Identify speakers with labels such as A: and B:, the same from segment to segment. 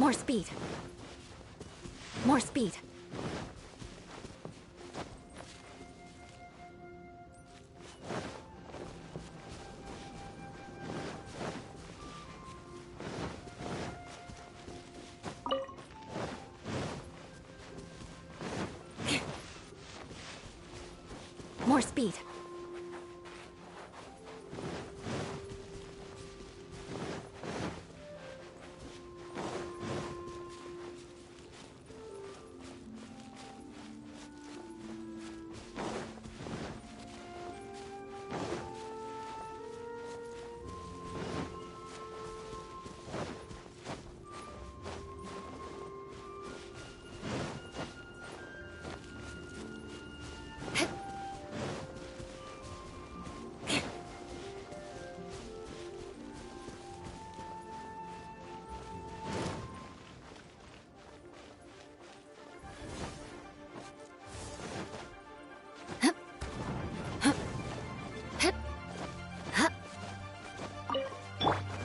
A: More speed. More speed. More speed.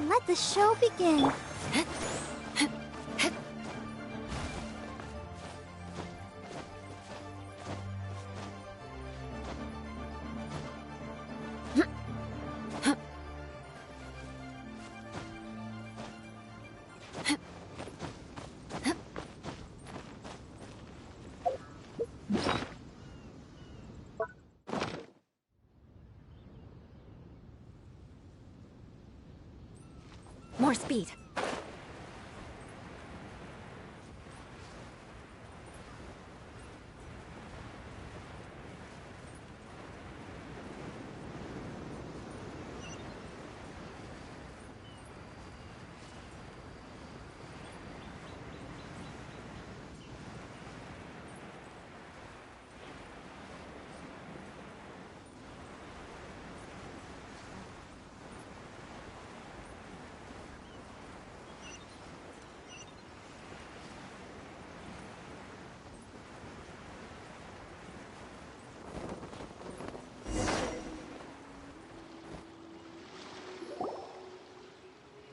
B: Let the show begin.
A: More speed.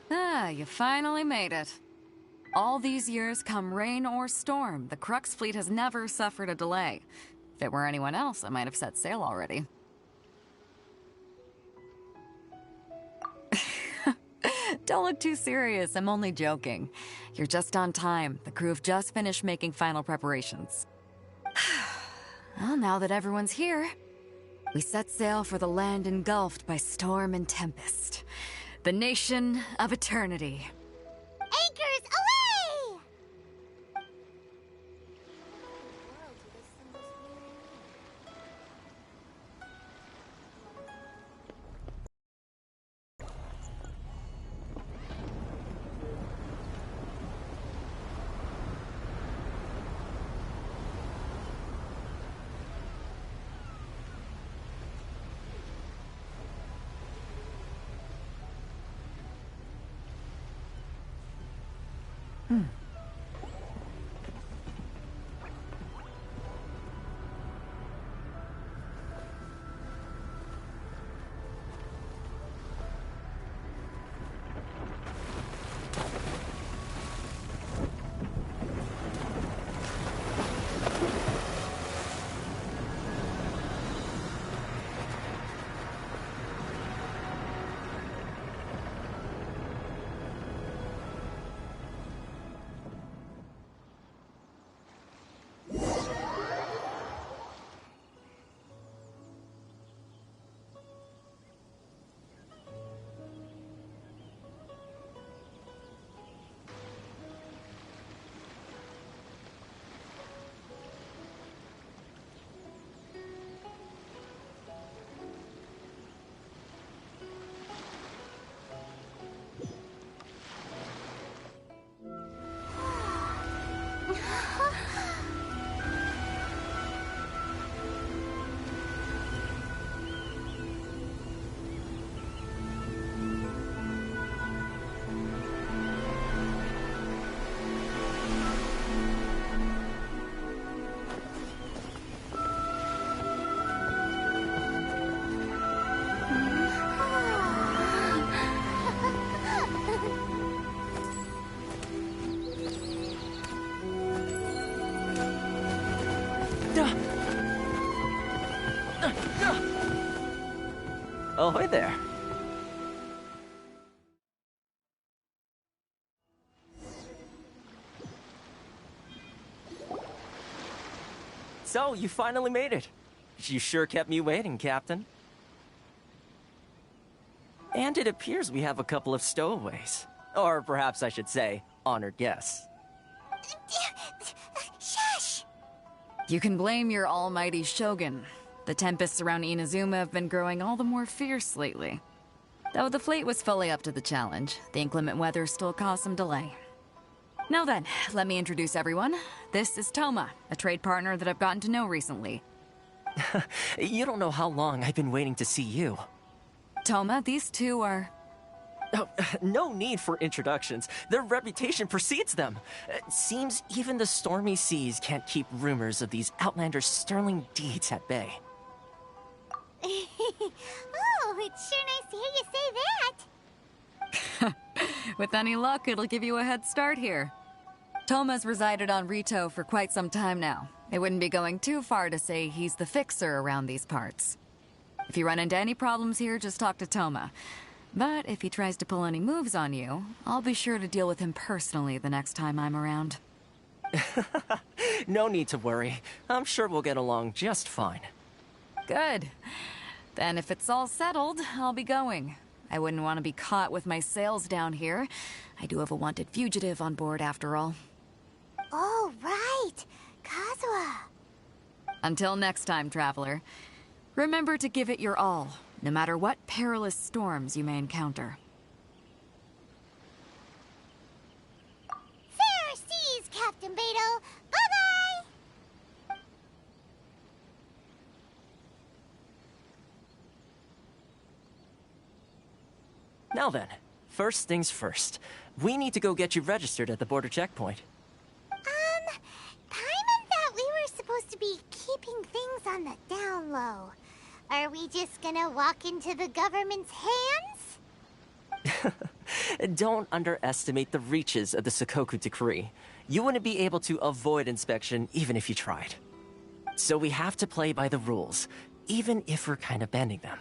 C: Ah, you finally made it. All these years, come rain or storm, the Crux fleet has never suffered a delay. If it were anyone else, I might have set sail already. Don't look too serious, I'm only joking. You're just on time. The crew have just finished making final preparations. Well, now that everyone's here, we set sail for the land engulfed by storm and tempest. The nation of eternity.
B: Anchors away!
D: Ahoy there. So, you finally made it. You sure kept me waiting, Captain. And it appears we have a couple of stowaways. Or perhaps I should say, honored guests.
B: Shush!
C: You can blame your almighty Shogun. The tempests around Inazuma have been growing all the more fierce lately. Though the fleet was fully up to the challenge, the inclement weather still caused some delay. Now then, let me introduce everyone. This is Toma, a trade partner that I've gotten to know recently.
D: You don't know how long I've been waiting to see you.
C: Toma, these two are...
D: Oh, no need for introductions. Their reputation precedes them. Seems even the stormy seas can't keep rumors of these Outlanders' sterling deeds at bay.
B: Oh, it's sure nice to hear you say that.
C: With any luck, it'll give you a head start here. Toma's resided on Rito for quite some time now. It wouldn't be going too far to say he's the fixer around these parts. If you run into any problems here, just talk to Toma. But if he tries to pull any moves on you, I'll be sure to deal with him personally the next time I'm around.
D: No need to worry. I'm sure we'll get along just fine.
C: Good. Then if it's all settled, I'll be going. I wouldn't want to be caught with my sails down here. I do have a wanted fugitive on board after all.
B: Oh, right. Kazuha.
C: Until next time, traveler. Remember to give it your all, no matter what perilous storms you may encounter.
B: Fair seas, Captain Beidou. Bye-bye!
D: Now then, first things first. We need to go get you registered at the border checkpoint.
B: Paimon thought we were supposed to be keeping things on the down low. Are we just gonna walk into the government's hands?
D: Don't underestimate the reaches of the Sakoku Decree. You wouldn't be able to avoid inspection even if you tried. So we have to play by the rules, even if we're kind of bending them.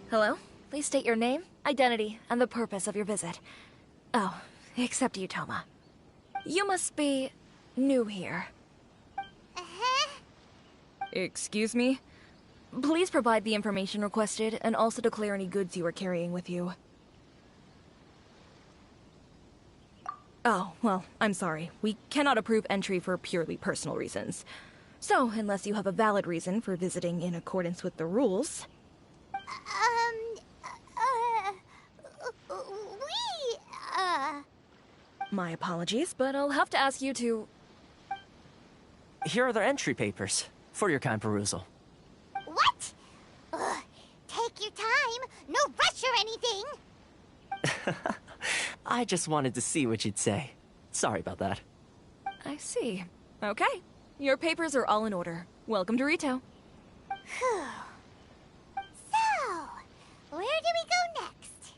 E: Hello? Please state your name, identity, and the purpose of your visit. Oh, except you, Toma. You must be new here. Excuse me? Please provide the information requested and also declare any goods you are carrying with you. Oh, well, I'm sorry. We cannot approve entry for purely personal reasons. So, unless you have a valid reason for visiting in accordance with the rules... My apologies, but I'll have to ask you to...
D: Here are the entry papers, for your kind perusal.
B: What? Ugh, take your time. No rush or anything.
D: I just wanted to see what you'd say. Sorry about that.
E: I see. Okay. Your papers are all in order. Welcome to Rito.
B: Phew. So, where do we go next?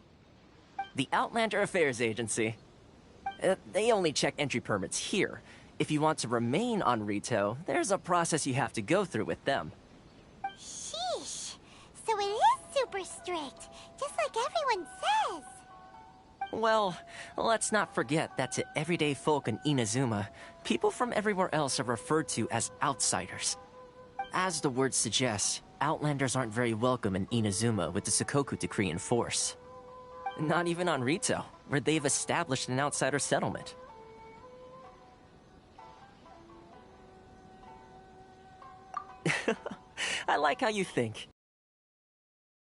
D: The Outlander Affairs Agency. They only check entry permits here. If you want to remain on Rito, there's a process you have to go through with them.
B: Sheesh. So it is super strict, just like everyone says.
D: Well, let's not forget that to everyday folk in Inazuma, people from everywhere else are referred to as outsiders. As the word suggests, Outlanders aren't very welcome in Inazuma with the Sakoku Decree in force. Not even on Rito, where they've established an outsider settlement. I like how you think.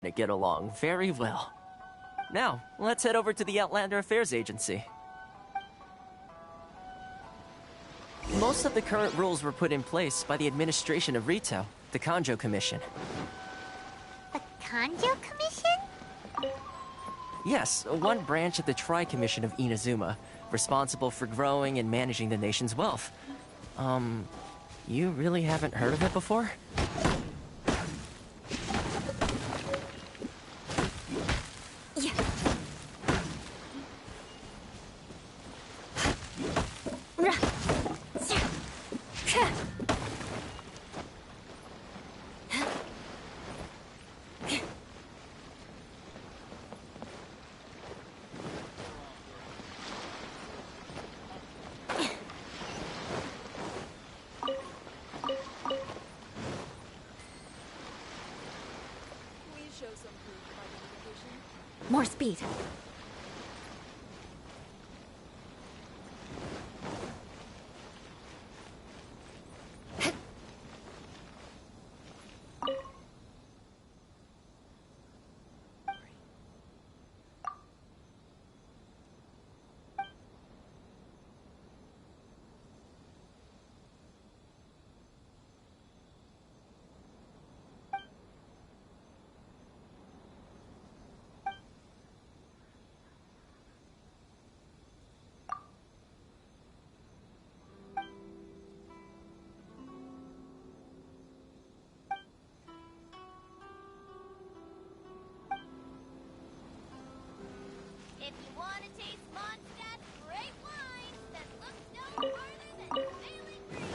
D: To get along very well. Now, let's head over to the Outlander Affairs Agency. Most of the current rules were put in place by the administration of Rito, the Kanjo Commission.
B: The Kanjo Commission?
D: Yes, one branch of the Tri-Commission of Inazuma, responsible for growing and managing the nation's wealth. You really haven't heard of it before?
A: More speed.
B: If you want to taste Mondstadt's great wine, then look no further than Sailing Green.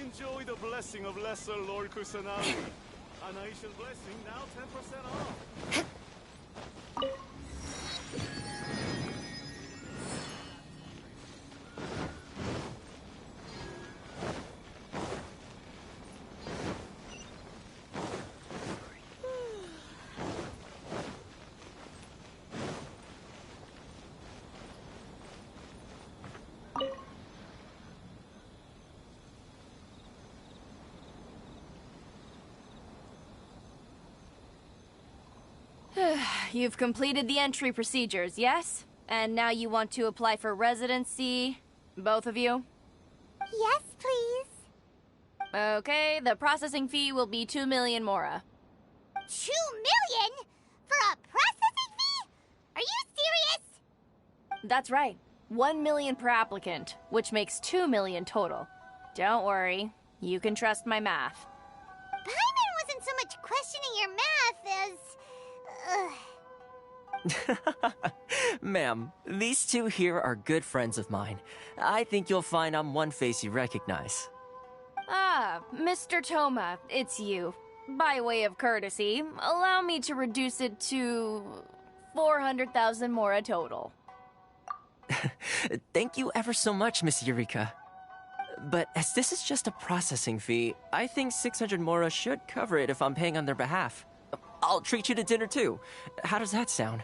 F: Enjoy the blessing of Lesser Lord Kusanagi. An Aishan blessing, now 10% off.
E: You've completed the entry procedures, yes? And now you want to apply for residency? Both of you?
B: Yes, please.
E: Okay, the processing fee will be 2 million mora.
B: 2 million? For a processing fee? Are you serious?
E: That's right. 1 million per applicant, which makes 2 million total. Don't worry, you can trust my math.
B: Paimon wasn't so much questioning your math as...
D: Ma'am, these two here are good friends of mine. I think you'll find I'm one face you recognize.
E: Ah, Mr. Toma, it's you. By way of courtesy, allow me to reduce it to 400,000 mora total.
D: Thank you ever so much, Miss Eureka. But as this is just a processing fee, I think 600 mora should cover it if I'm paying on their behalf. I'll treat you to dinner too. How does that sound?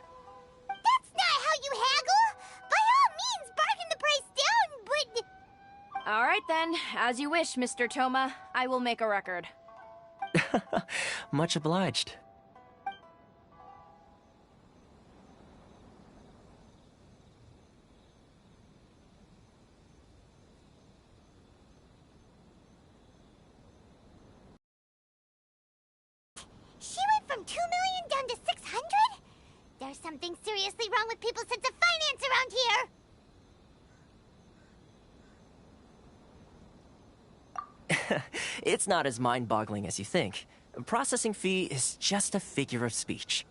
B: That's not how you haggle! By all means, bargain the price down, but...
E: All right then, as you wish, Mr. Toma. I will make a record.
D: Much obliged.
B: She went from 2 million down to 600? seriously wrong with people's sense of finance around here?
D: It's not as mind-boggling as you think. Processing fee is just a figure of speech.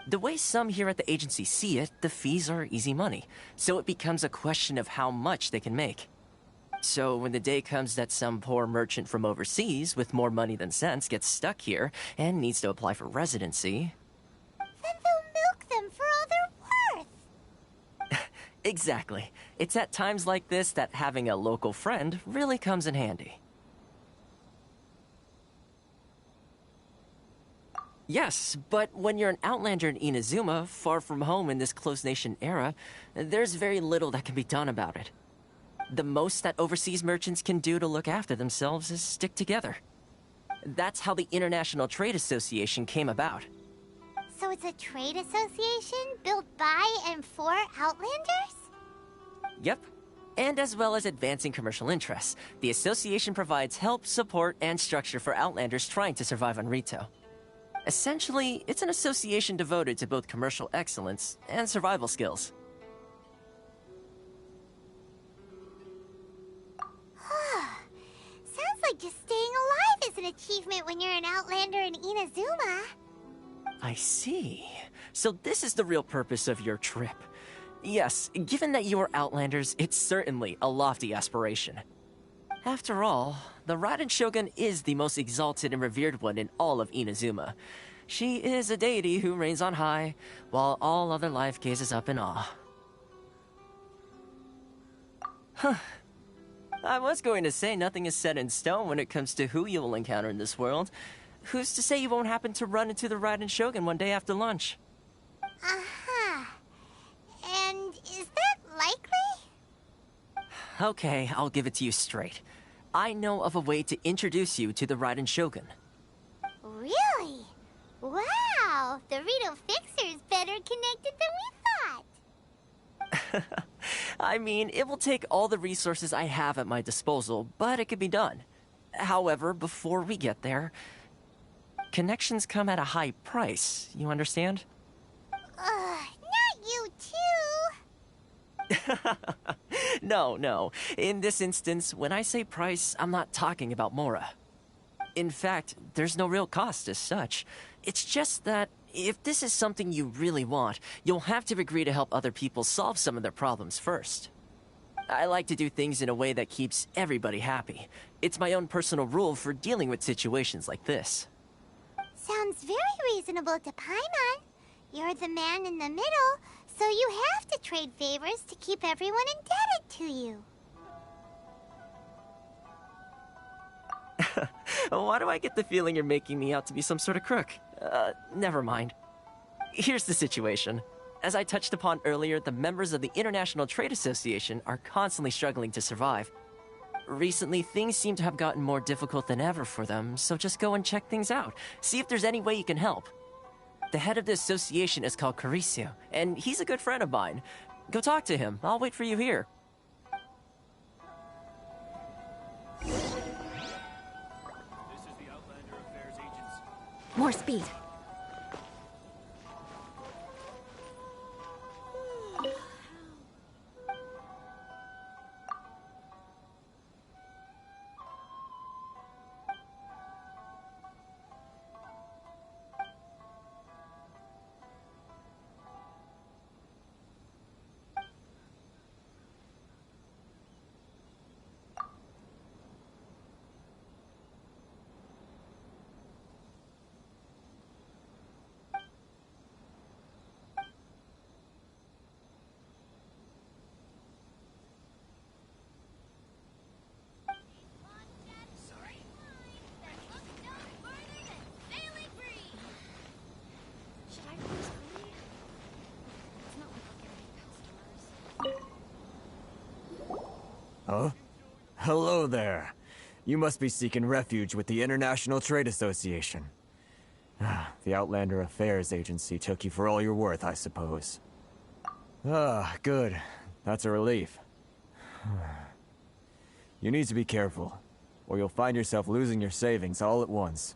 D: The way some here at the agency see it, the fees are easy money, so it becomes a question of how much they can make. So when the day comes that some poor merchant from overseas with more money than sense gets stuck here and needs to apply for residency...
B: Then they'll milk them for all they're worth.
D: Exactly. It's at times like this that having a local friend really comes in handy. Yes, but when you're an outlander in Inazuma, far from home in this closed nation era, there's very little that can be done about it. The most that overseas merchants can do to look after themselves is stick together. That's how the International Trade Association came about.
B: So it's a trade association built by and for Outlanders?
D: Yep. And as well as advancing commercial interests, the association provides help, support, and structure for Outlanders trying to survive on Rito. Essentially, it's an association devoted to both commercial excellence and survival skills.
B: Sounds like just staying alive is an achievement when you're an Outlander in Inazuma.
D: I see. So this is the real purpose of your trip. Yes, given that you are Outlanders, it's certainly a lofty aspiration. After all, the Raiden Shogun is the most exalted and revered one in all of Inazuma. She is a deity who reigns on high, while all other life gazes up in awe. Huh. I was going to say nothing is set in stone when it comes to who you will encounter in this world. Who's to say you won't happen to run into the Raiden Shogun one day after lunch?
B: Uh-huh. And is that likely?
D: Okay, I'll give it to you straight. I know of a way to introduce you to the Raiden Shogun.
B: Really? Wow! The Rito Fixer is better connected than we thought.
D: I mean, it will take all the resources I have at my disposal, but it can be done. However, before we get there, connections come at a high price, you understand?
B: Not you too!
D: No. In this instance, when I say price, I'm not talking about Mora. In fact, there's no real cost as such. It's just that if this is something you really want, you'll have to agree to help other people solve some of their problems first. I like to do things in a way that keeps everybody happy. It's my own personal rule for dealing with situations like this.
B: Sounds very reasonable to Paimon. You're the man in the middle, so you have to trade favors to keep everyone indebted to you.
D: Why do I get the feeling you're making me out to be some sort of crook? Never mind. Here's the situation. As I touched upon earlier, the members of the International Trade Association are constantly struggling to survive. Recently, things seem to have gotten more difficult than ever for them, so just go and check things out. See if there's any way you can help. The head of the association is called Carisio, and he's a good friend of mine. Go talk to him. I'll wait for you here.
F: This is the Outlander Affairs Agency.
A: More speed.
G: Huh? Hello there. You must be seeking refuge with the International Trade Association. The Outlander Affairs Agency took you for all you're worth, I suppose. Good. That's a relief. You need to be careful, or you'll find yourself losing your savings all at once.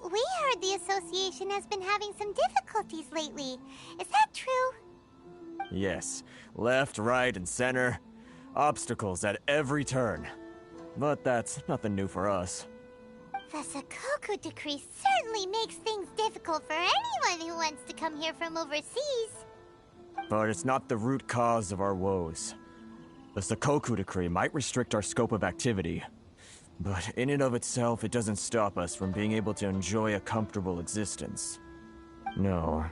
B: We heard the Association has been having some difficulties lately. Is that true?
G: Yes. Left, right, and center. Obstacles at every turn. But that's nothing new for us.
B: The Sakoku Decree certainly makes things difficult for anyone who wants to come here from overseas.
G: But it's not the root cause of our woes. The Sakoku Decree might restrict our scope of activity, but in and of itself, it doesn't stop us from being able to enjoy a comfortable existence. No.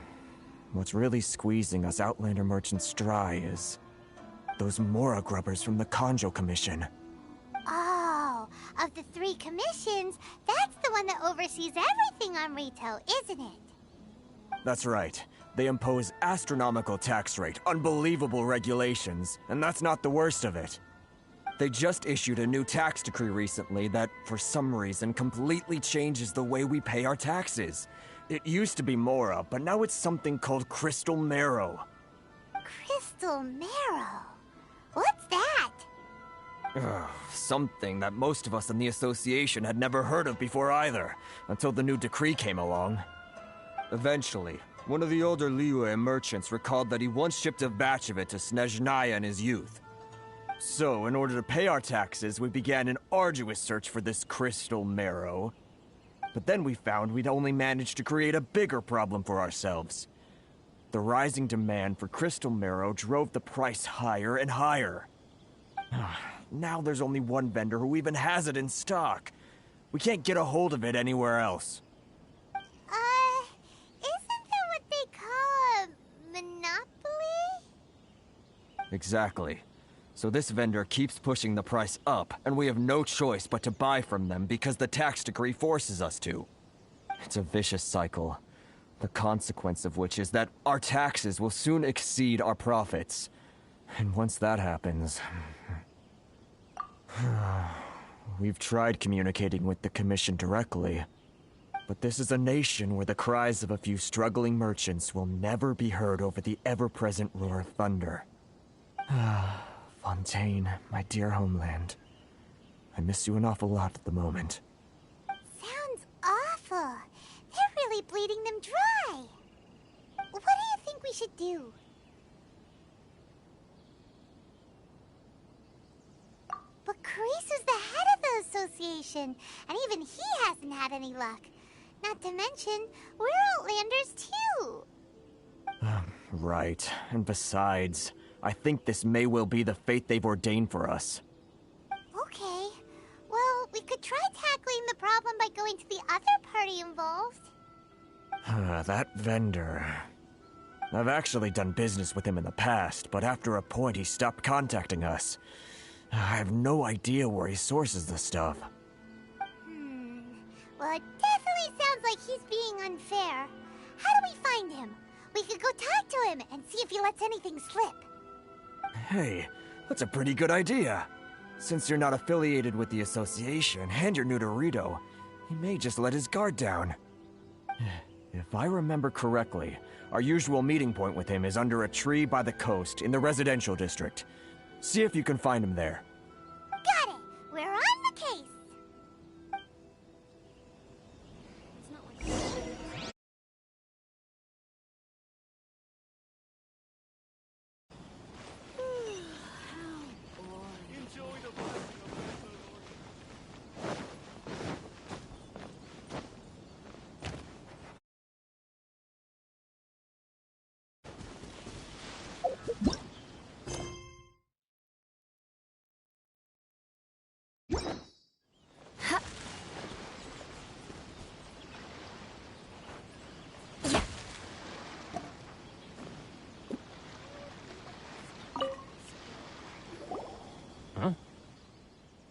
G: What's really squeezing us Outlander merchants dry is those Mora grubbers from the Kanjo Commission.
B: Oh, of the 3 commissions, that's the one that oversees everything on Rito, isn't it?
G: That's right. They impose astronomical tax rate, unbelievable regulations, and that's not the worst of it. They just issued a new tax decree recently that, for some reason, completely changes the way we pay our taxes. It used to be Mora, but now it's something called Crystal Marrow.
B: Crystal Marrow? What's that?
G: Something that most of us in the association had never heard of before either, until the new decree came along. Eventually, one of the older Liyue merchants recalled that he once shipped a batch of it to Snezhnaya in his youth. So, in order to pay our taxes, we began an arduous search for this Crystal Marrow. But then we found we'd only managed to create a bigger problem for ourselves. The rising demand for Crystal Marrow drove the price higher and higher. Now there's only one vendor who even has it in stock. We can't get a hold of it anywhere else.
B: Isn't that what they call a monopoly?
G: Exactly. So this vendor keeps pushing the price up, and we have no choice but to buy from them because the tax decree forces us to. It's a vicious cycle, the consequence of which is that our taxes will soon exceed our profits. And once that happens... We've tried communicating with the Commission directly, but this is a nation where the cries of a few struggling merchants will never be heard over the ever-present roar of thunder. Fontaine, my dear homeland. I miss you an awful lot at the moment.
B: Sounds awful. They're really bleeding them dry. What do you think we should do? But Carisu's the head of the association, and even he hasn't had any luck. Not to mention, we're Outlanders too.
G: Right. And besides, I think this may well be the fate they've ordained for us.
B: Okay. Well, we could try tackling the problem by going to the other party involved.
G: That vendor... I've actually done business with him in the past, but after a point he stopped contacting us. I have no idea where he sources the stuff.
B: Well, it definitely sounds like he's being unfair. How do we find him? We could go talk to him and see if he lets anything slip.
G: Hey, that's a pretty good idea. Since you're not affiliated with the association and you're new to Rito, he may just let his guard down. If I remember correctly, our usual meeting point with him is under a tree by the coast in the residential district. See if you can find him there.
B: Got it! We're on the case!
F: Enjoy the blessing of Lesser Lord.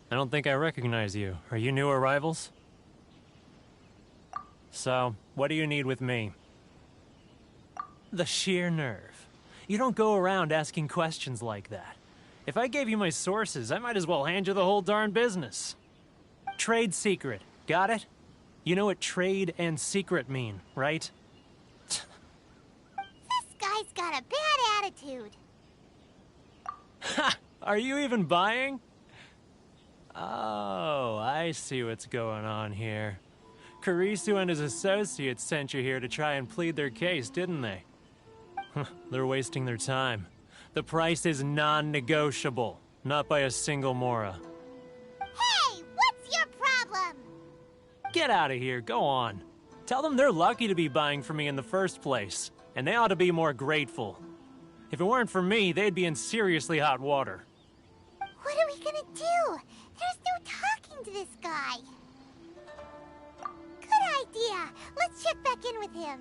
H: I don't think I recognize you. Are you new arrivals? So, what do you need with me? The sheer nerve. You don't go around asking questions like that. If I gave you my sources, I might as well hand you the whole darn business. Trade secret. Got it? You know what trade and secret mean, right?
B: This guy's got a bad attitude.
H: Ha! Are you even buying? Oh, I see what's going on here. Karisu and his associates sent you here to try and plead their case, didn't they? They're wasting their time. The price is non-negotiable, not by a single Mora.
B: Hey, what's your problem?
H: Get out of here, go on. Tell them they're lucky to be buying from me in the first place, and they ought to be more grateful. If it weren't for me, they'd be in seriously hot water.
B: What are we gonna do? There's no talking to this guy. Good idea. Let's check back in with him.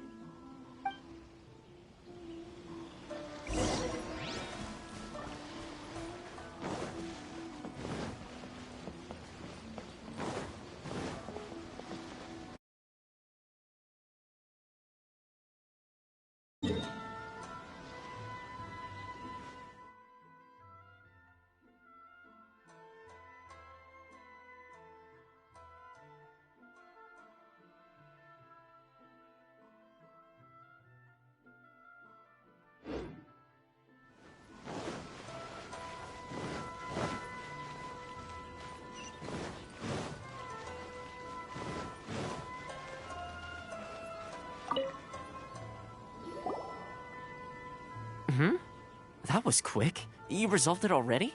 D: That was quick. You resolved it already?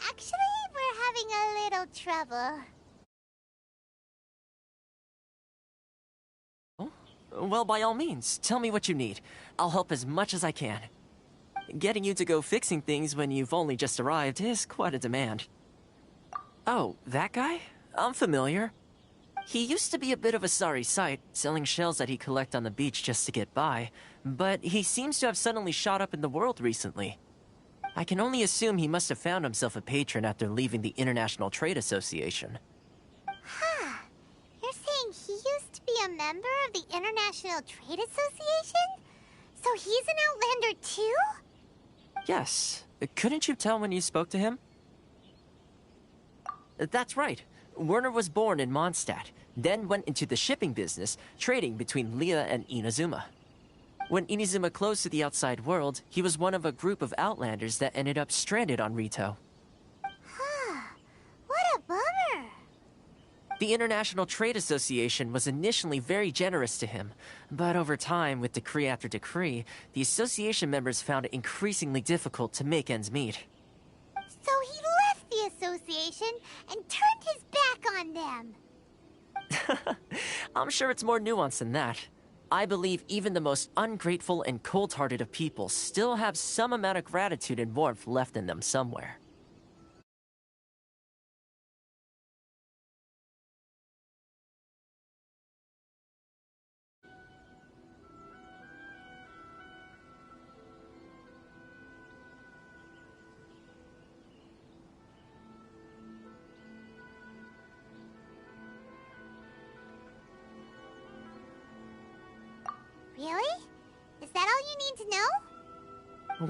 B: Actually, we're having a little trouble.
D: Oh? Well, by all means, tell me what you need. I'll help as much as I can. Getting you to go fixing things when you've only just arrived is quite a demand. Oh, that guy? I'm familiar. He used to be a bit of a sorry sight, selling shells that he collect on the beach just to get by, but he seems to have suddenly shot up in the world recently. I can only assume he must have found himself a patron after leaving the International Trade Association.
B: Huh. You're saying he used to be a member of the International Trade Association? So he's an Outlander too?
D: Yes. Couldn't you tell when you spoke to him? That's right. Werner was born in Mondstadt, then went into the shipping business, trading between Leah and Inazuma. When Inazuma closed to the outside world, he was one of a group of Outlanders that ended up stranded on Rito.
B: Huh. What a bummer.
D: The International Trade Association was initially very generous to him, but over time, with decree after decree, the association members found it increasingly difficult to make ends meet.
B: So he left the association and turned his back on them.
D: I'm sure it's more nuanced than that. I believe even the most ungrateful and cold-hearted of people still have some amount of gratitude and warmth left in them somewhere.
B: Really? Is that all you need to know?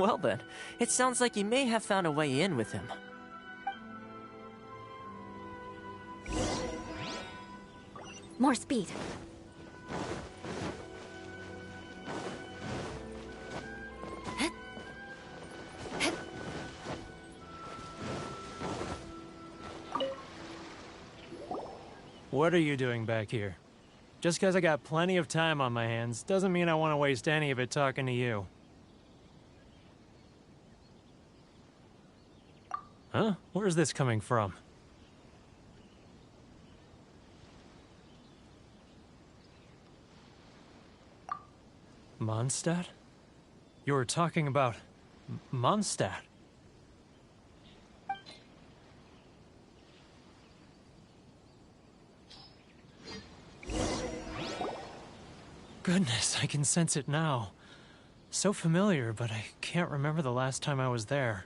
D: Well then, it sounds like you may have found a way in with him.
A: More speed.
H: What are you doing back here? Just because I got plenty of time on my hands doesn't mean I want to waste any of it talking to you. Huh? Where's this coming from? Mondstadt? You were talking about Mondstadt. Goodness, I can sense it now. So familiar, but I can't remember the last time I was there.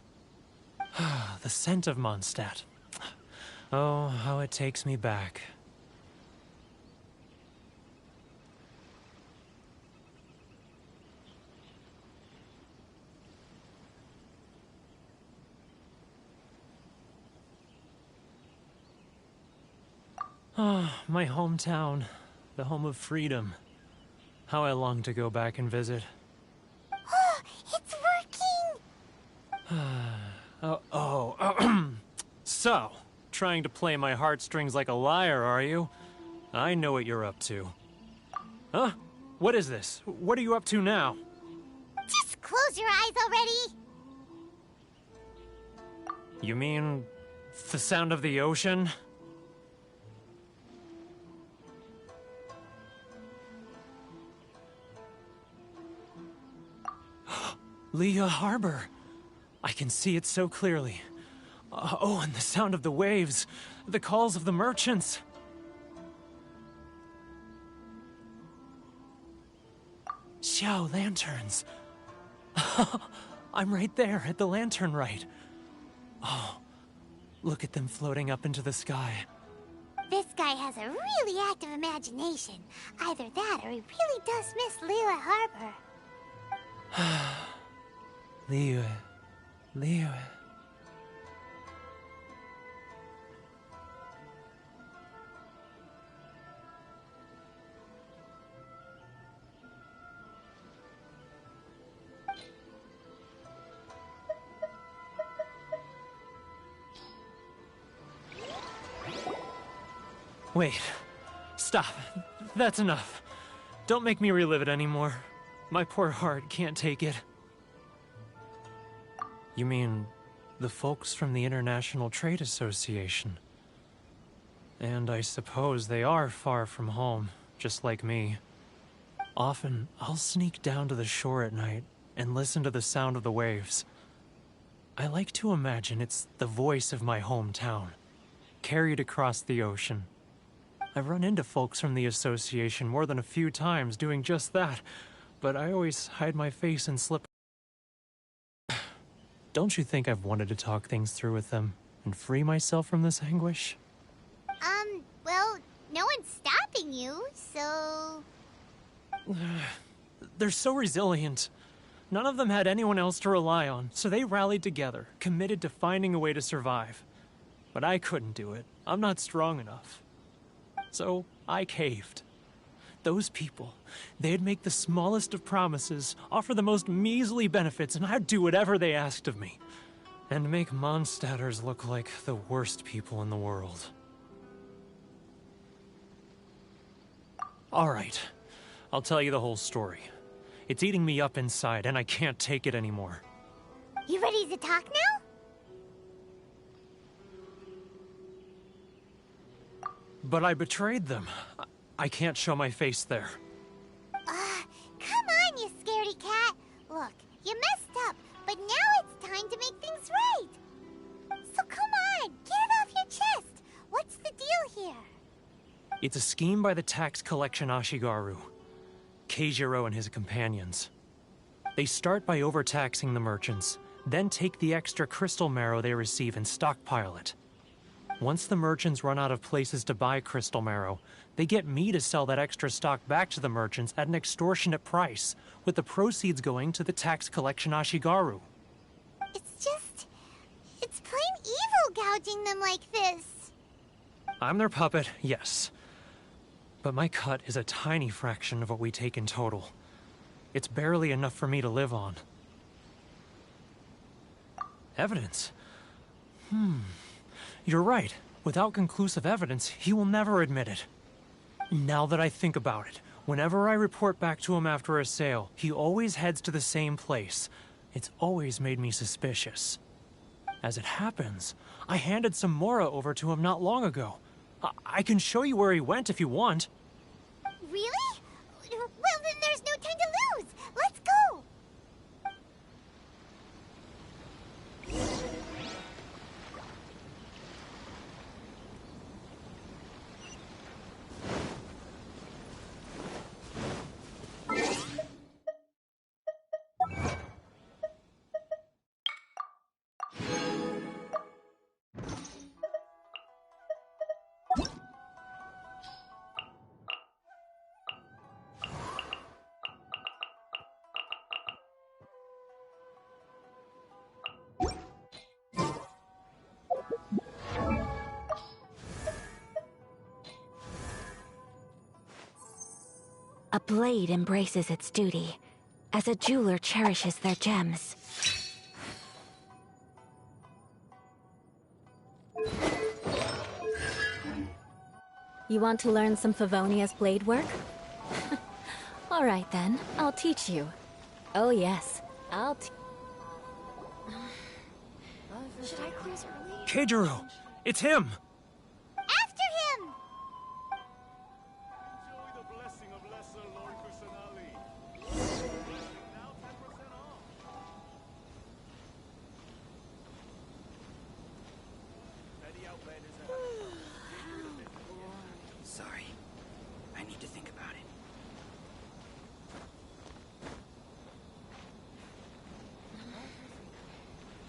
H: The scent of Mondstadt. Oh, how it takes me back. Ah, my hometown. The home of freedom. How I long to go back and visit.
B: It's working!
H: So, trying to play my heartstrings like a liar, are you? I know what you're up to. Huh? What is this? What are you up to now?
B: Just close your eyes already!
H: You mean the sound of the ocean? Leah Harbor. I can see it so clearly. Oh, and the sound of the waves. The calls of the merchants. Xiao lanterns. I'm right there at the lantern right. Oh, look at them floating up into the sky.
B: This guy has a really active imagination. Either that or he really does miss Liyue Harbor.
H: Liyue. Wait. Stop. That's enough. Don't make me relive it anymore. My poor heart can't take it. You mean the folks from the International Trade Association? And I suppose they are far from home, just like me. Often, I'll sneak down to the shore at night and listen to the sound of the waves. I like to imagine it's the voice of my hometown, carried across the ocean. I've run into folks from the association more than a few times doing just that, but I always hide my face and slip. Don't you think I've wanted to talk things through with them and free myself from this anguish?
B: Well, no one's stopping you, so...
H: They're so resilient. None of them had anyone else to rely on, so they rallied together, committed to finding a way to survive. But I couldn't do it. I'm not strong enough. So I caved. Those people, they'd make the smallest of promises, offer the most measly benefits, and I'd do whatever they asked of me. And make Mondstadters look like the worst people in the world. All right, I'll tell you the whole story. It's eating me up inside, and I can't take it anymore.
B: You ready to talk now?
H: But I betrayed them. I can't show my face there.
B: Come on, you scaredy cat. Look, you messed up, but now it's time to make things right. So come on, get it off your chest. What's the deal here?
H: It's a scheme by the tax collection Ashigaru, Keijiro and his companions. They start by overtaxing the merchants, then take the extra crystal marrow they receive and stockpile it. Once the merchants run out of places to buy crystal marrow, they get me to sell that extra stock back to the merchants at an extortionate price, with the proceeds going to the tax collection Ashigaru.
B: It's plain evil gouging them like this.
H: I'm their puppet, yes. But my cut is a tiny fraction of what we take in total. It's barely enough for me to live on. Evidence? You're right. Without conclusive evidence, he will never admit it. Now that I think about it, whenever I report back to him after a sale, he always heads to the same place. It's always made me suspicious. As it happens, I handed some Mora over to him not long ago. I can show you where he went if you want.
B: Really? Well, then there's no time to lose. Let's go.
A: A blade embraces its duty, as a jeweler cherishes their gems. You want to learn some Favonia's blade work? All right then, I'll teach you. Oh yes,
E: Should I close early?
H: Keijiro! It's him!
B: After him!
F: Enjoy the blessing of Lesser Lord Kusanali. Now 10% off. Any Outlanders
I: Sorry. I need to think about it.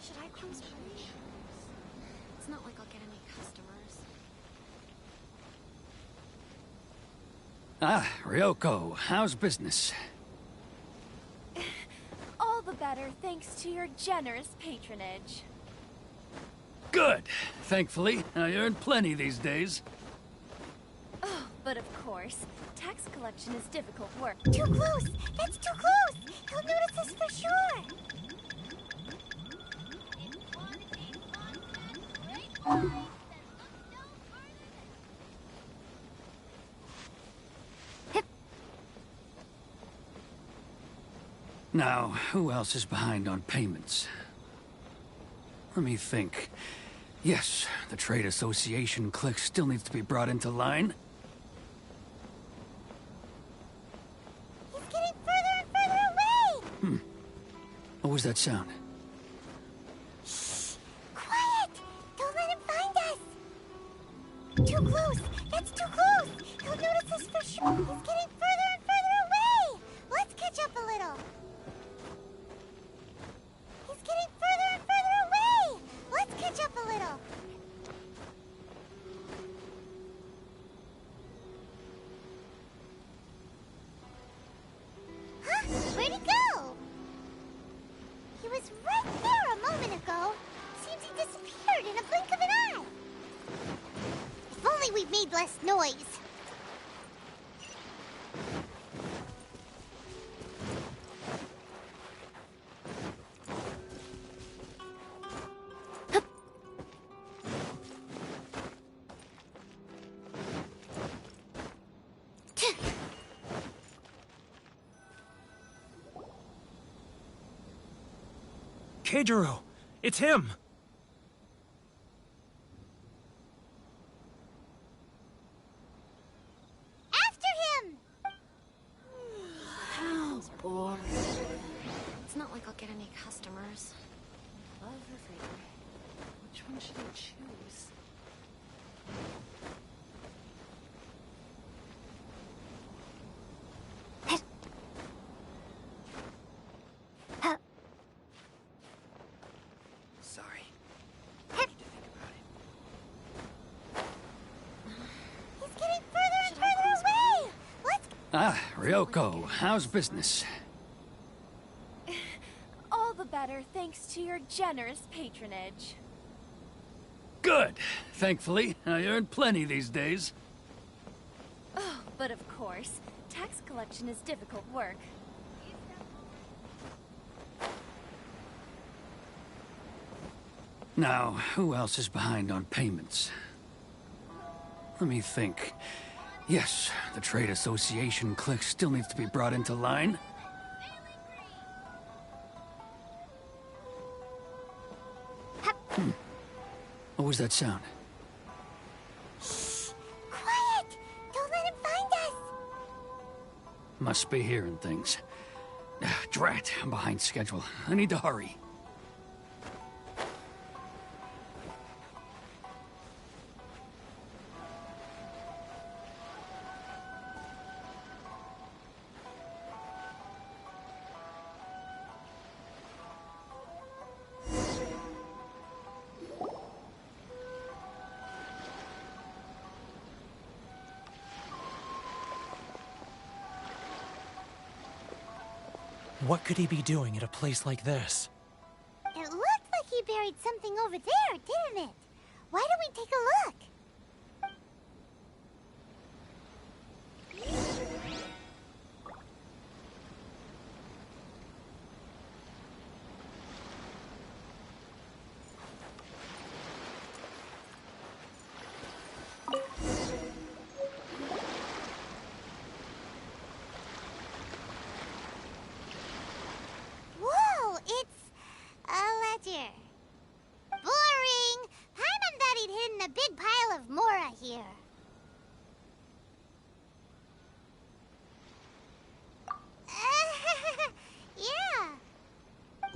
E: Should I close early? It's not like I'll get any customers.
I: Ah, Ryoko, how's business?
J: All the better thanks to your generous patronage.
I: Good. Thankfully, I earn plenty these days.
J: Oh, but of course, tax collection is difficult work.
B: Too close! That's too close! He'll notice us for sure!
I: Now, who else is behind on payments? Let me think. Yes, the Trade Association clique still needs to be brought into line.
B: He's getting further and further away!
I: What was that sound?
B: Shh! Quiet! Don't let him find us! Too close! That's too close! He'll notice us for sure! He's getting further and further away! Let's catch up a little! He's getting further and further away! Let's catch up a little! Huh? Where'd he go? He was right there a moment ago. Seems he disappeared in a blink of an eye. If only we'd made less noise.
H: Keijiro! It's him!
B: After him!
E: How boring. It's not like I'll get any customers. Love or favor? Which one should I choose?
I: Sorry. I need to think about it.
B: He's getting further and further away! Let's...
I: Ah, Ryoko, how's business?
J: All the better thanks to your generous patronage.
I: Good. Thankfully, I earn plenty these days.
J: Oh, but of course, tax collection is difficult work.
I: Now, who else is behind on payments? Let me think. Yes, the Trade Association clique still needs to be brought into line. What was that sound?
B: Shh! Quiet! Don't let him find us!
I: Must be hearing things. Drat, I'm behind schedule. I need to hurry.
H: What could he be doing at a place like this?
B: It looked like he buried something over there, didn't it? Why don't we take a look?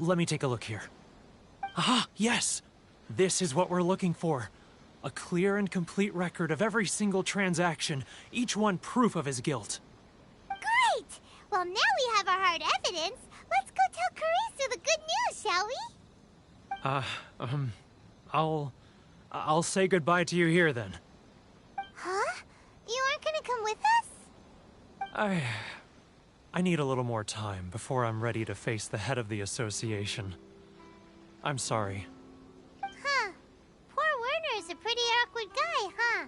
H: let me take a look here. Aha, yes! This is what we're looking for. A clear and complete record of every single transaction, each one proof of his guilt.
B: Great! Well, now we have our hard evidence. Let's go tell Karisu the good news, shall we?
H: I'll say goodbye to you here then.
B: Huh? You aren't gonna come with us?
H: I need a little more time before I'm ready to face the head of the association. I'm sorry.
B: Huh. Poor Werner's a pretty awkward guy, huh?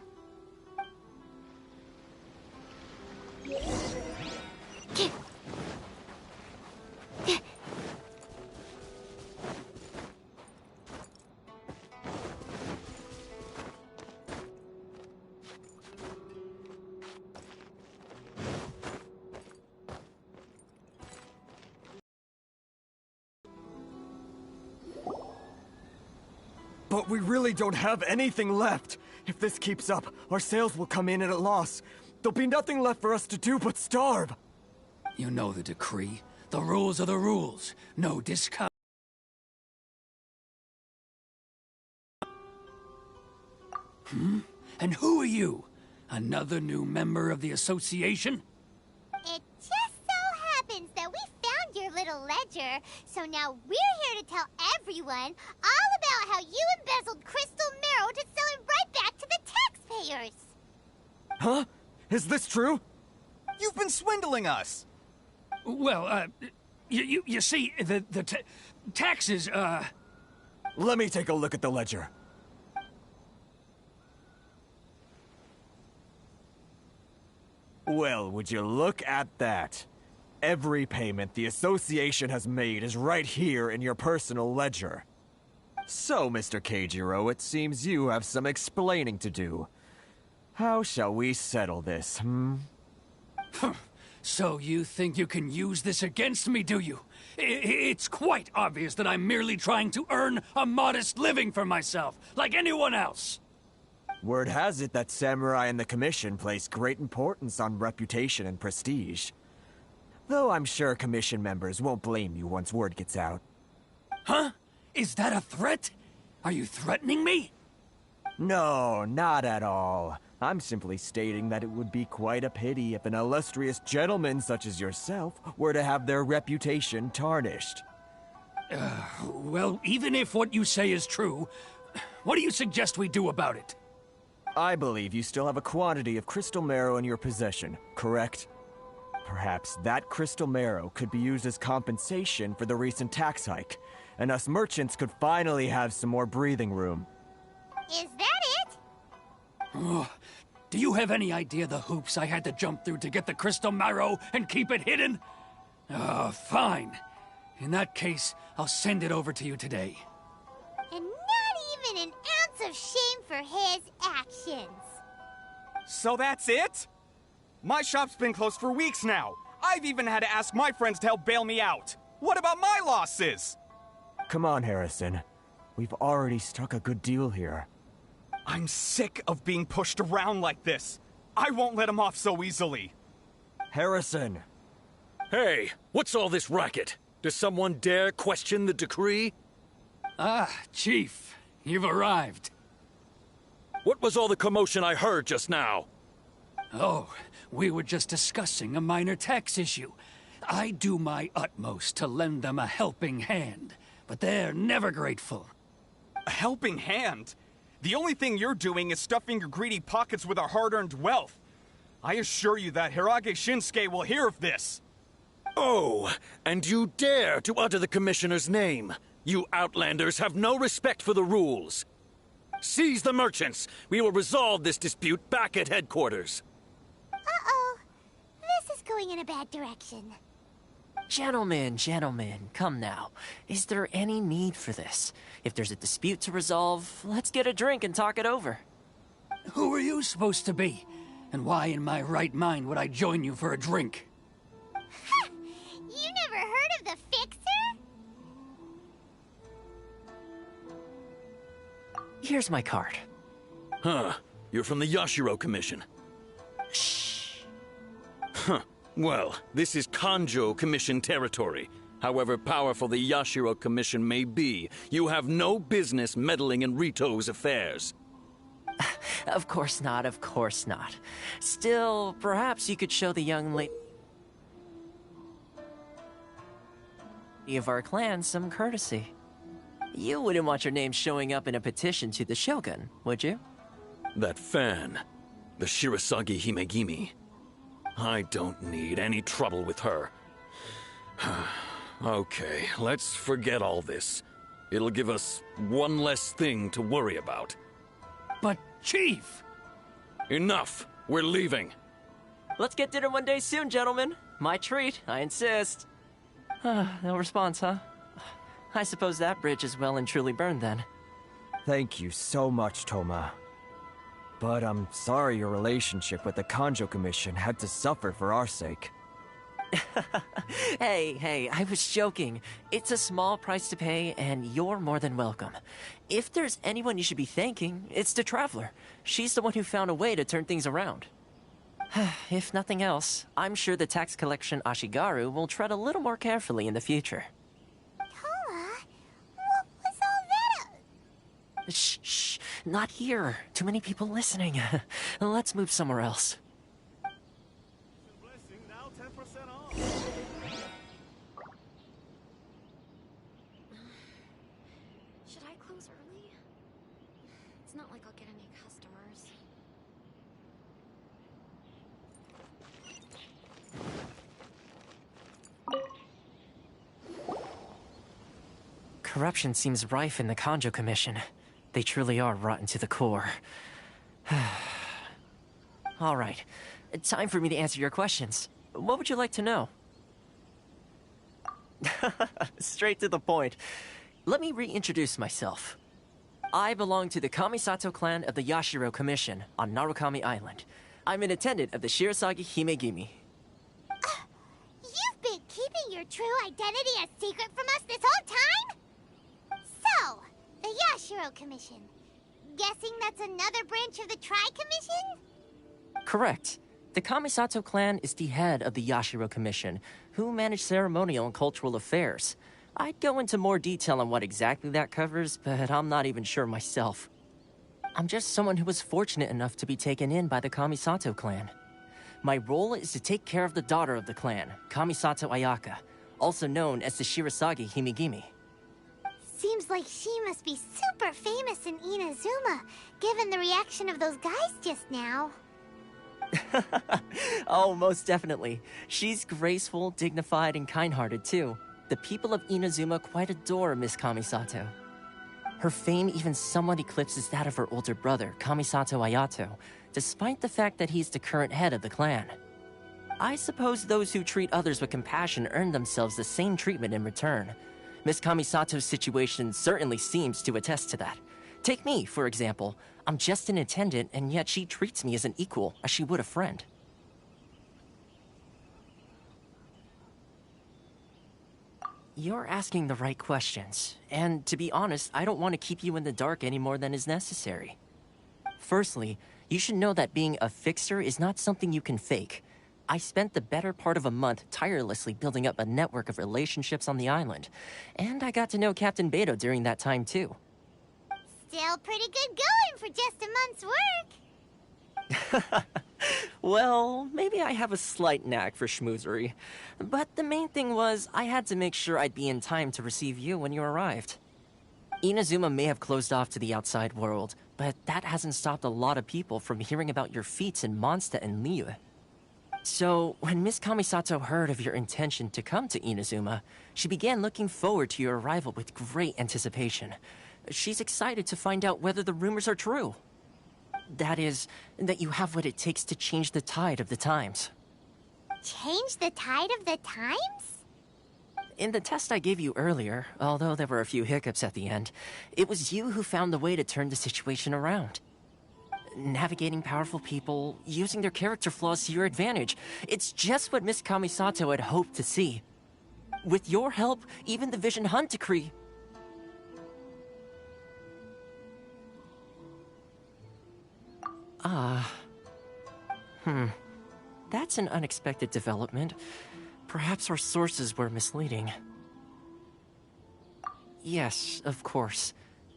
G: But we really don't have anything left. If this keeps up, our sales will come in at a loss. There'll be nothing left for us to do but starve.
I: You know the decree. The rules are the rules. No discount. And who are you? Another new member of the association?
B: It just so happens that we found your little ledger, so now we're here to tell everyone all about how you embezzled crystal marrow to sell it right back to the taxpayers.
G: Huh? Is this true?
K: You've been swindling us!
I: Well, you see, the taxes,
G: Let me take a look at the ledger. Well, would you look at that? Every payment the association has made is right here in your personal ledger. So, Mr. Keijiro, it seems you have some explaining to do. How shall we settle this,
I: So you think you can use this against me, do you? It's quite obvious that I'm merely trying to earn a modest living for myself, like anyone else.
G: Word has it that Samurai and the Commission place great importance on reputation and prestige. Though I'm sure Commission members won't blame you once word gets out.
I: Huh? Is that a threat? Are you threatening me?
G: No, not at all. I'm simply stating that it would be quite a pity if an illustrious gentleman such as yourself were to have their reputation tarnished.
I: Well, even if what you say is true, what do you suggest we do about it?
G: I believe you still have a quantity of crystal marrow in your possession, correct? Perhaps that crystal marrow could be used as compensation for the recent tax hike, and us merchants could finally have some more breathing room.
B: Is that it?
I: Oh, do you have any idea the hoops I had to jump through to get the crystal marrow and keep it hidden? Oh, fine. In that case, I'll send it over to you today.
B: And not even an ounce of shame for his actions.
K: So that's it? My shop's been closed for weeks now. I've even had to ask my friends to help bail me out. What about my losses?
G: Come on, Harrison. We've already struck a good deal here.
K: I'm sick of being pushed around like this. I won't let him off so easily.
G: Harrison!
L: Hey, what's all this racket? Does someone dare question the decree?
I: Ah, Chief, you've arrived.
L: What was all the commotion I heard just now?
I: Oh, we were just discussing a minor tax issue. I do my utmost to lend them a helping hand, but they're never grateful.
K: A helping hand? The only thing you're doing is stuffing your greedy pockets with our hard-earned wealth. I assure you that Hirage Shinsuke will hear of this.
L: Oh, and you dare to utter the Commissioner's name. You Outlanders have no respect for the rules. Seize the merchants. We will resolve this dispute back at headquarters.
B: Uh-oh. This is going in a bad direction.
D: Gentlemen, come now. Is there any need for this? If there's a dispute to resolve, let's get a drink and talk it over.
I: Who are you supposed to be? And why in my right mind would I join you for a drink?
B: You never heard of the Fixer?
D: Here's my card.
L: Huh. You're from the Yashiro Commission.
D: Shh.
L: Huh. Well, this is Kanjo Commission territory. However powerful the Yashiro Commission may be, you have no business meddling in Rito's affairs.
D: Of course not, of course not. Still, perhaps you could show the young lady of our clan some courtesy. You wouldn't want your name showing up in a petition to the Shogun, would you?
L: That fan, the Shirasagi Himegimi. I don't need any trouble with her. Okay, let's forget all this. It'll give us one less thing to worry about.
I: But, Chief!
L: Enough! We're leaving.
D: Let's get dinner one day soon, gentlemen. My treat, I insist. No response, huh? I suppose that bridge is well and truly burned then.
G: Thank you so much, Toma. But I'm sorry your relationship with the Kanjo Commission had to suffer for our sake.
D: Hey, I was joking. It's a small price to pay, and you're more than welcome. If there's anyone you should be thanking, it's the Traveler. She's the one who found a way to turn things around. If nothing else, I'm sure the tax collection Ashigaru will tread a little more carefully in the future.
B: Toma, what was all that?
D: Shh, not here. Too many people listening. Let's move somewhere else.
F: Blessing now 10% off.
J: Should I close early? It's not like I'll get any customers.
D: Corruption seems rife in the Kanjo Commission. They truly are rotten to the core. All right, time for me to answer your questions. What would you like to know? Straight to the point. Let me reintroduce myself. I belong to the Kamisato clan of the Yashiro Commission on Narukami Island. I'm an attendant of the Shirasagi Himegimi.
B: You've been keeping your true identity a secret from us this whole time? So, the Yashiro Commission. Guessing that's another branch of the Tri-Commission?
D: Correct. The Kamisato clan is the head of the Yashiro Commission, who manage ceremonial and cultural affairs. I'd go into more detail on what exactly that covers, but I'm not even sure myself. I'm just someone who was fortunate enough to be taken in by the Kamisato clan. My role is to take care of the daughter of the clan, Kamisato Ayaka, also known as the Shirasagi Himegimi.
B: Seems like she must be super famous in Inazuma, given the reaction of those guys just now.
D: Oh, most definitely. She's graceful, dignified, and kind-hearted, too. The people of Inazuma quite adore Miss Kamisato. Her fame even somewhat eclipses that of her older brother, Kamisato Ayato, despite the fact that he's the current head of the clan. I suppose those who treat others with compassion earn themselves the same treatment in return. Miss Kamisato's situation certainly seems to attest to that. Take me, for example. I'm just an attendant, and yet she treats me as an equal, as she would a friend. You're asking the right questions, and to be honest, I don't want to keep you in the dark any more than is necessary. Firstly, you should know that being a fixer is not something you can fake. I spent the better part of a month tirelessly building up a network of relationships on the island, and I got to know Captain Beto during that time too.
B: Still pretty good going for just a month's work.
D: Well, maybe I have a slight knack for schmoozery, but the main thing was I had to make sure I'd be in time to receive you when you arrived. Inazuma may have closed off to the outside world, but that hasn't stopped a lot of people from hearing about your feats in Mondstadt and Liyue. So, when Miss Kamisato heard of your intention to come to Inazuma, she began looking forward to your arrival with great anticipation. She's excited to find out whether the rumors are true. That is, that you have what it takes to change the tide of the times.
B: Change the tide of the times?
D: In the test I gave you earlier, although there were a few hiccups at the end, it was you who found the way to turn the situation around. Navigating powerful people, using their character flaws to your advantage. It's just what Miss Kamisato had hoped to see. With your help, even the Vision Hunt decree... That's an unexpected development. Perhaps our sources were misleading. Yes, of course.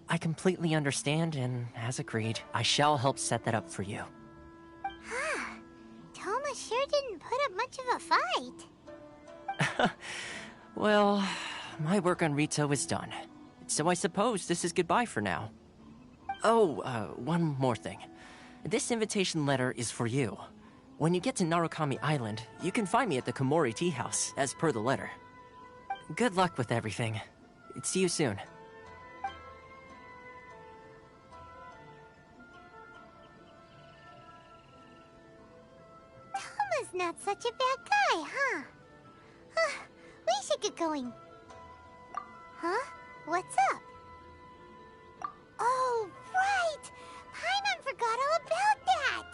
D: I completely understand, and as agreed, I shall help set that up for you.
B: Toma sure didn't put up much of a fight.
D: Well, my work on Rito is done. So I suppose this is goodbye for now. Oh, one more thing. This invitation letter is for you. When you get to Narukami Island, you can find me at the Komori Tea House, as per the letter. Good luck with everything. See you soon.
B: Toma's not such a bad guy, huh? We should get going. Huh? What's up? Oh, right! Paimon forgot all about that!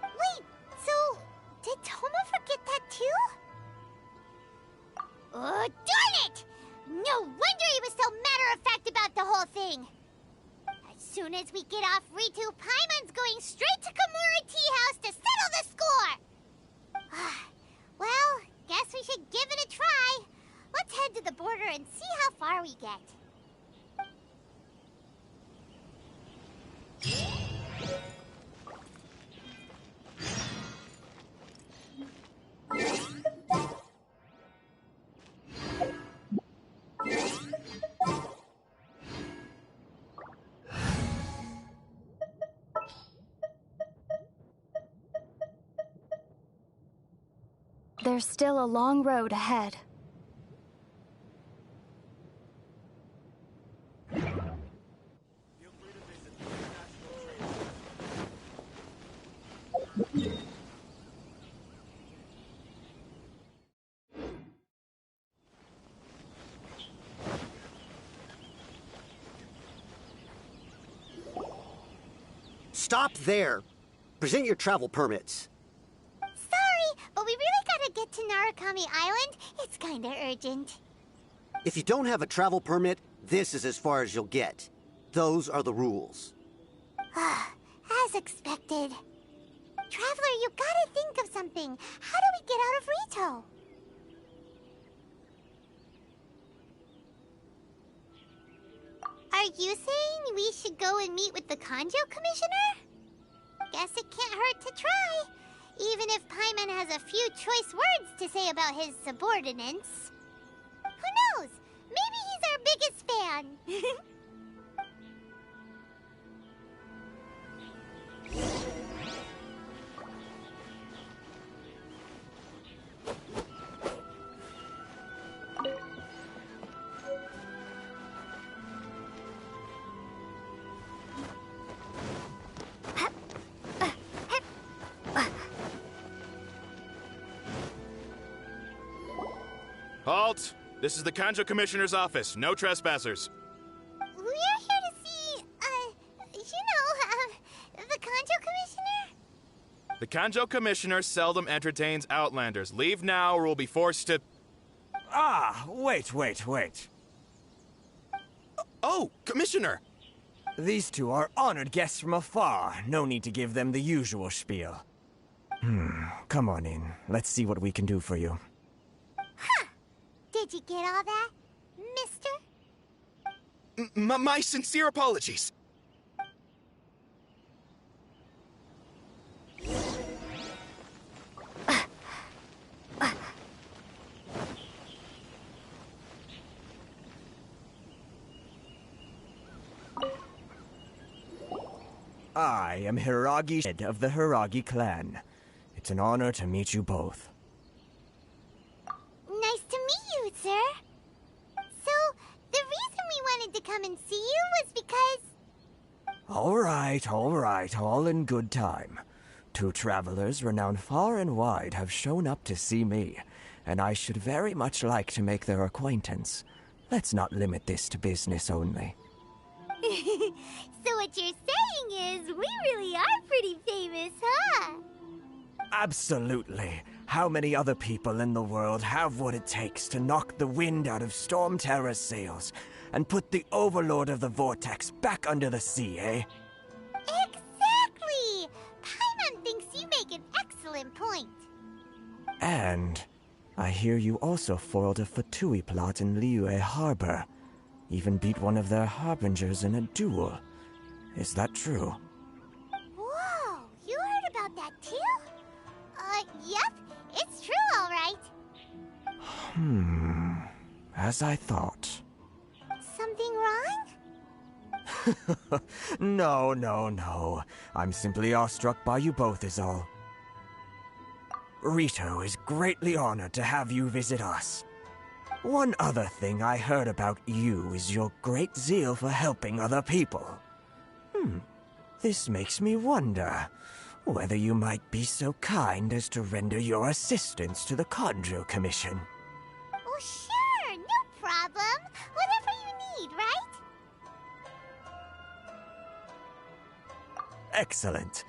B: Wait, so did Toma forget that too? Oh, darn it! No wonder he was so matter-of-fact about the whole thing! As soon as we get off Ritu, Paimon's going straight to Komori Tea House to settle the score! Well, guess we should give it a try. Let's head to the border and see how far we get.
M: There's still a long road ahead.
N: Stop there! Present your travel permits.
B: Sorry, but we really gotta get to Narukami Island. It's kinda urgent.
N: If you don't have a travel permit, this is as far as you'll get. Those are the rules.
B: As expected. Traveler, you gotta think of something. How do we get out of Rito? Are you saying we should go and meet with the Kanjo Commissioner? Guess it can't hurt to try. Even if Paimon has a few choice words to say about his subordinates. Who knows? Maybe he's our biggest fan.
O: Halt! This is the Kanjo Commissioner's office. No trespassers.
B: We're here to see, the Kanjo Commissioner?
O: The Kanjo Commissioner seldom entertains Outlanders. Leave now or we'll be forced to...
G: Wait.
O: Oh, Commissioner!
G: These two are honored guests from afar. No need to give them the usual spiel. Come on in. Let's see what we can do for you.
B: Did you get all that, mister?
O: My sincere apologies.
G: I am Hiragi, head of the Hiragi clan. It's an honor to meet you both.
B: Nice to meet you, sir. So, the reason we wanted to come and see you was because...
G: All right, all in good time. Two travelers renowned far and wide have shown up to see me, and I should very much like to make their acquaintance. Let's not limit this to business only.
B: So what you're saying is, we really are pretty famous, huh?
G: Absolutely. How many other people in the world have what it takes to knock the wind out of Storm Terror's sails and put the Overlord of the Vortex back under the sea, eh?
B: Exactly! Paimon thinks you make an excellent point.
G: And I hear you also foiled a Fatui plot in Liyue Harbor. Even beat one of their harbingers in a duel. Is that true?
B: Whoa, you heard about that too? Yep, it's true, all right.
G: As I thought.
B: Something wrong?
G: No. I'm simply awestruck by you both is all. Rito is greatly honored to have you visit us. One other thing I heard about you is your great zeal for helping other people. This makes me wonder whether you might be so kind as to render your assistance to the Conjo Commission.
B: Oh, sure, no problem. Whatever you need, right?
G: Excellent.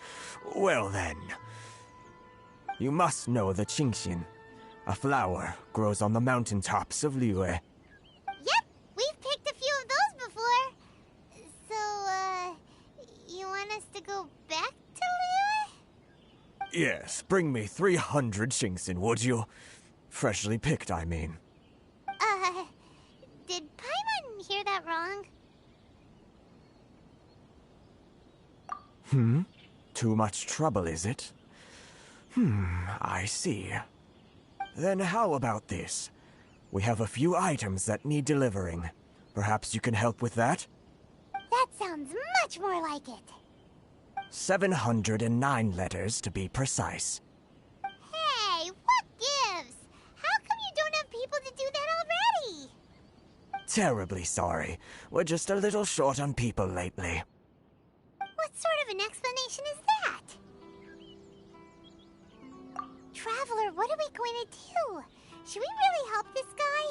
G: Well then. You must know the Qingxian. A flower grows on the mountaintops of Liyue.
B: Yep, we've picked a few of those before. So, you want us to go back to Liyue?
G: Yes, bring me 300 Qingxian, would you? Freshly picked, I mean.
B: Did Paimon hear that wrong?
G: Too much trouble, is it? I see. Then how about this? We have a few items that need delivering. Perhaps you can help with that?
B: That sounds much more like it.
G: 709 letters, to be precise.
B: Hey, what gives? How come you don't have people to do that already?
G: Terribly sorry. We're just a little short on people lately.
B: What sort of an explanation is that? Traveler, what are we going to do? Should we really help this guy?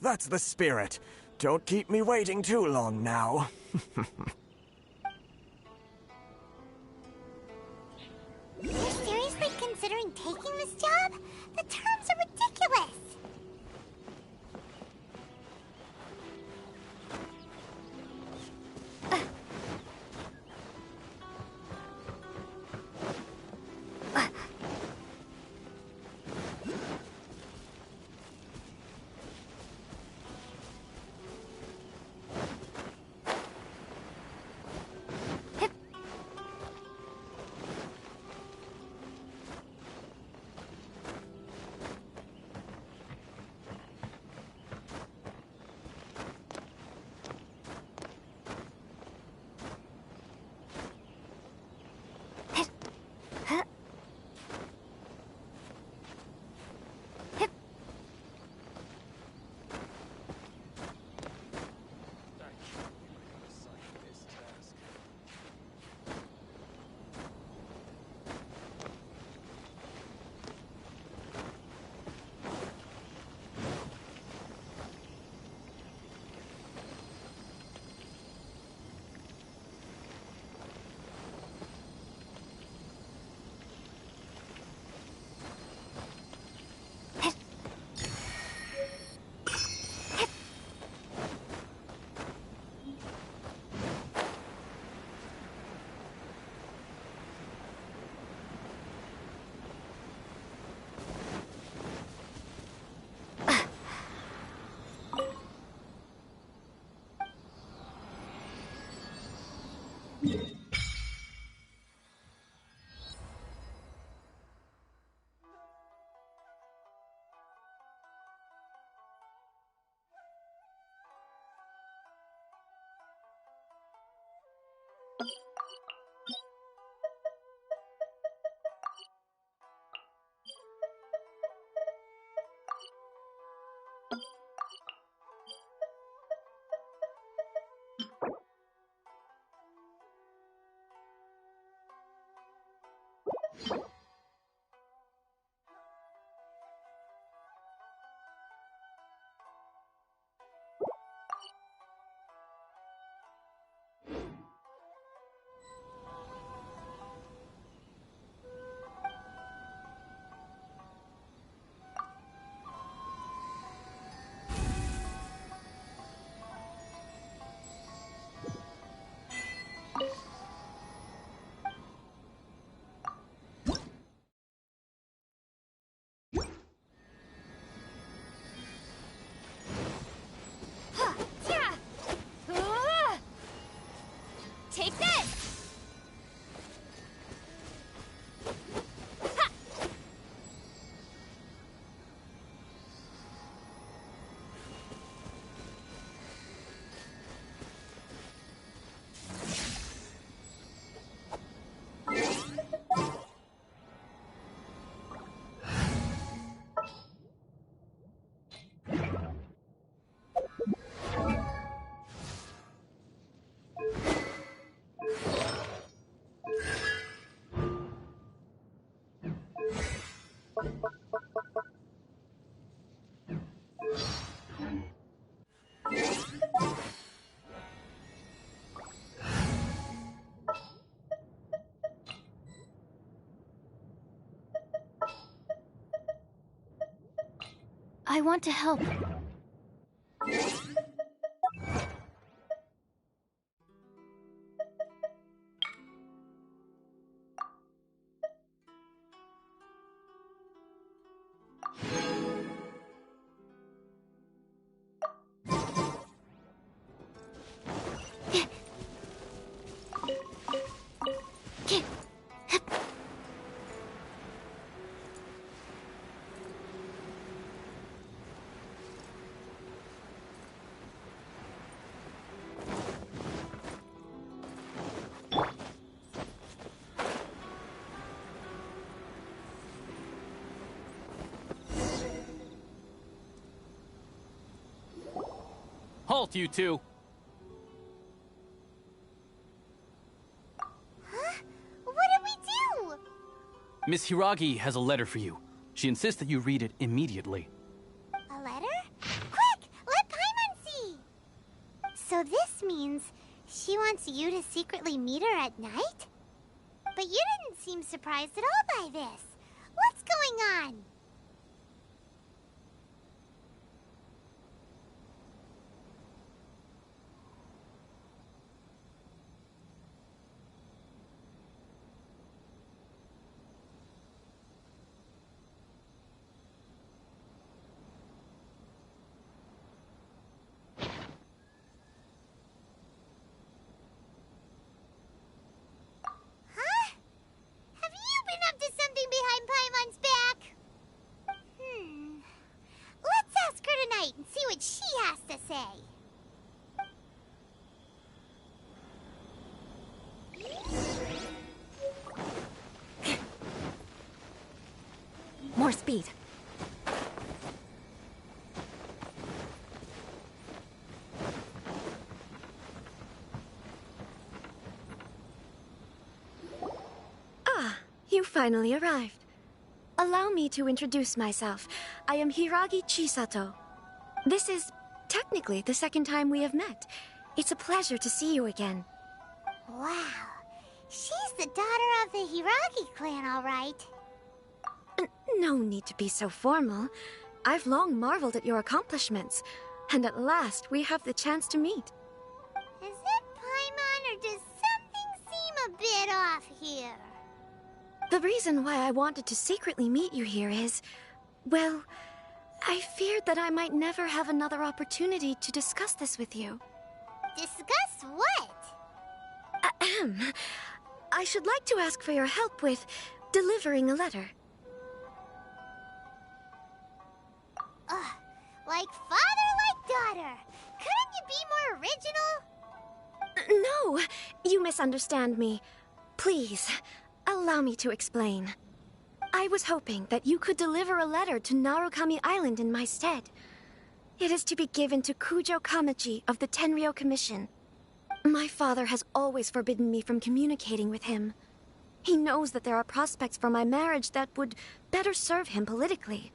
G: That's the spirit. Don't keep me waiting too long now.
B: You're seriously considering taking this job? The terms are ridiculous.
M: I want to help.
P: Halt, you two!
B: Huh? What did we do?
P: Miss Hiragi has a letter for you. She insists that you read it immediately.
B: A letter? Quick! Let Paimon see! So this means she wants you to secretly meet her at night? But you didn't seem surprised at all by this. What's going on? And see what she has to say.
A: More speed.
Q: Ah, you finally arrived. Allow me to introduce myself. I am Hiragi Chisato. This is technically the second time we have met. It's a pleasure to see you again.
B: Wow. She's the daughter of the Hiragi clan, all right.
Q: No need to be so formal. I've long marveled at your accomplishments, and at last we have the chance to meet.
B: Is it Paimon, or does something seem a bit off here?
Q: The reason why I wanted to secretly meet you here is, well, I feared that I might never have another opportunity to discuss this with you.
B: Discuss what?
Q: Ahem. I should like to ask for your help with delivering a letter.
B: Like father, like daughter. Couldn't you be more original?
Q: No, you misunderstand me. Please, allow me to explain. I was hoping that you could deliver a letter to Narukami Island in my stead. It is to be given to Kujo Kamaji of the Tenryou Commission. My father has always forbidden me from communicating with him. He knows that there are prospects for my marriage that would better serve him politically.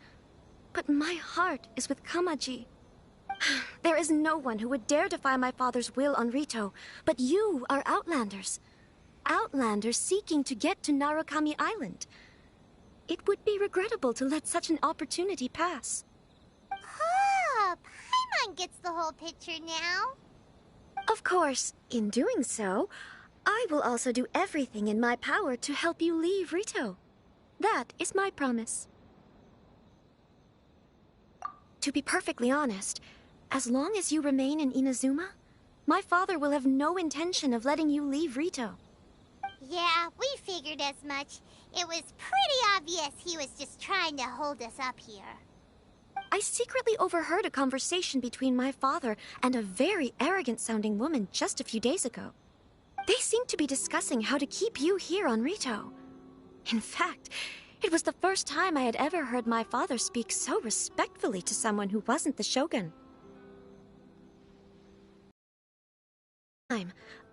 Q: But my heart is with Kamaji. There is no one who would dare defy my father's will on Rito, but you are Outlanders. Outlanders seeking to get to Narukami Island. It would be regrettable to let such an opportunity pass.
B: Oh, Paimon gets the whole picture now.
Q: Of course, in doing so, I will also do everything in my power to help you leave Rito. That is my promise. To be perfectly honest, as long as you remain in Inazuma, my father will have no intention of letting you leave Rito.
B: Yeah, we figured as much. It was pretty obvious he was just trying to hold us up here.
Q: I secretly overheard a conversation between my father and a very arrogant-sounding woman just a few days ago. They seemed to be discussing how to keep you here on Rito. In fact, it was the first time I had ever heard my father speak so respectfully to someone who wasn't the Shogun.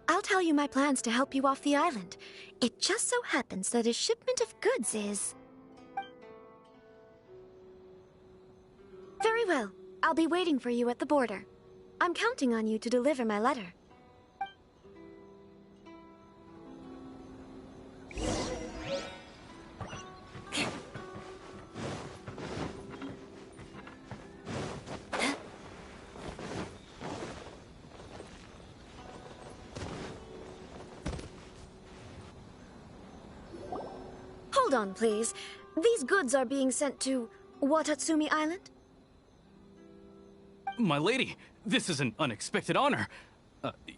Q: I'll tell you my plans to help you off the island. It just so happens that a shipment of goods is... Very well. I'll be waiting for you at the border. I'm counting on you to deliver my letter. Hold on, please. These goods are being sent to Watatsumi Island?
P: My lady, this is an unexpected honor.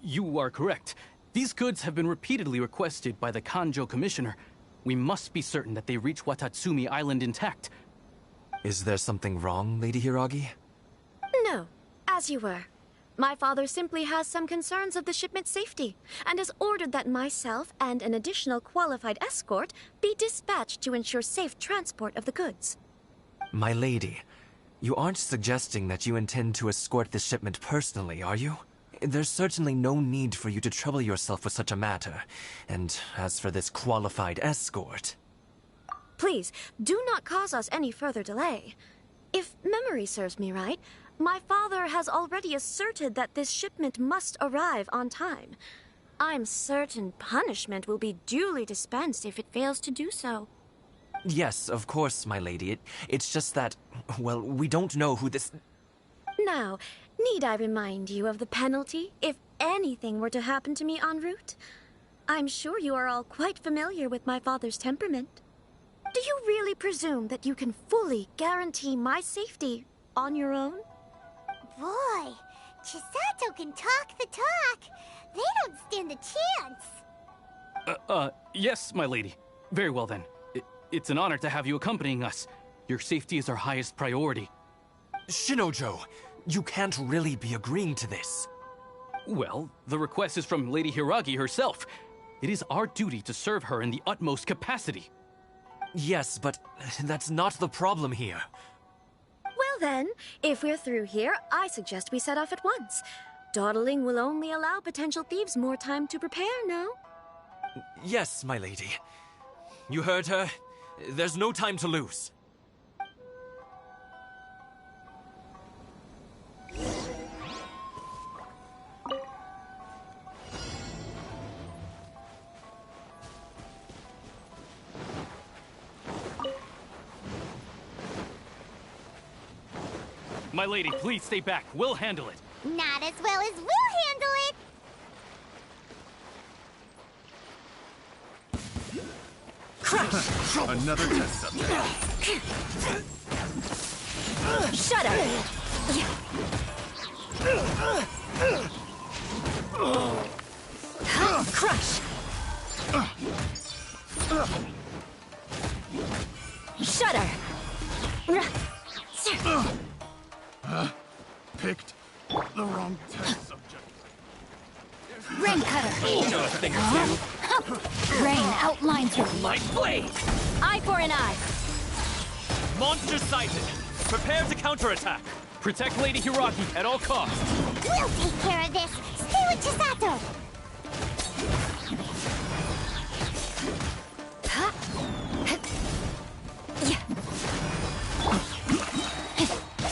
P: You are correct. These goods have been repeatedly requested by the Kanjo Commissioner. We must be certain that they reach Watatsumi Island intact.
G: Is there something wrong, Lady Hiragi?
Q: No, as you were. My father simply has some concerns of the shipment's safety, and has ordered that myself and an additional qualified escort be dispatched to ensure safe transport of the goods.
G: My lady, you aren't suggesting that you intend to escort this shipment personally, are you? There's certainly no need for you to trouble yourself with such a matter. And as for this qualified escort...
Q: Please, do not cause us any further delay. If memory serves me right, my father has already asserted that this shipment must arrive on time. I'm certain punishment will be duly dispensed if it fails to do so.
G: Yes, of course, my lady. It's just that, well, we don't know who this...
Q: Now, need I remind you of the penalty if anything were to happen to me en route? I'm sure you are all quite familiar with my father's temperament. Do you really presume that you can fully guarantee my safety on your own?
B: Boy, Chisato can talk the talk. They don't stand a chance.
P: Yes, my lady. Very well then. It's an honor to have you accompanying us. Your safety is our highest priority.
G: Shinojo, you can't really be agreeing to this.
P: Well, the request is from Lady Hiragi herself. It is our duty to serve her in the utmost capacity.
G: Yes, but that's not the problem here.
Q: Well then, if we're through here, I suggest we set off at once. Dawdling will only allow potential thieves more time to prepare, no?
G: Yes, my lady. You heard her. There's no time to lose.
P: My lady, please stay back. We'll handle it.
B: Not as well as we'll handle it.
F: Crush! Another test subject.
A: Shut up! Crush! Shudder!
F: Picked the wrong test subject.
A: Rain cutter!
P: You know a thing or two.
A: Rain outlines your
P: Light blade!
A: eye for an eye!
P: Monster sighted! Prepare to counterattack! Protect Lady Hiragi at all costs!
B: We'll take care of this. Stay with Chisato.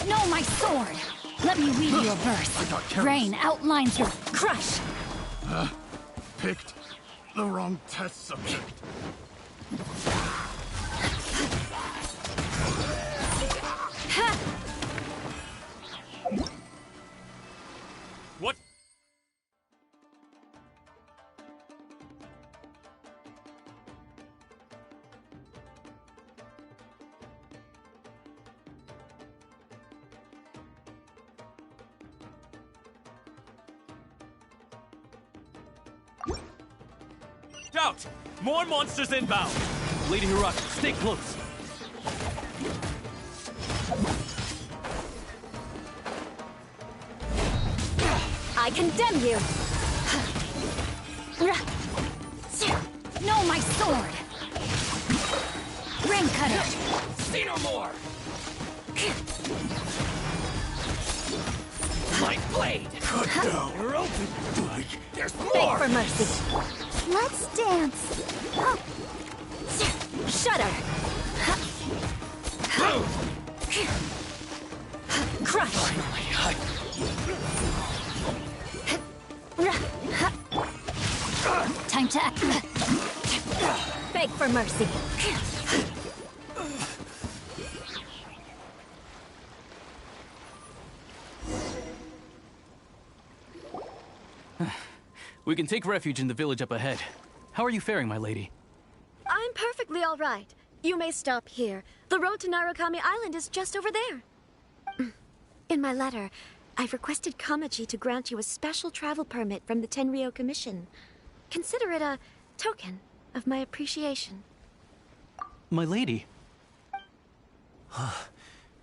A: No, my sword! Let me read you a verse. Rain outlines your crush.
F: Picked the wrong test subject.
P: What? Out! More monsters inbound! Lady Hiragi, stay close!
A: I condemn you! No, my sword! Rain cutter!
P: See no more! Light blade!
F: Cut down.
P: You're open! There's more!
A: Beg for mercy!
B: Let's dance.
A: Shudder! time to beg for mercy.
P: We can take refuge in the village up ahead. How are you faring, my lady?
Q: I'm perfectly all right. You may stop here. The road to Narukami Island is just over there. In my letter, I've requested Kamaji to grant you a special travel permit from the Tenryou Commission. Consider it a token of my appreciation.
P: My lady.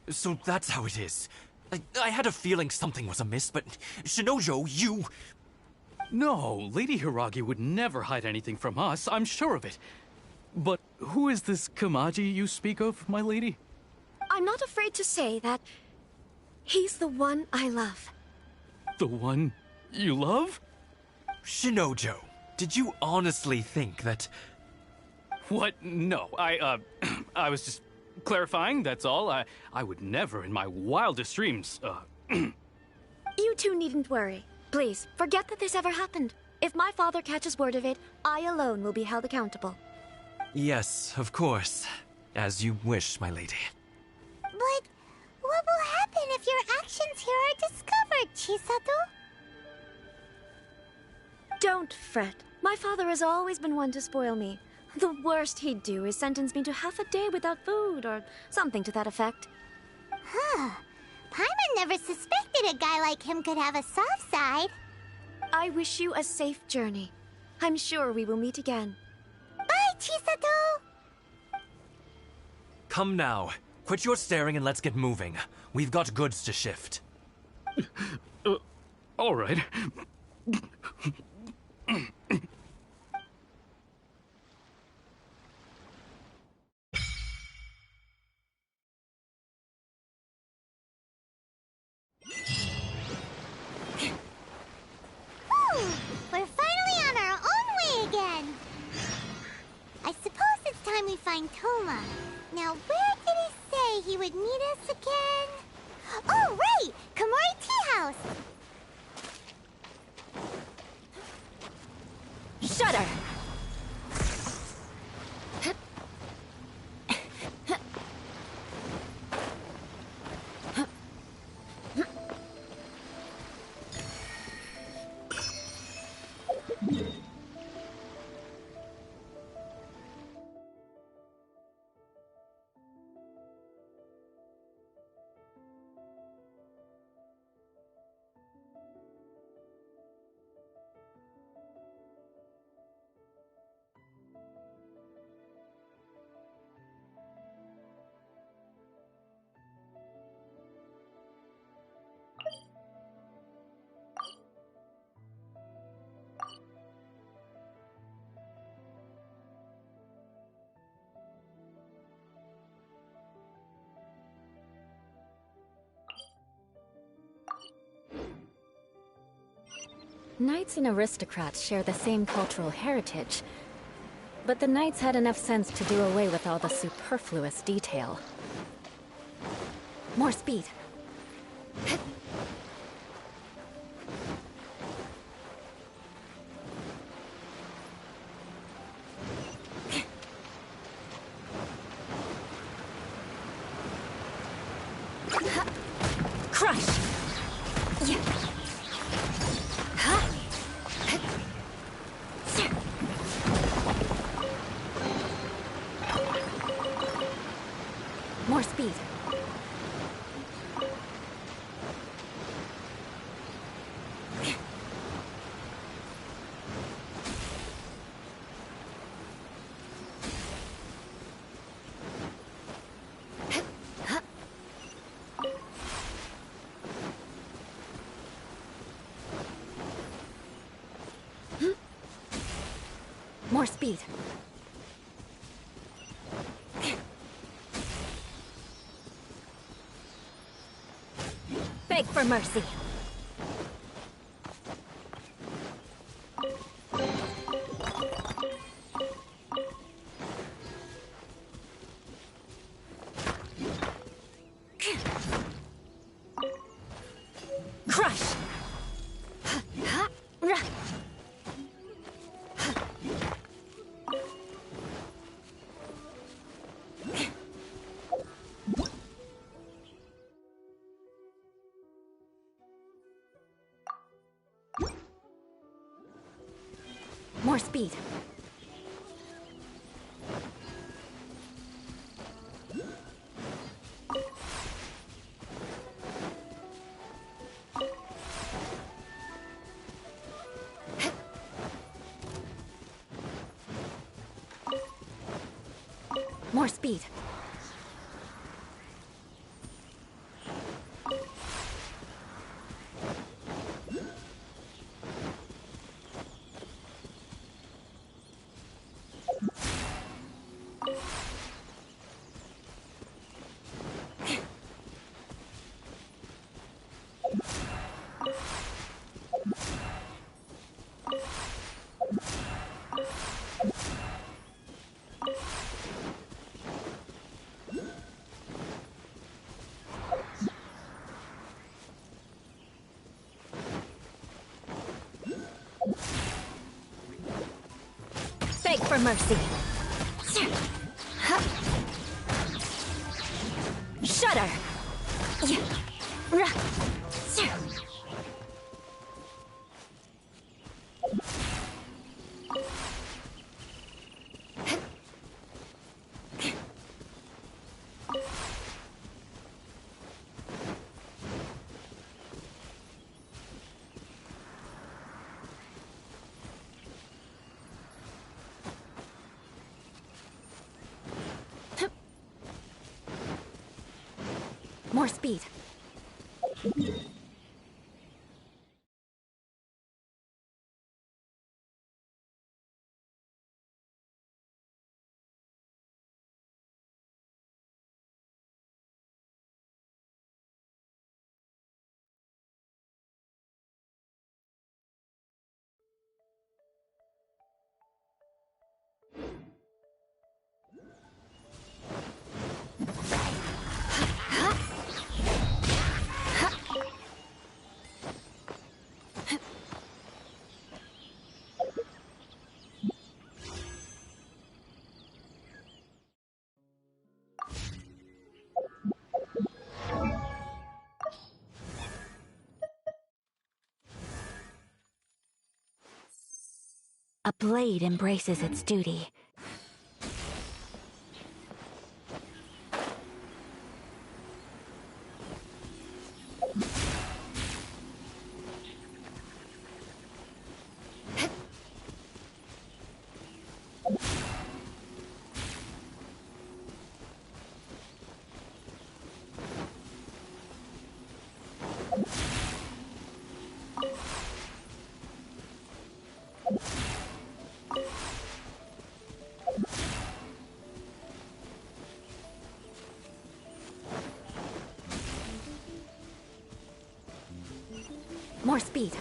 R: So that's how it is. I had a feeling something was amiss, but Shinojo, you...
P: No, Lady Hiragi would never hide anything from us, I'm sure of it. But who is this Kamaji you speak of, my lady?
Q: I'm not afraid to say that he's the one I love.
P: The one you love?
R: Shinojo, did you honestly think that...
P: What? No, I was just clarifying, that's all. I would never in my wildest dreams,
Q: You two needn't worry. Please, forget that this ever happened. If my father catches word of it, I alone will be held accountable.
R: Yes, of course. As you wish, my lady.
B: But what will happen if your actions here are discovered, Chisato?
Q: Don't fret. My father has always been one to spoil me. The worst he'd do is sentence me to half a day without food, or something to that effect.
B: Huh. Paimon never suspected a guy like him could have a soft side.
Q: I wish you a safe journey. I'm sure we will meet again.
B: Bye, Chisato!
R: Come now. Quit your staring and let's get moving. We've got goods to shift.
P: All right.
B: We're finally on our own way again. I suppose it's time we find Toma. Now, where did he say he would meet us again? Oh, right! Komori Tea House!
A: Shudder! Knights and aristocrats share the same cultural heritage, but the knights had enough sense to do away with all the superfluous detail. More speed. Crush! Yeah. More speed. More speed. Beg for mercy. Crush. More speed. More speed. Beg for mercy. Shudder. More speed. A blade embraces its duty. More speed.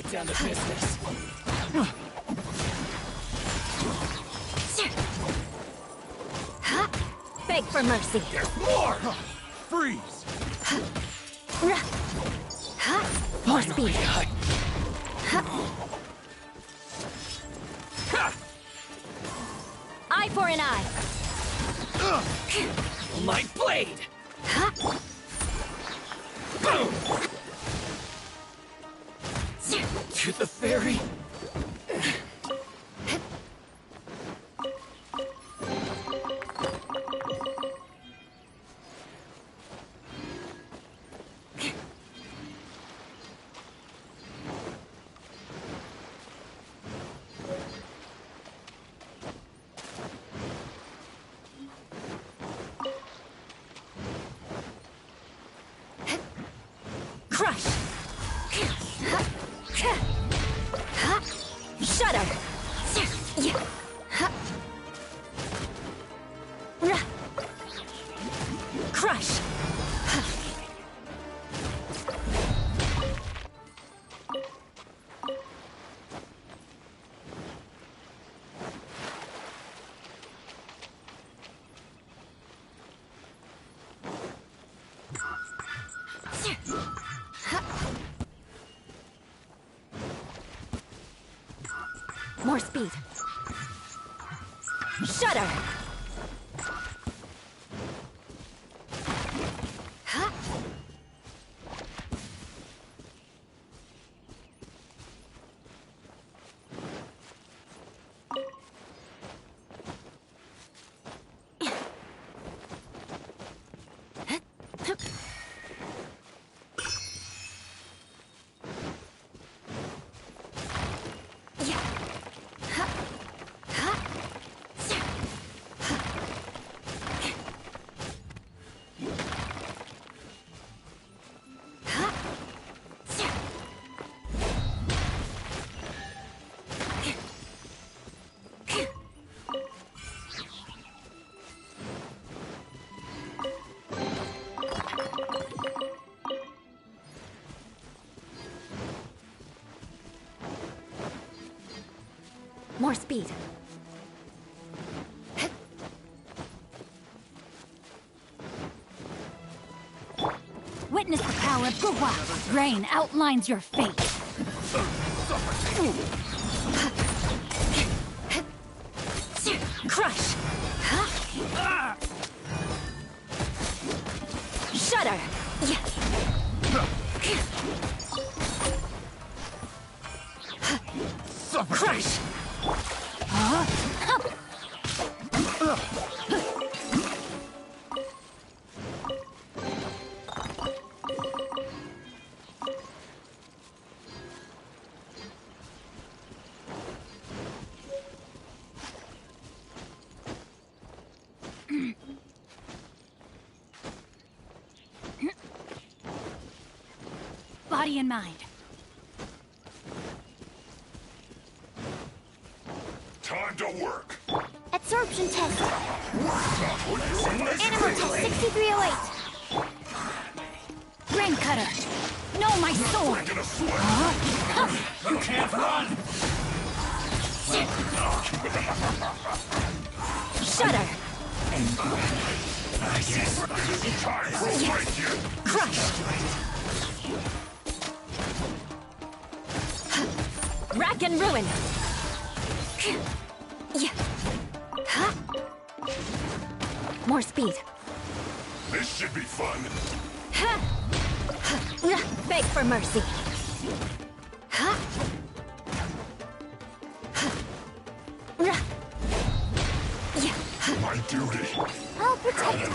I: get down to business.
A: Beg for mercy.
I: There's more! Freeze!
A: More speed. Eye for an eye.
I: My blade! Boom! To the ferry.
A: Crush! Shudder! Crush! More speed. Shudder! More speed. Witness the power of Guhua. Rain outlines your fate. Crush. Shudder. Crush. Body and mind.
S: Time to work.
B: Absorption test. Animal test 6308.
A: Grain cutter. No, my sword.
S: You can't run.
A: Shudder.
S: Time for a fight here.
A: Crush. Rack and ruin. More speed.
S: This should be fun.
A: Beg for mercy.
S: My duty.
B: I'll protect you.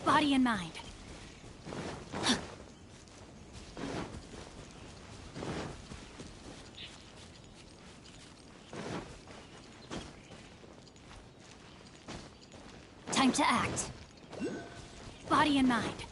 A: Body and mind. Time to act.
T: body and mind.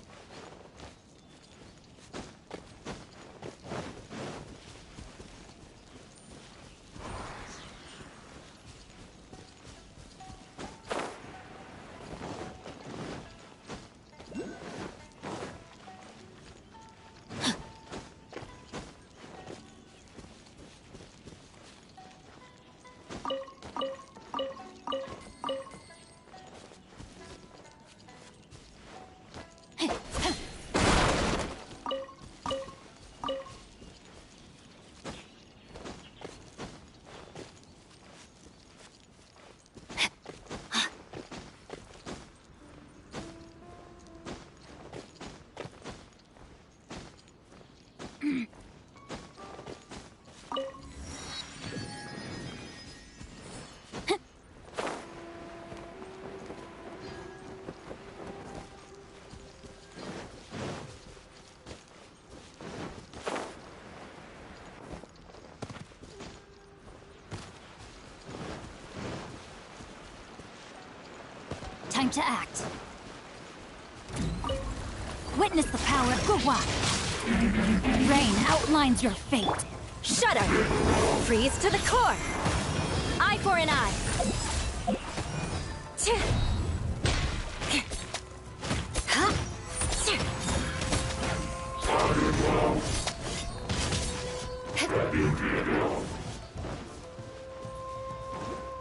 T: Time to act. Witness the power of Guwa. Rain outlines your fate.
A: Shudder! Freeze to the core! Eye for an eye!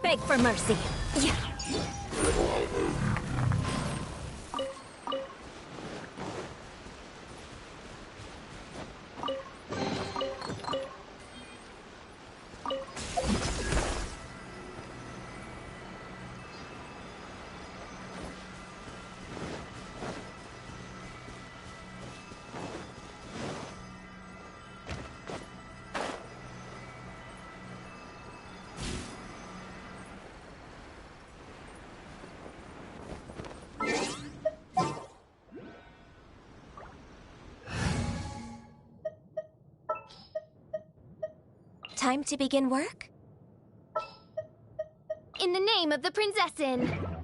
A: Beg for mercy.
Q: Time to begin work? In the name of the Prinzessin!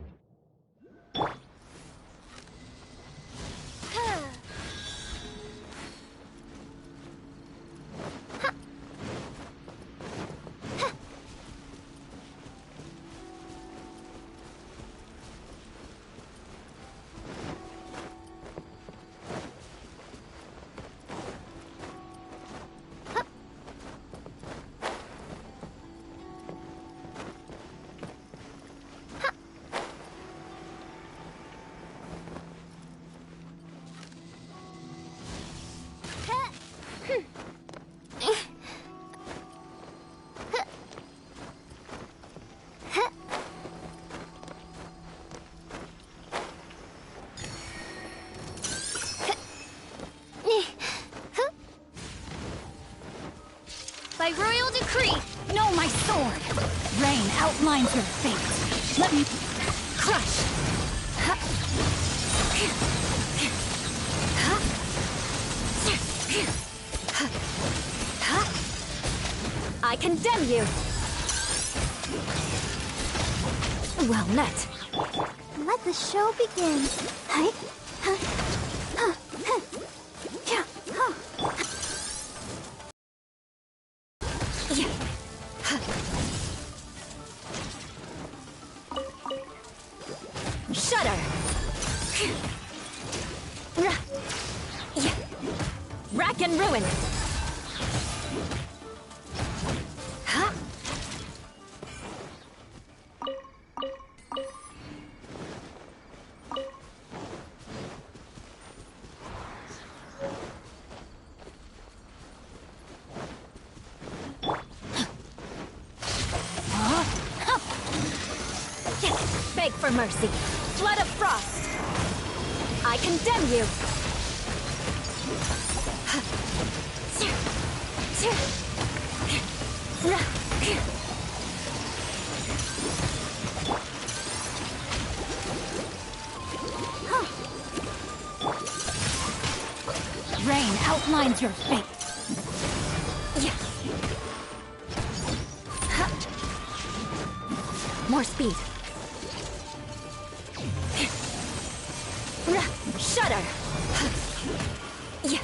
T: By royal decree, know my sword. Rain outlines your fate. Let me crush.
A: I condemn you. Well met.
B: Let the show begin.
A: Shudder! Rack and ruin! Beg for mercy. Flood of frost. I condemn you.
T: Rain outlines your fate.
A: More speed. Shudder! Yeah.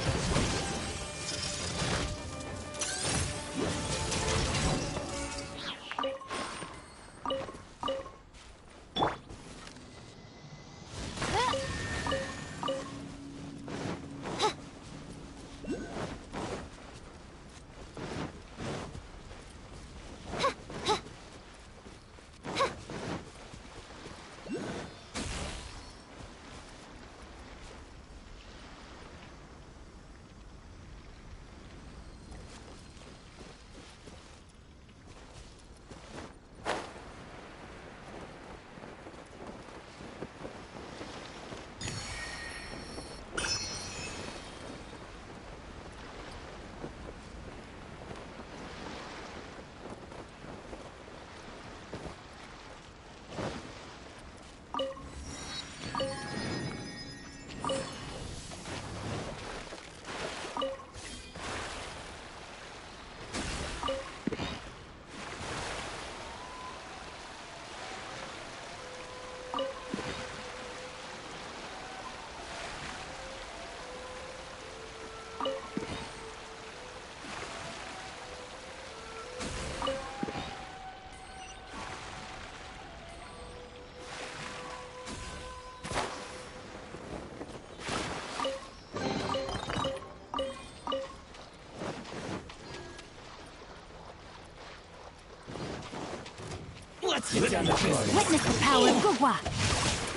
I: Let's get down to business.
T: Witness the power of Gugwa.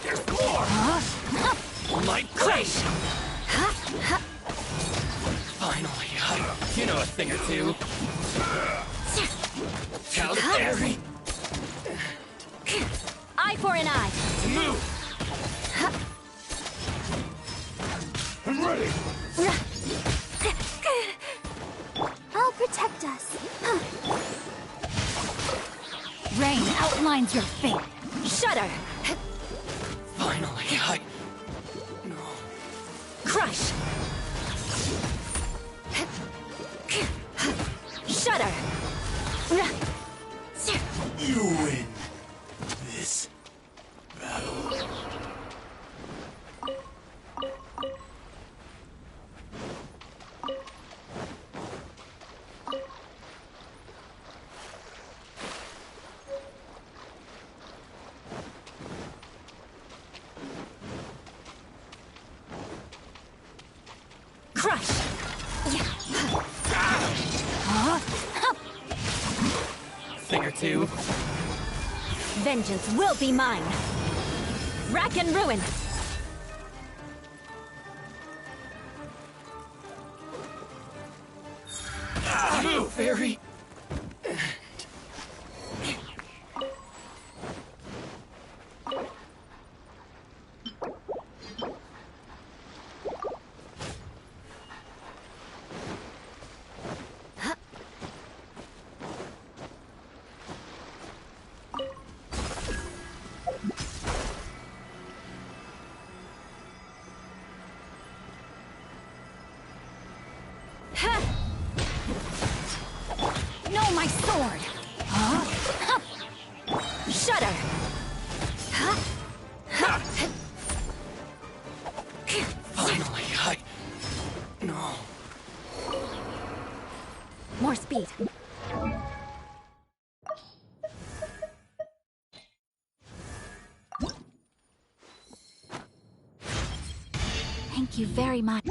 I: There's more! My grace! Finally, you know a thing or two. How dare!
T: Eye for an eye.
I: Move!
S: I'm ready!
M: I'll protect us.
T: Rain outlines your fate.
A: Shudder!
I: Finally,
A: Crush! Shudder!
S: You win this battle.
A: Crush!
I: thing or two.
A: Vengeance will be mine! Rack and ruin!
I: Move, fairy!
T: No, my sword!
A: Shudder!
I: Finally, No.
A: More speed.
T: Thank you very much.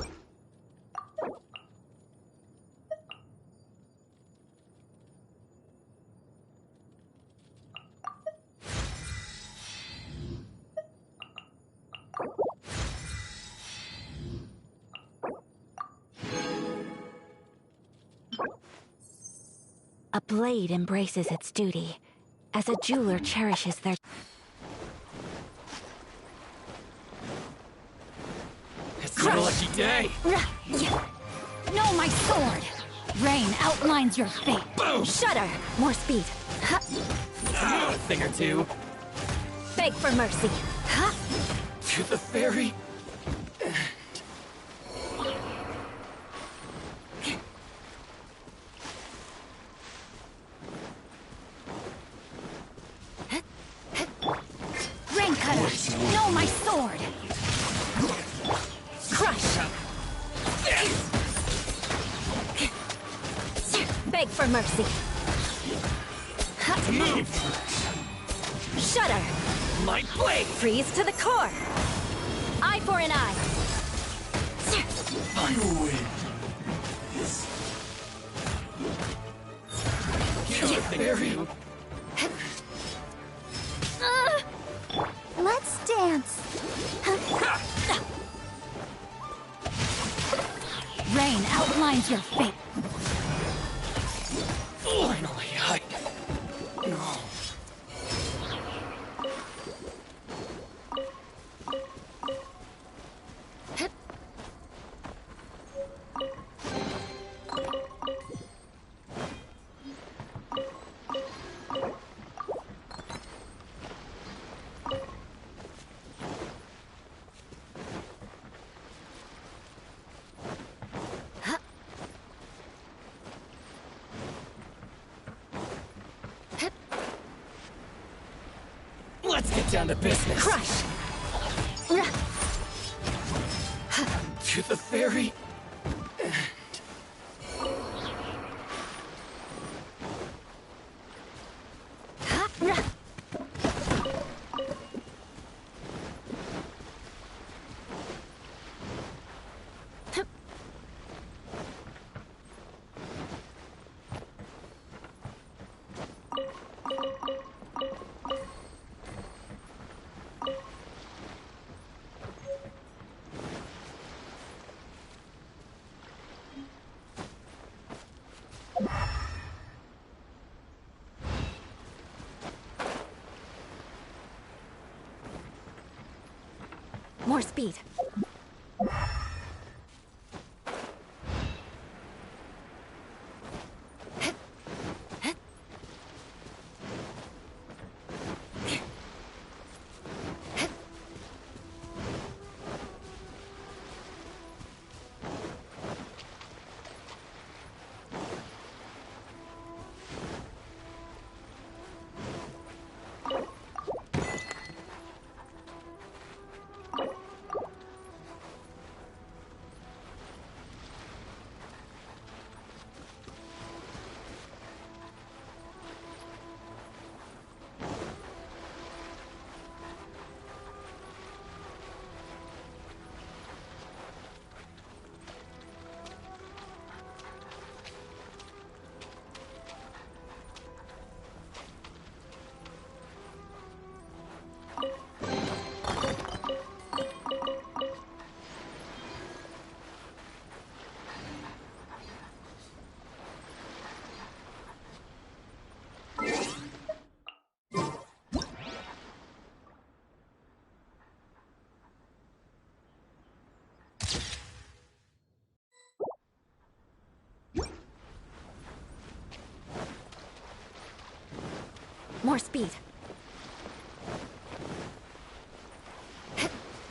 A: A blade embraces its duty, as a jeweler cherishes their...
I: It's your lucky day!
T: No, my sword! Rain outlines your fate.
I: Boom!
A: Shudder! More speed.
I: A thing or two.
A: Beg for mercy.
I: To the fairy.
T: Rain cutter! No, my sword!
A: for mercy.
D: Move!
A: Shudder!
D: My blade!
A: Freeze to the core! Eye for an eye!
S: You win. Killer Fairy.
M: Let's dance.
T: Rain outlines your fate.
S: Finally, No.
D: Let's get down to business.
A: Crush!
S: To the fairy.
A: More speed. More speed.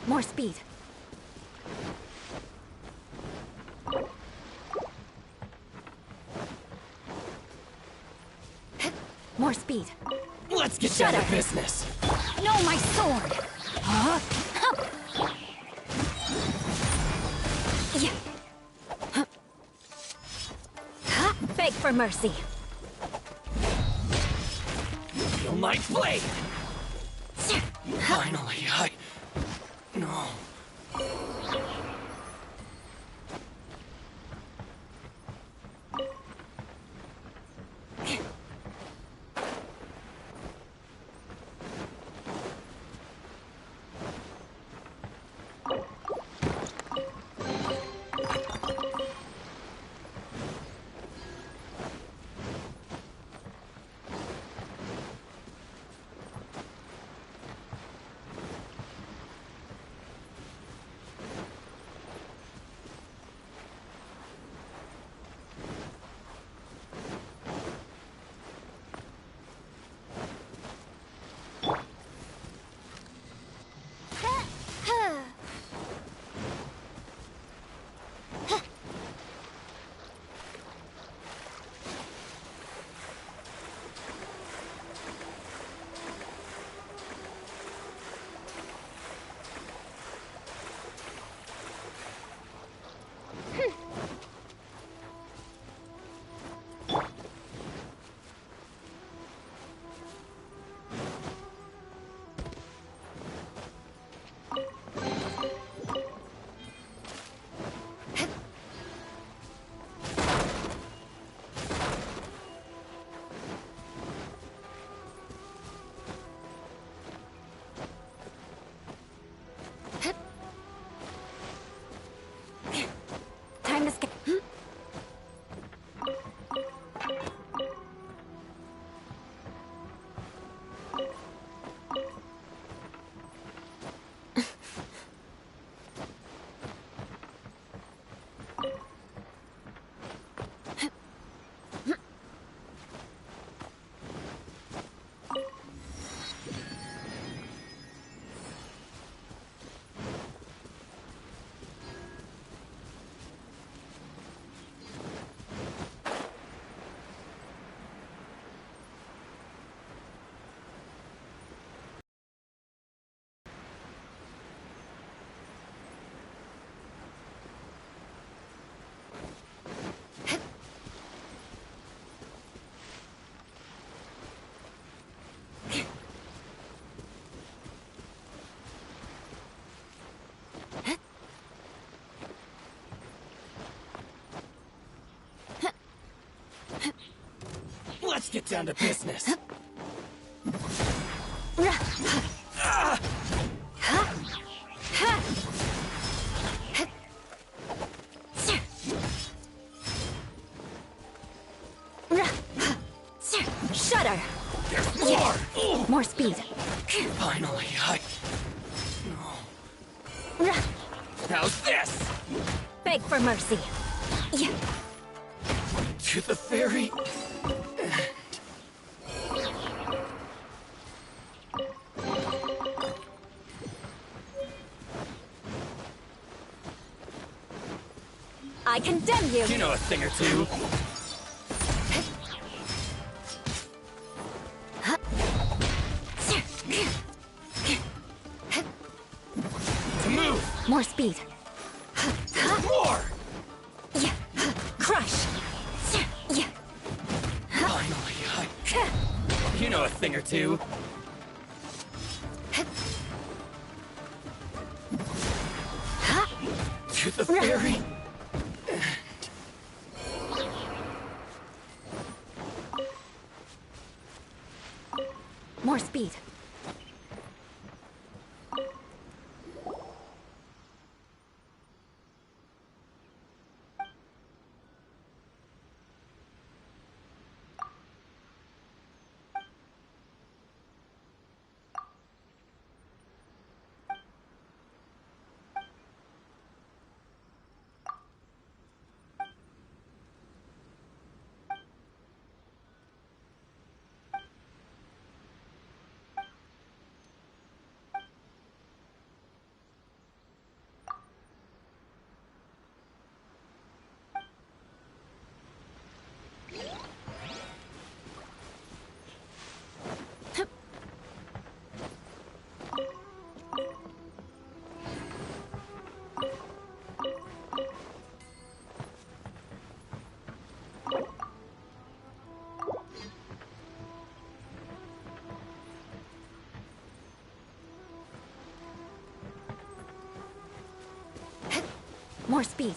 A: More speed. More speed.
D: Let's get down to business.
T: No, my sword! Huh?
A: Beg for mercy.
D: Feel my blade! Finally, No.
S: Let's get down to business.
A: Shudder!
S: There's more!
A: More speed.
S: Finally, How's this?
A: Beg for mercy.
S: To the very...
A: I condemn you!
S: You know a thing or two. To move!
A: More speed.
S: More!
A: Crush!
S: Finally, You know a thing or two. To the very...
A: More speed. More speed.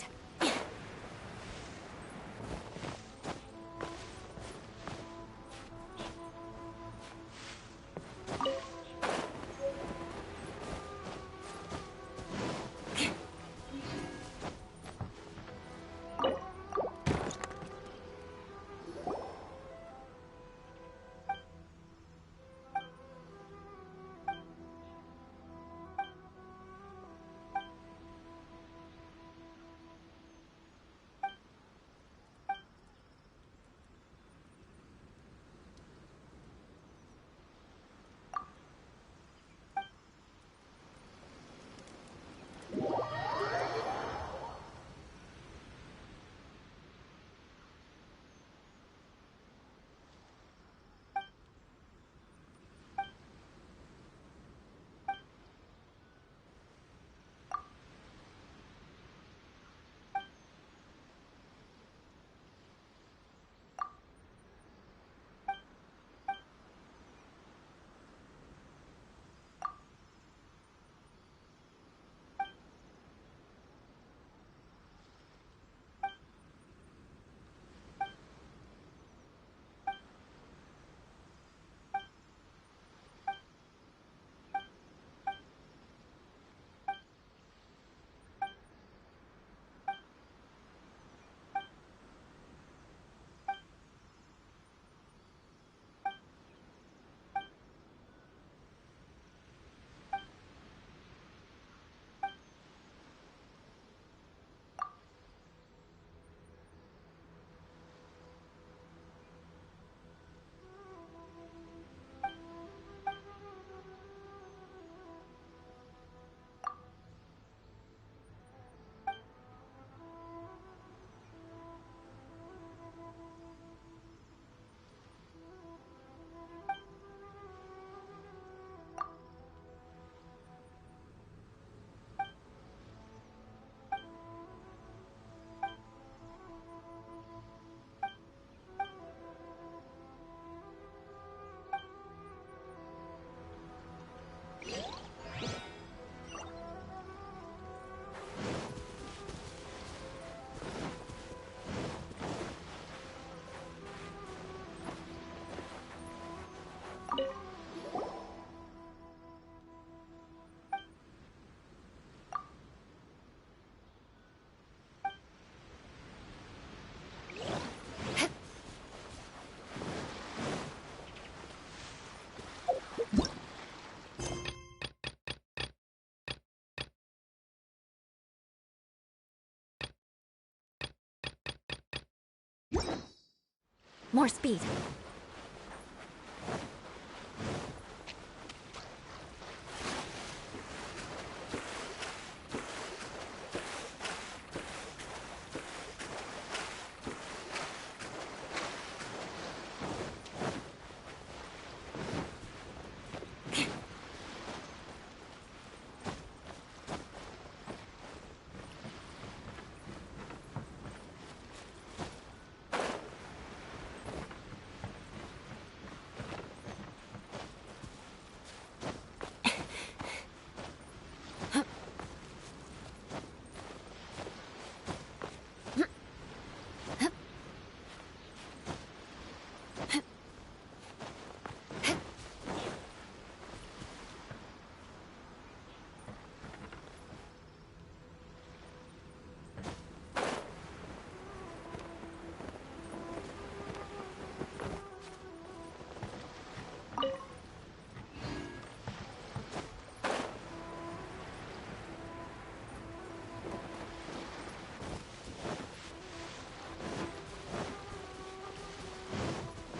A: More speed.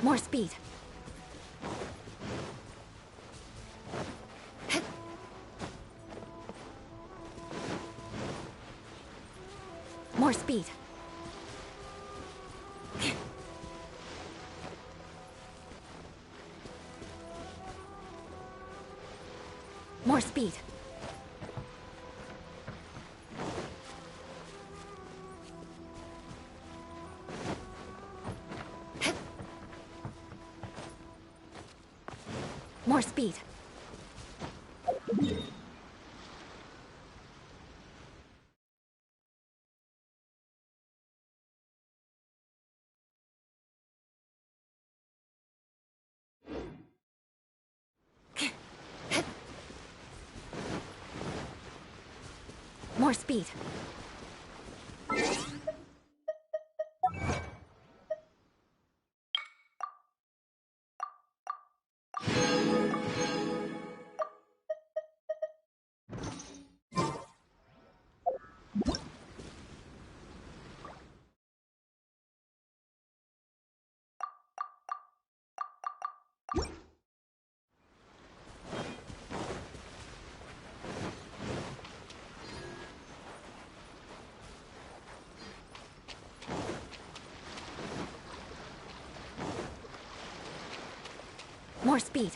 A: More speed. More speed. More speed. More speed. More speed. More speed.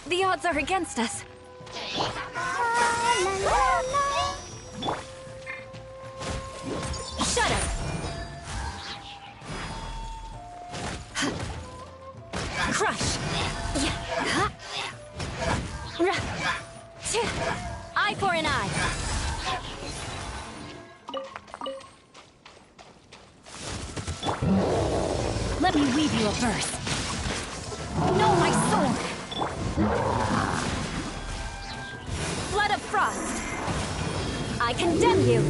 A: The odds are against us. Shudder! Crush! Eye for an eye!
T: Let me weave you a verse. Know my sword!
A: Blood of frost! I condemn you!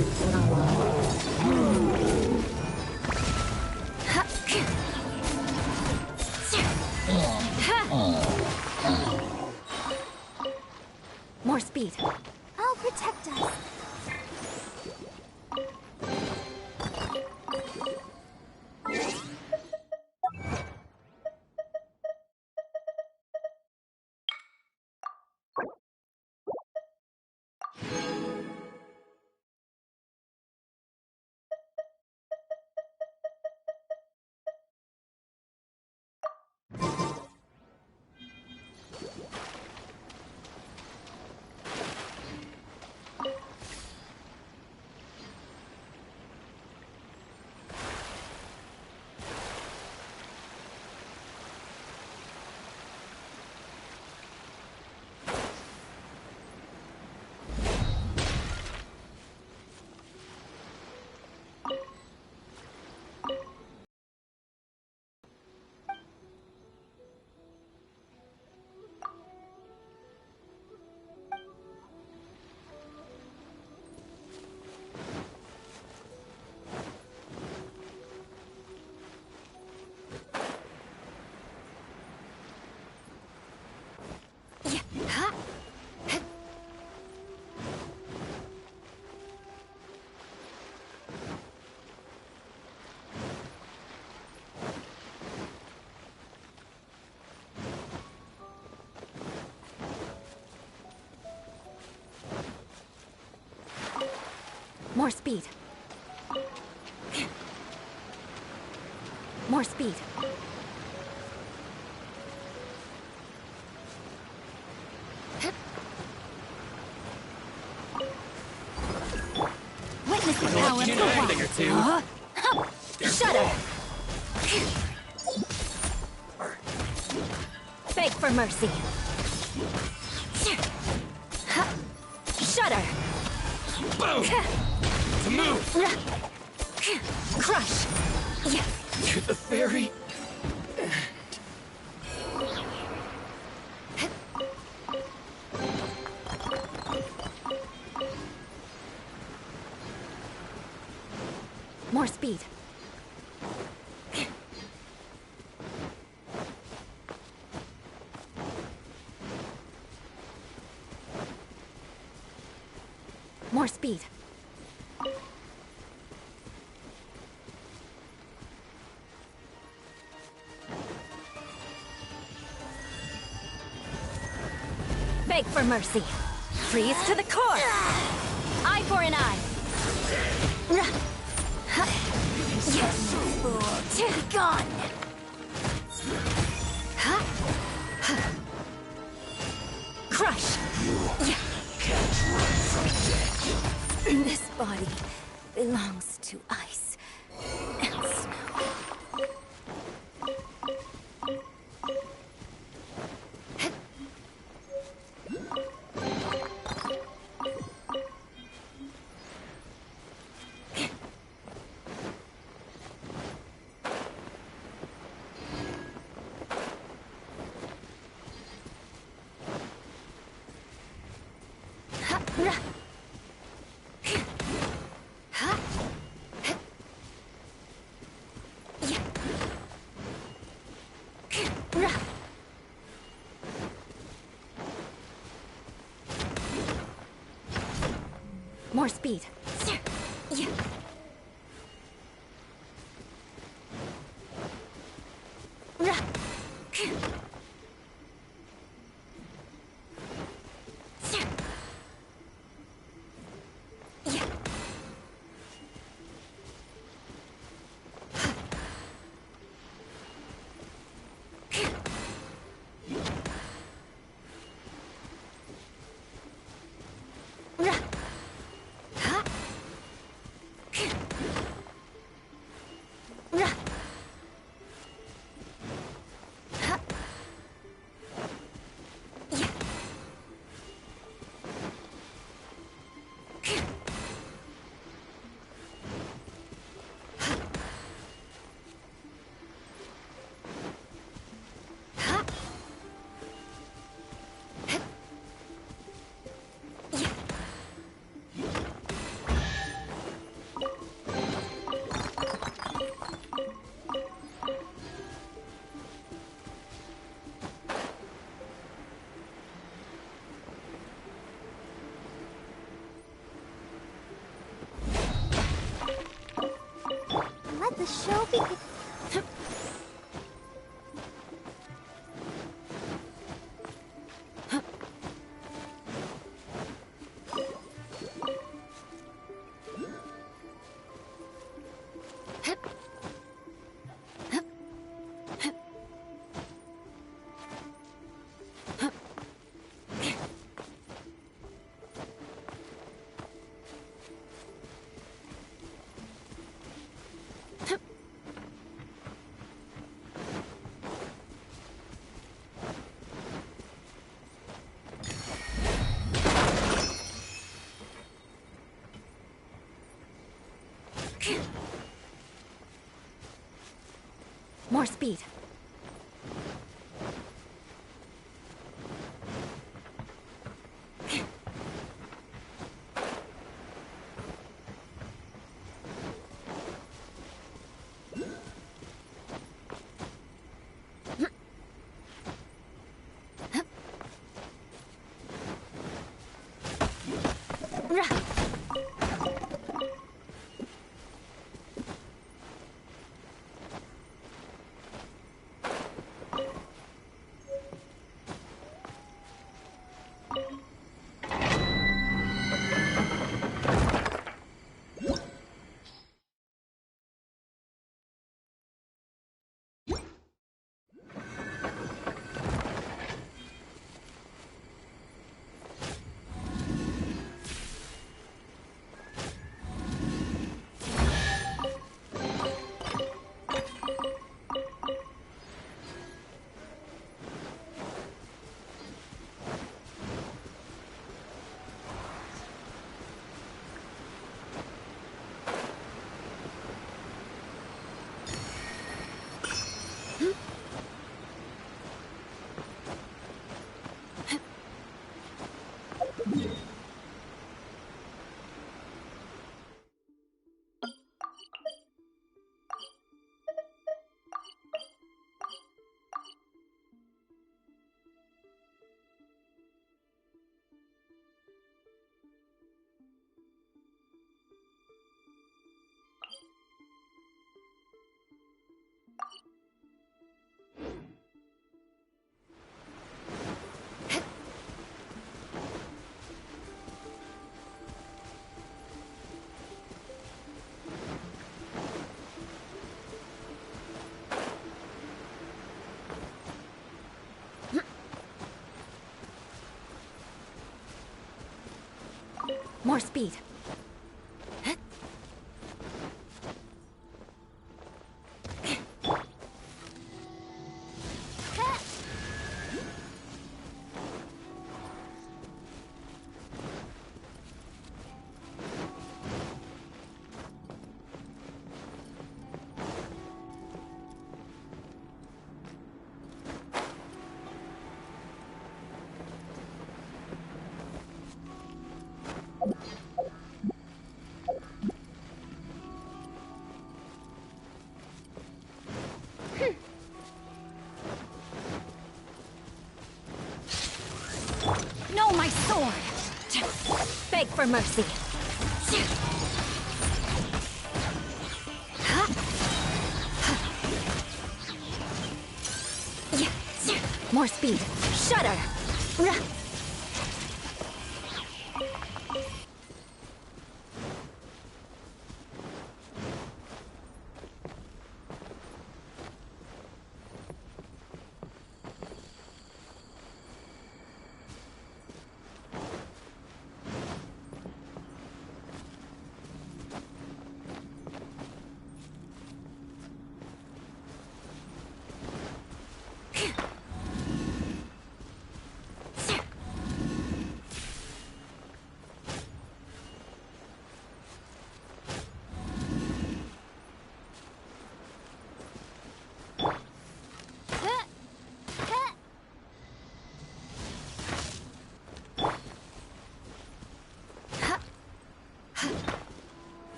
A: More speed.
M: I'll protect us.
A: More speed. More speed.
T: Witness the power of the wild.
A: Shudder! Beg for mercy. Shudder!
S: To move!
A: Crush!
S: To the ferry.
A: More speed. More speed. Beg for mercy. Freeze to the core. Eye for an eye. Gone. Crush.
S: Can't run from death.
A: This body belongs to ice and snow. More speed.
B: show begins.
A: More speed. More speed.
T: No, my sword!
A: Beg for mercy. More speed. Shudder!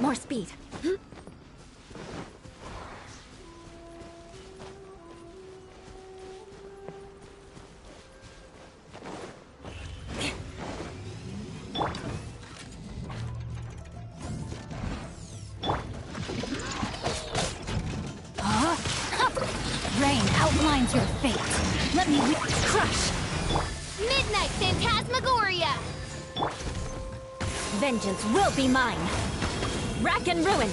A: More speed.
T: Rain outlines your fate. Let me crush.
B: Midnight Phantasmagoria!
A: Vengeance will be mine. Rack and ruin.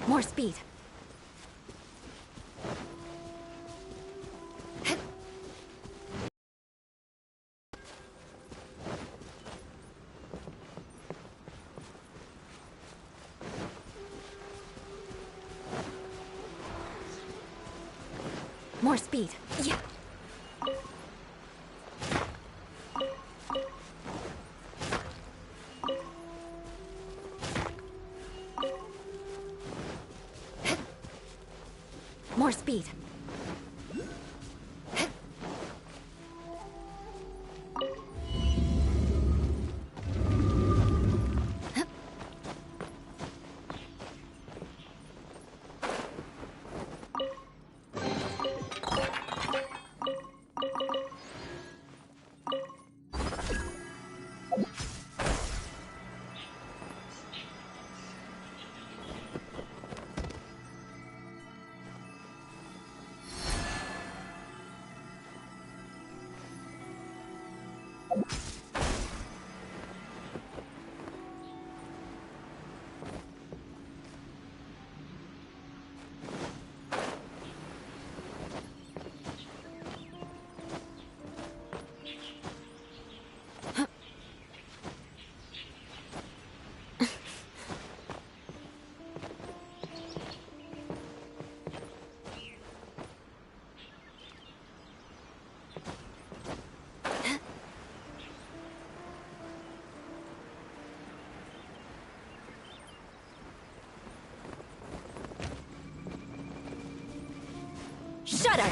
A: More speed. More speed. Yeah. More speed. Shudder!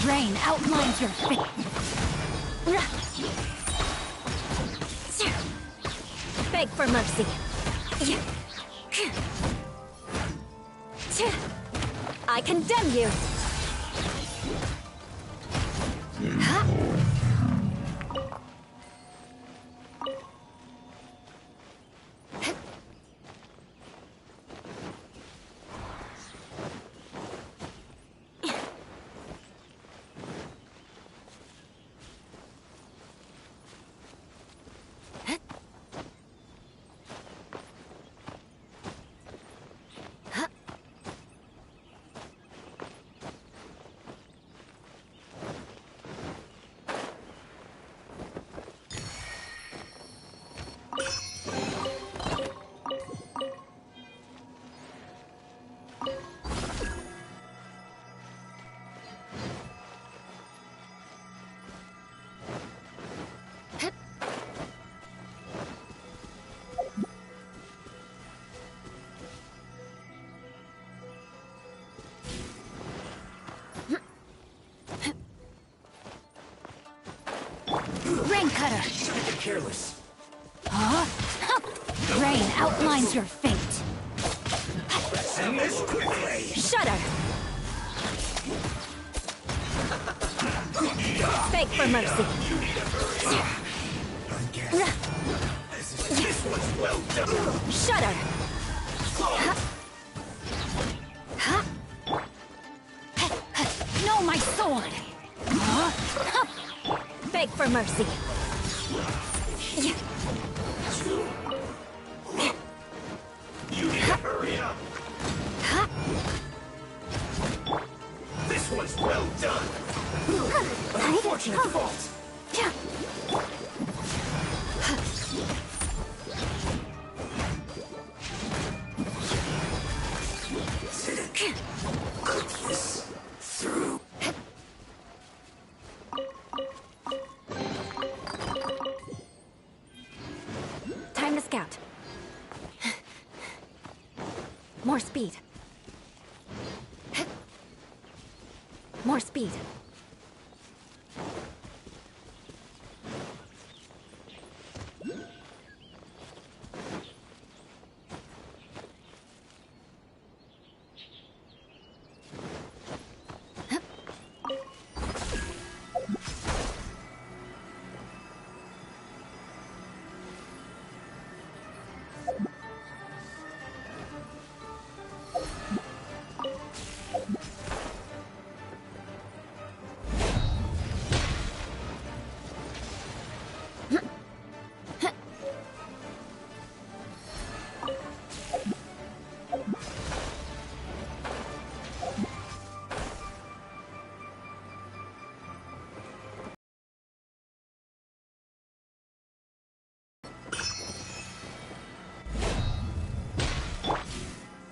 T: Rain outlines your fate.
A: Beg for mercy. I condemn you.
S: careless.
T: Huh? Rain outlines your fate.
S: Send this quickly.
T: Shudder! Beg for mercy.
S: This was well done.
T: Shudder! No, my sword! Beg for mercy.
S: You need to hurry up. This one's well done. Unfortunate fault. Put this through.
A: Time to scout. More speed. More speed.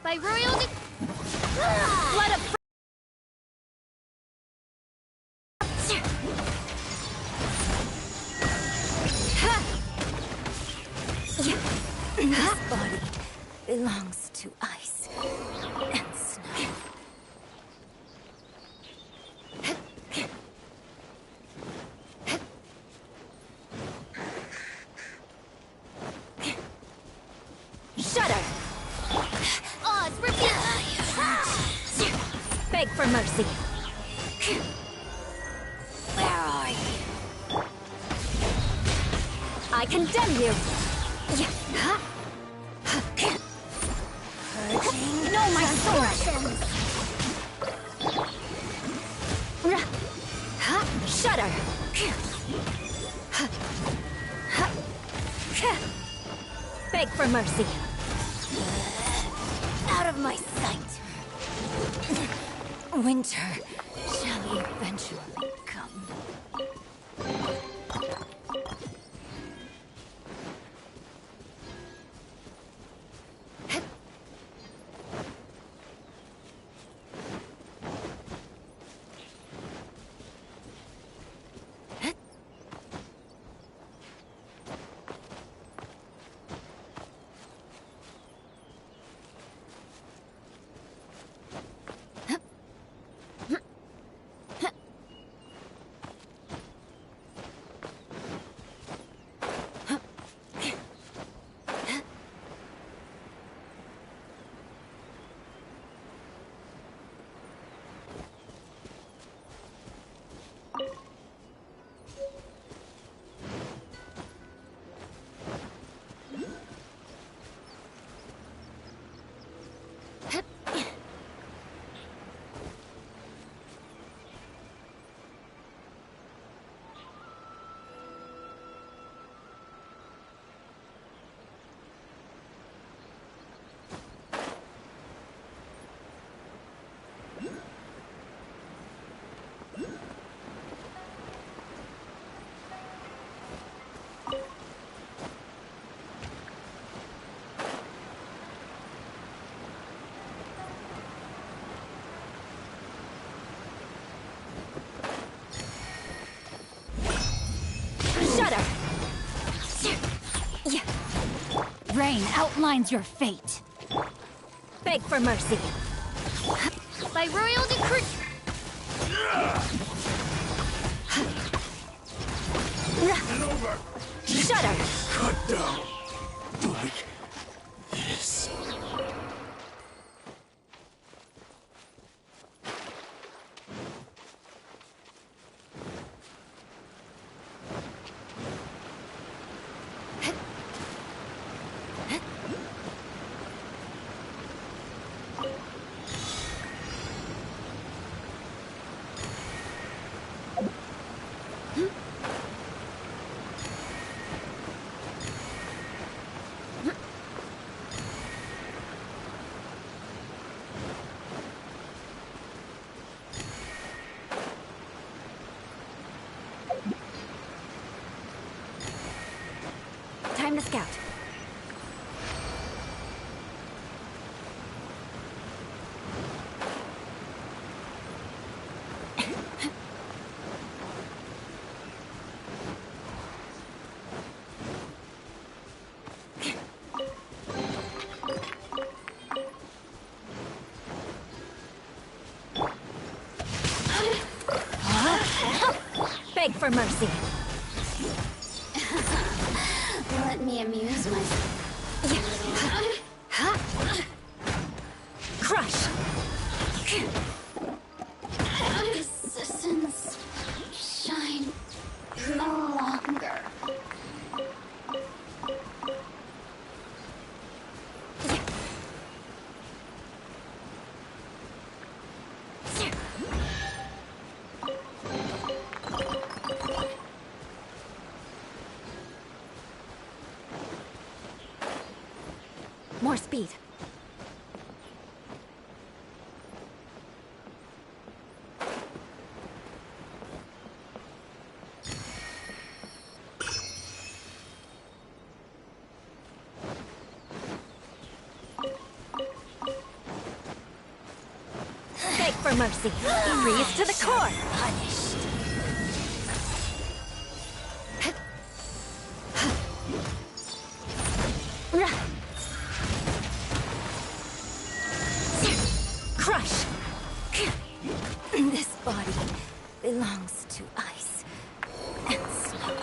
B: By royal
T: Blood of This body belongs to ice and snow. Shudder!
B: Oz, repeat!
T: Beg for mercy. Where are you? I condemn you! Purging. No, my sword! Shudder! Beg for mercy. Out of my sight. Winter shall eventually come. Rain outlines your fate. Beg for mercy.
B: By royal decree.
S: And over.
T: Shudder!
S: Cut down like this.
A: Time to scout.
T: Beg for mercy.
J: Let me amuse myself.
T: Crush!
J: Resistance shine no longer.
A: More speed.
T: Beg for mercy. Freeze to the core.
J: Punished.
T: Crush! This body belongs to ice and snow.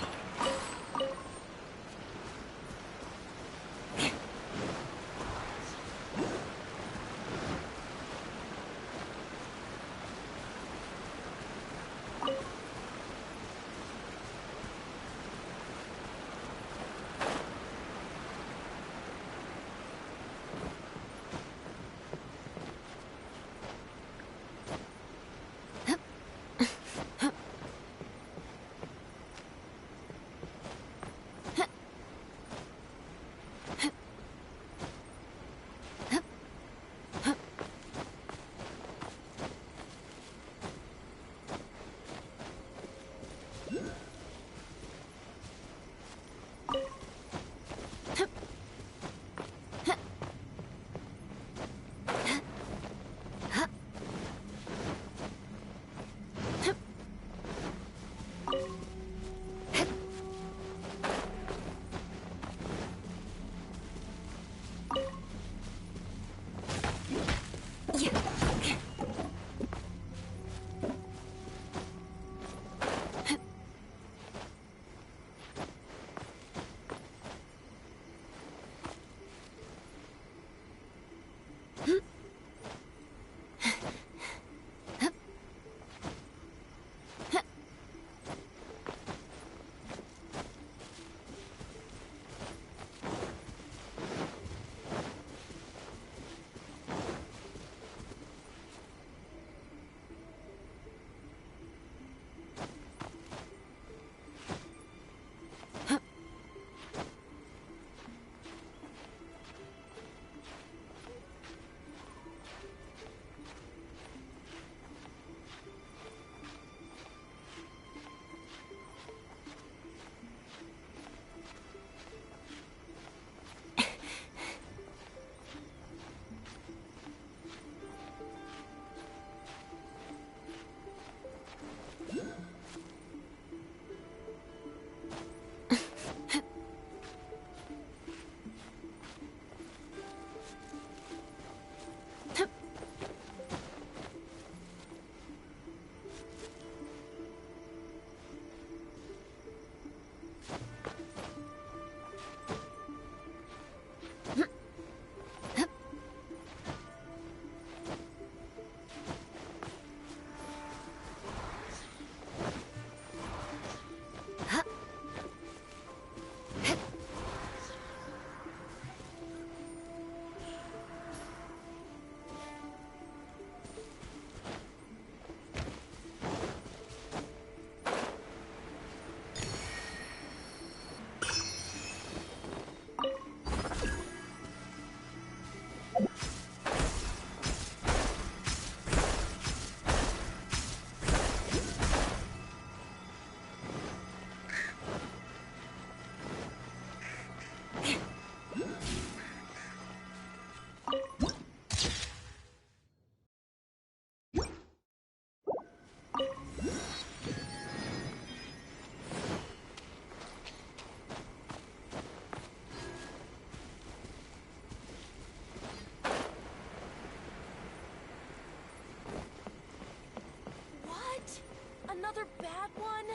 E: Another bad one?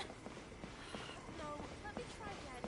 E: No, let me try again.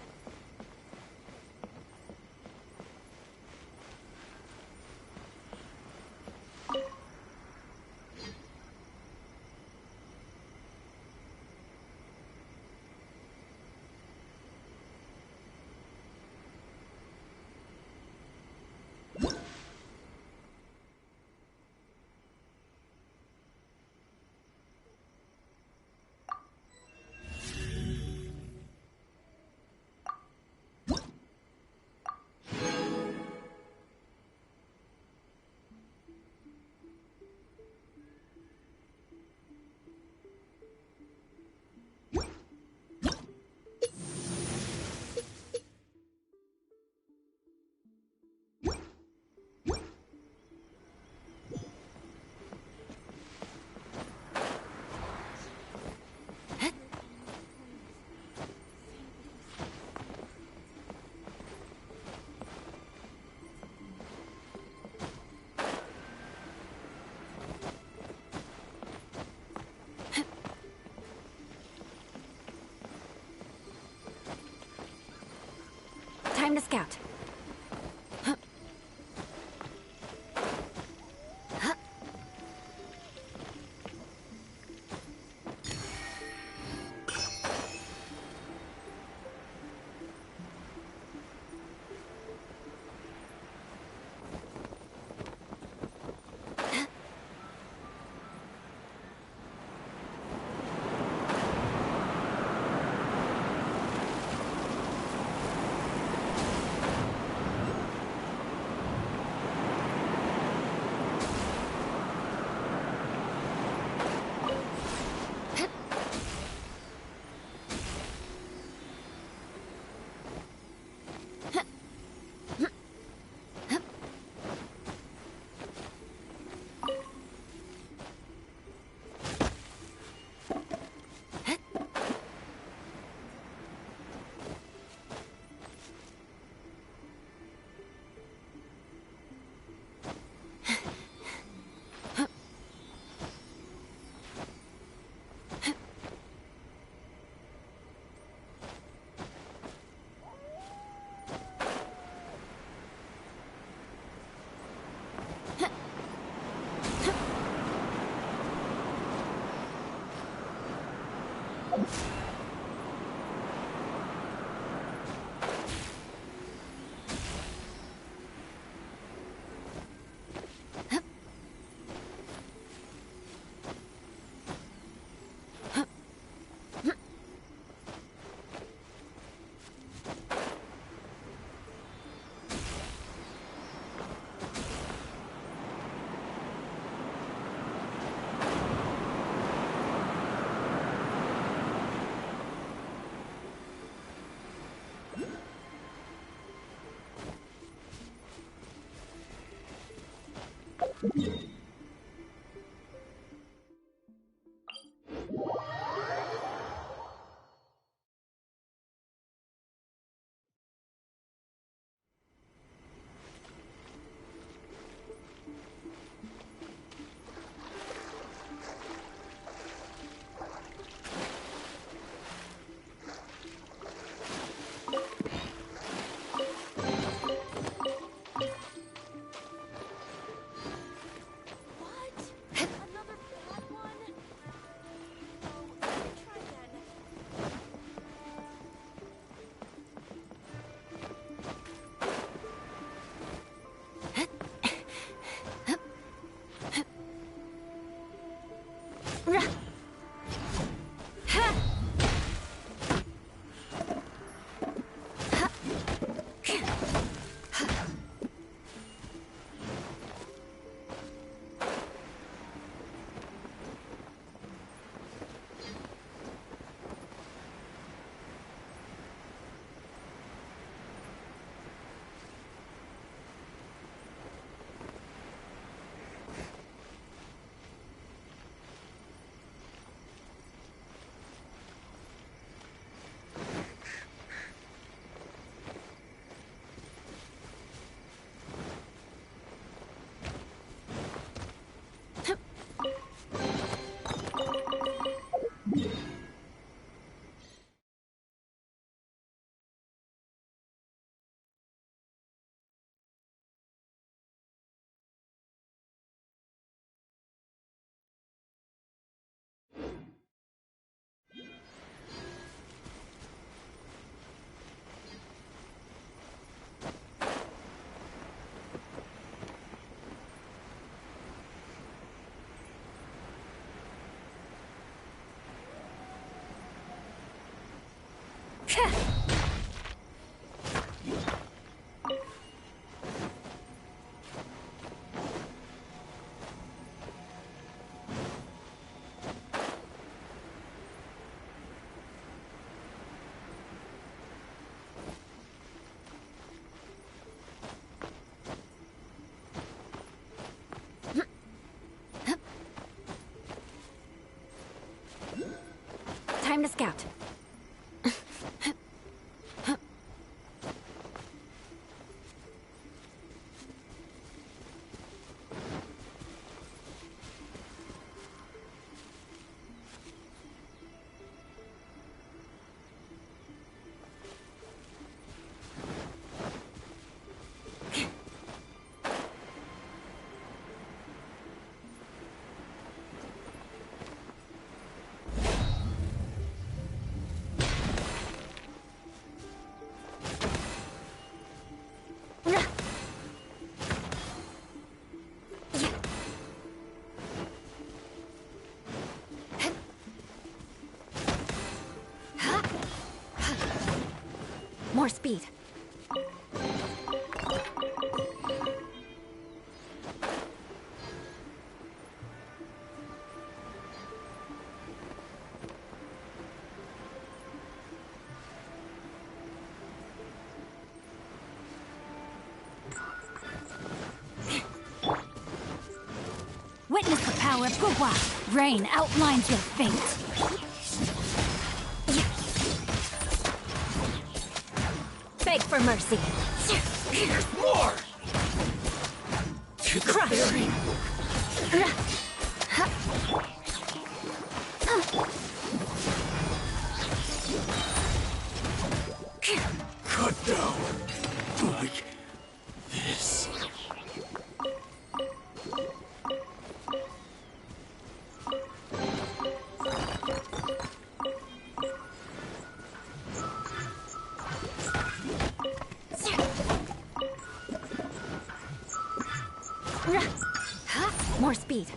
A: Time to scout. Time to scout. More speed.
T: Witness the power of Gugwa. Rain outlines your fate.
A: Beg for mercy.
S: There's more! To the very... Cut down. Like this.
A: More speed.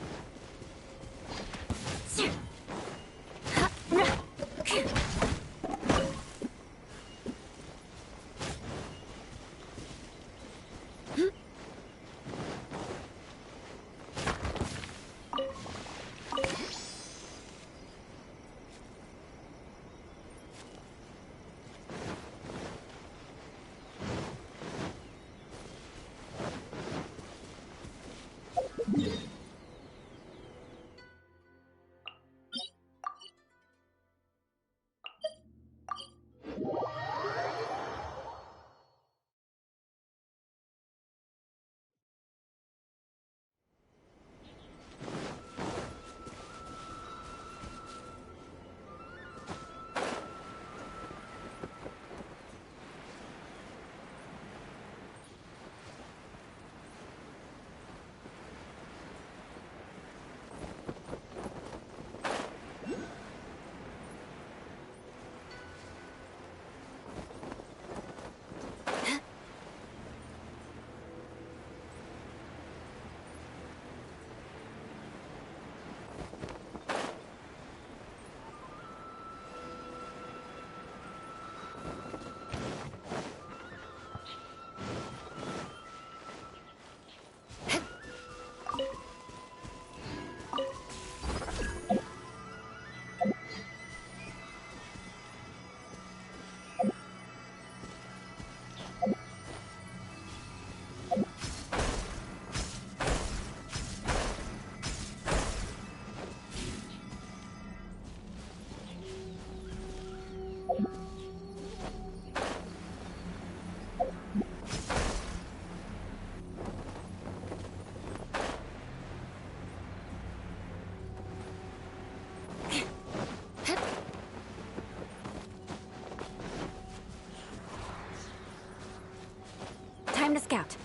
A: Time to scout.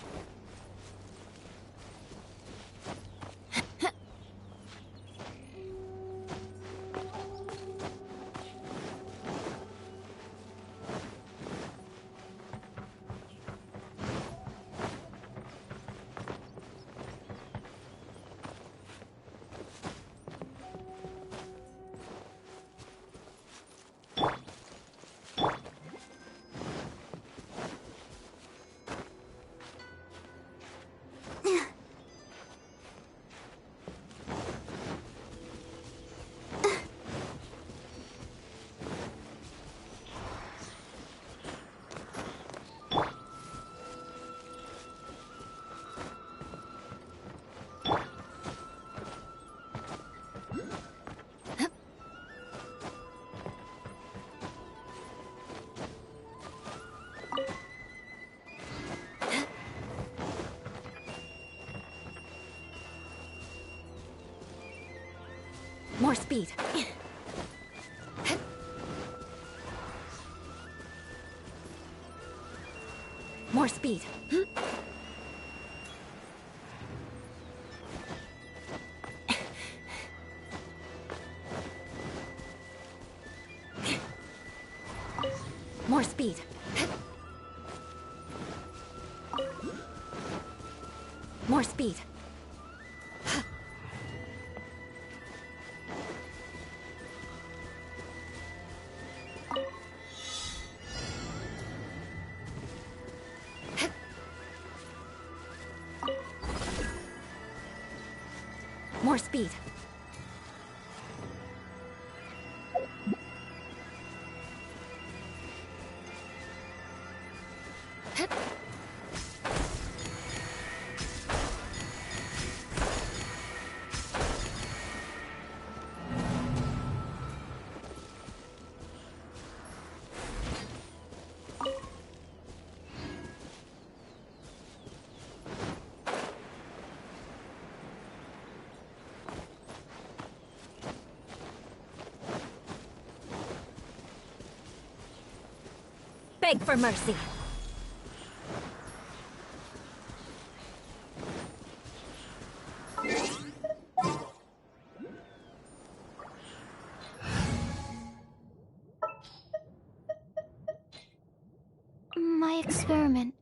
A: More speed. More speed. More speed. More speed. More speed. Beg for mercy.
M: My experiment.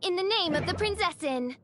Q: In the name of the Prinzessin!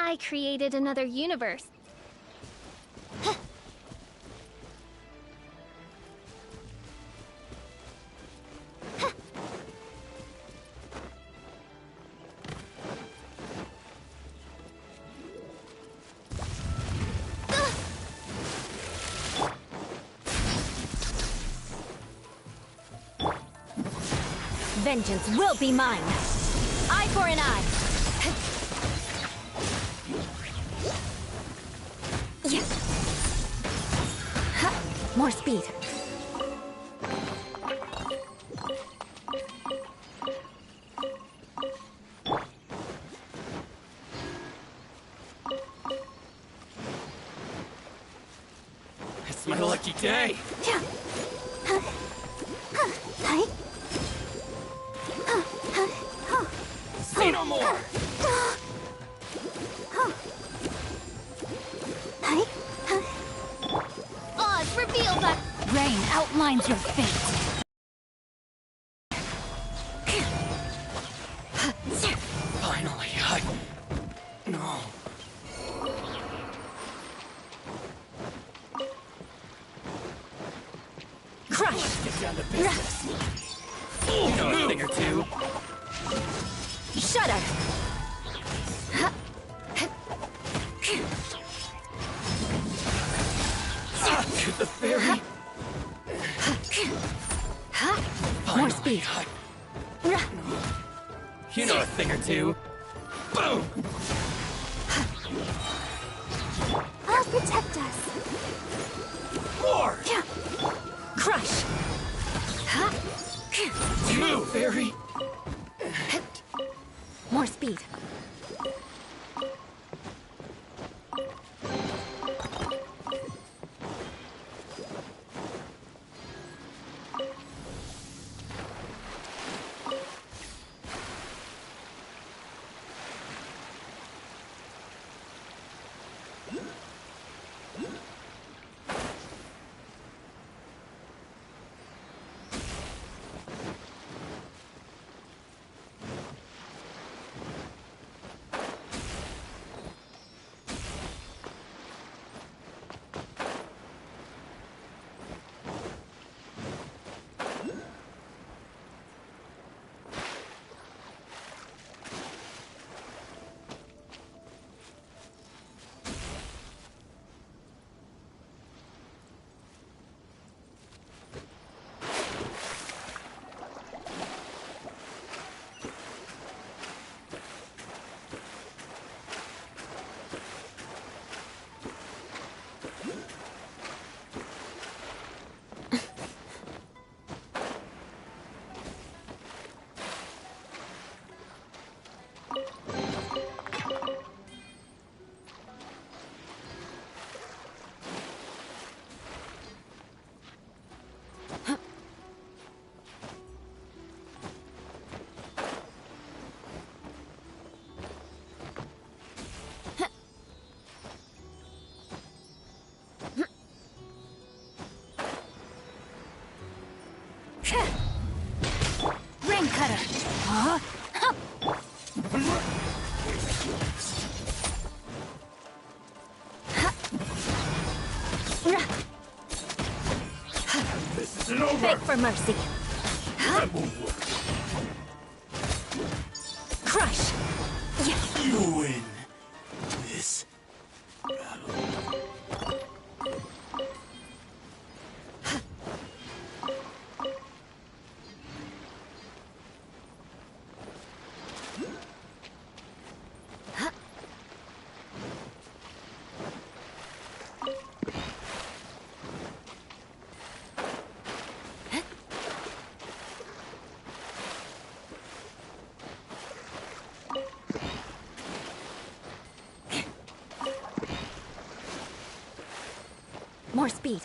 M: I created another universe.
A: Vengeance will be mine. Eye for an eye. Yes. More speed.
S: It's my lucky day. Say no more.
T: Oz, reveal that rain outlines your fate.
S: Finally, No.
T: Crush!
S: Let's get down to business. You know a thing or two.
A: Shudder!
S: Shoot the fairy.
A: More speed.
S: You know a thing or two. Boom!
Q: I'll protect us.
S: More!
A: Crush!
S: Move, fairy!
A: More speed.
T: Rain cutter. Huh?
S: This isn't over!
A: Beg for mercy. Crush! Yes.
S: You win this battle.
A: More speed.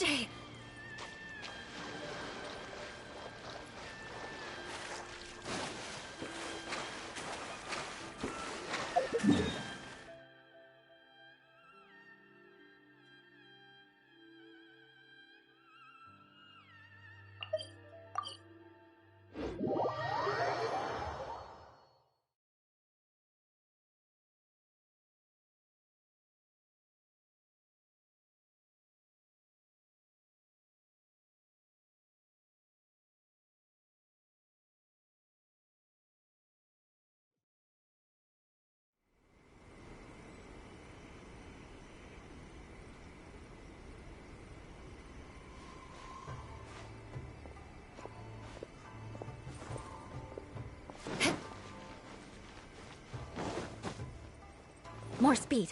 Q: Shay!
A: More speed.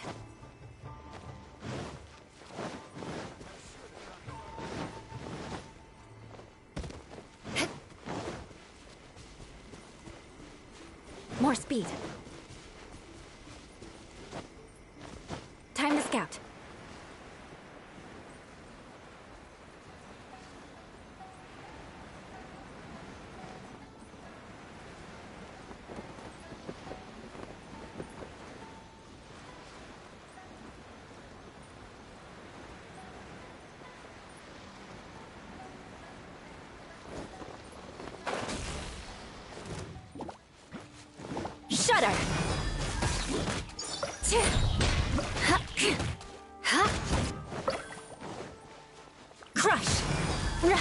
A: More speed. Time to scout. Shudder! Crush! Yeah.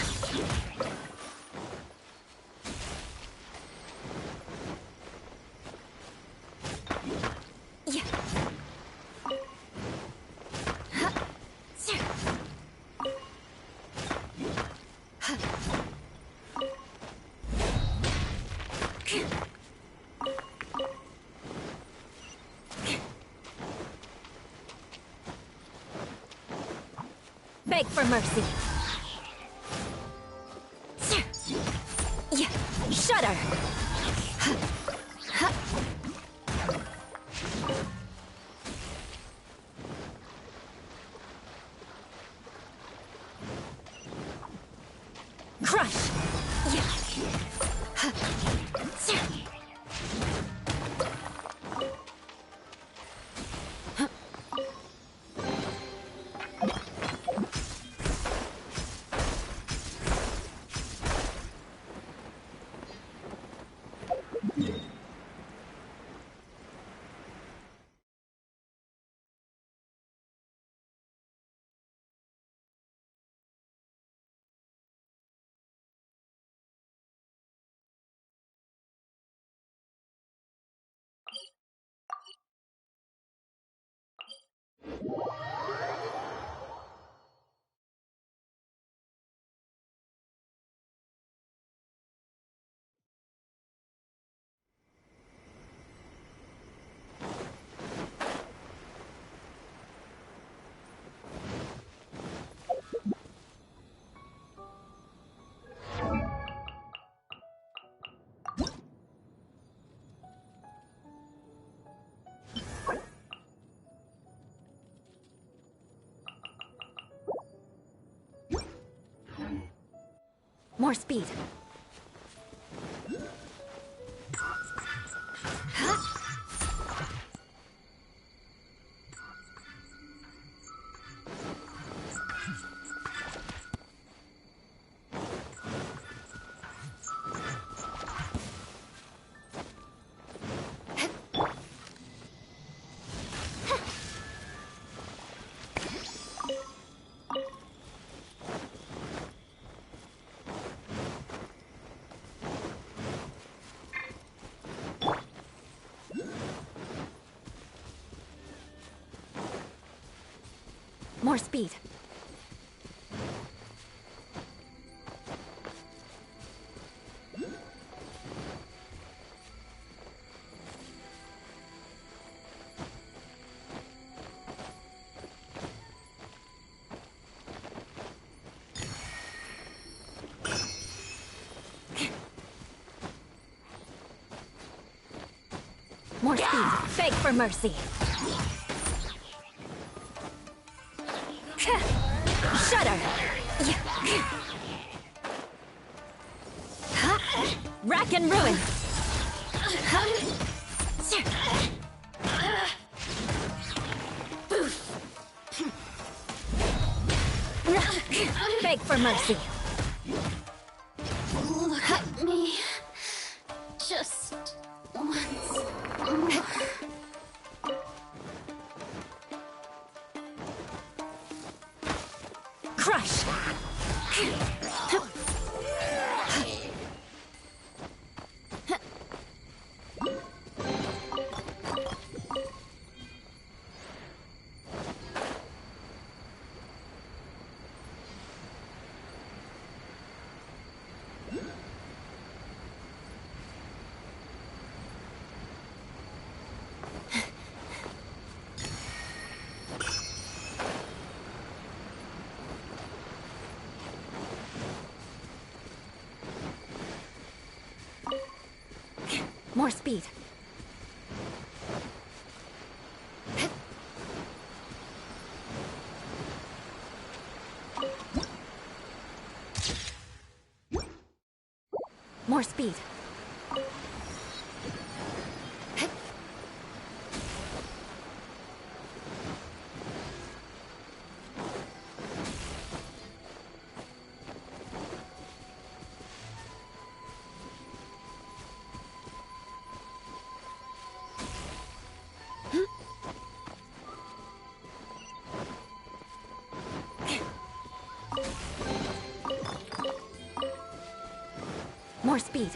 A: Beg for mercy. Yeah. Shudder. Crush. Yeah. More speed. More speed. More speed. Beg for mercy. Shudder. Rack and ruin! Beg for mercy.
T: Look at me. Just once more.
A: Crush! More speed. More speed. More speed.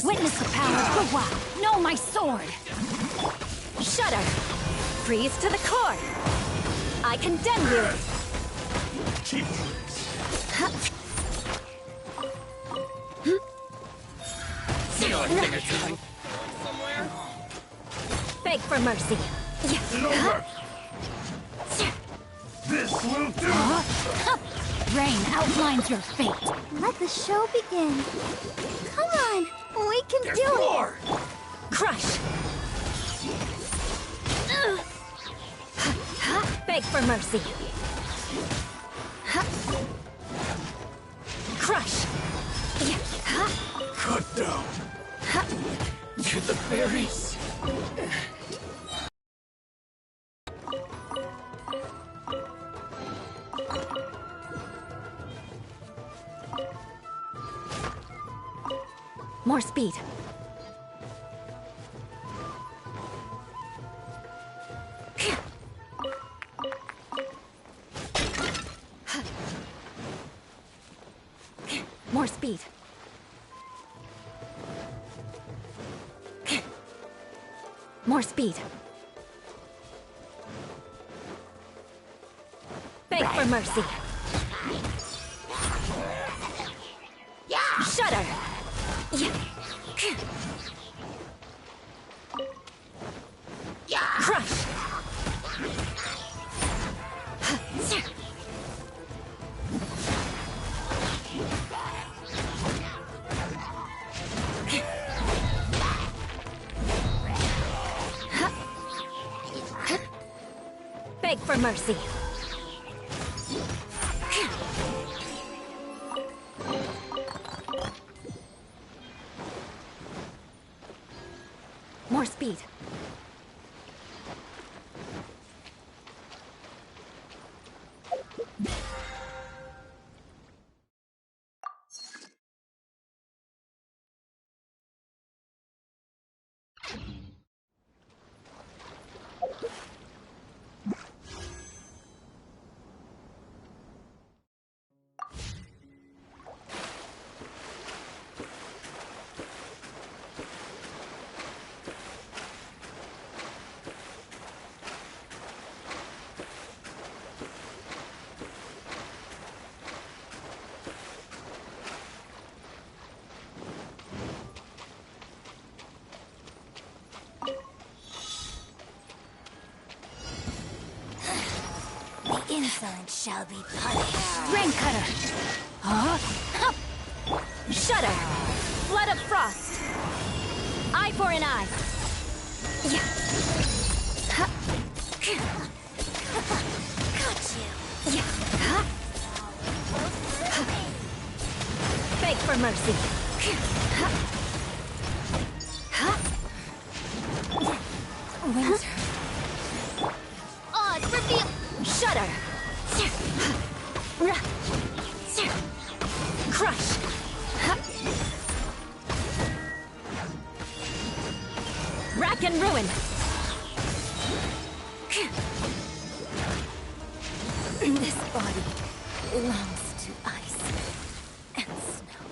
T: Witness the power of the wild. Know my sword.
A: Shudder! Freeze to the core! I condemn you!
S: You know a thing or two.
A: Beg for mercy.
S: Get over! This will do!
T: Rain outlines your fate.
B: Let the show begin. Come on, we can do it.
A: Crush! Beg for mercy. Crush!
S: Cut down. To the berries.
A: More speed. More speed. More speed. Beg for mercy. Shudder! Crush! Beg for mercy. More speed.
T: insolence shall be punished.
A: Rain Cutter! Huh? Shudder! Flood of Frost! Eye for an eye! Yeah.
T: Got you.
A: Yeah. Beg for mercy! Winter.
B: Oz, reveal.
A: Shudder! Crush! Rack and ruin! This body belongs to ice and snow.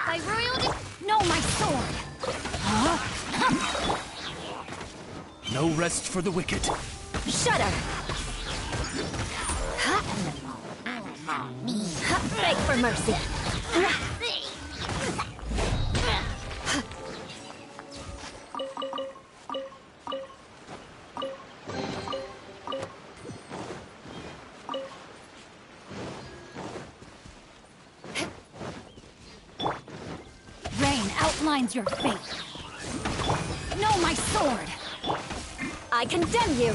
T: By royal no, my sword!
S: No rest for the wicked.
A: Shudder! Beg for mercy!
T: Rain outlines your fate. No, my sword!
A: I condemn you!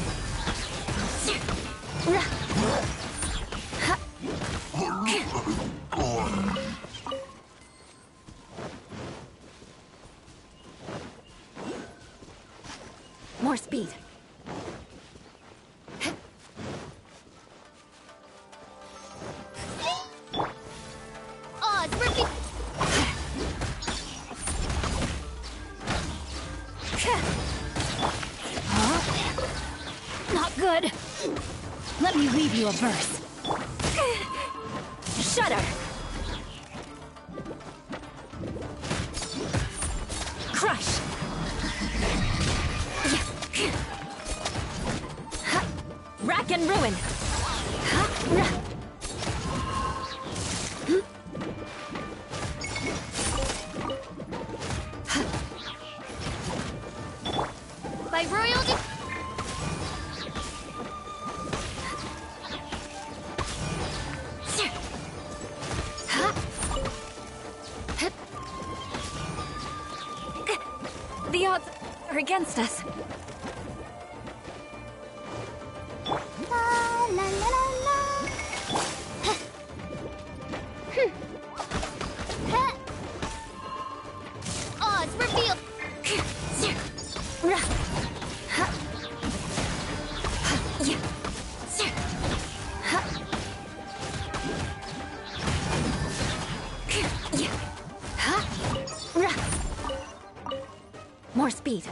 A: More speed.
B: Oz, reveal.
T: Not good. Let me weave you a verse.
A: Shudder! Crush! Rack and ruin!
B: By royal
A: against us.
B: La la la la la. Oh, it's revealed.
A: More speed.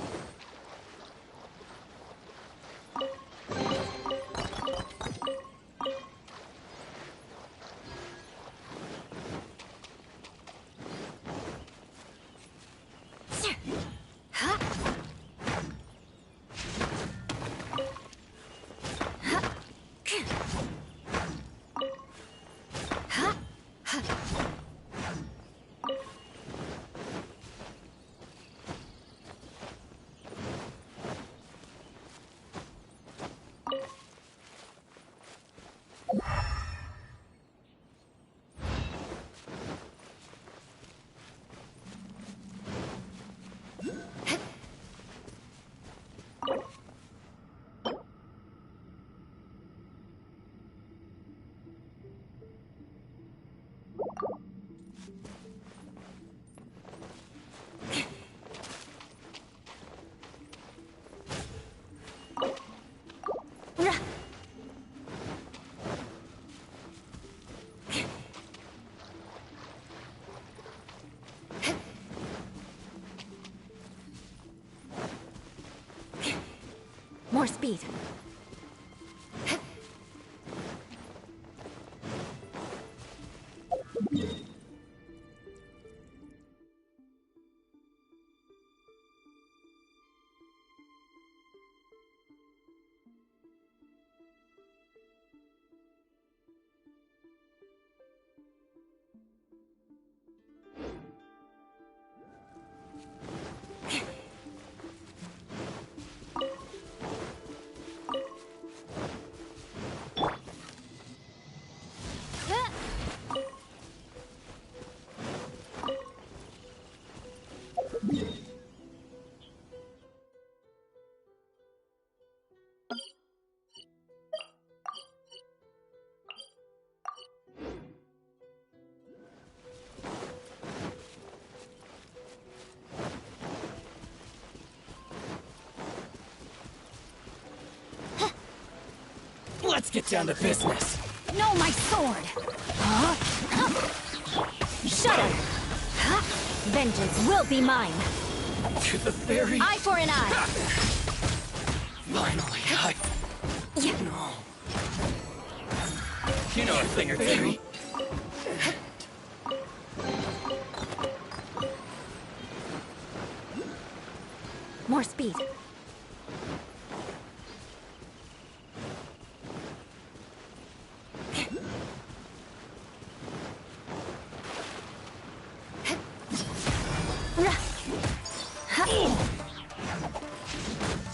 A: More speed.
S: Let's get down to business.
T: No, my sword!
A: Shut up! Vengeance will be mine.
S: To the very...
A: Eye for an eye.
S: Finally, No. You know a thing or two.
A: More speed.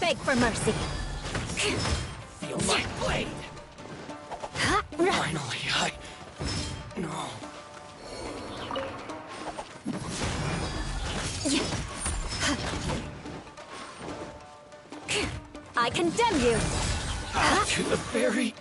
A: Beg for mercy.
S: Feel my blade. Finally, No.
A: I condemn you.
S: To the very...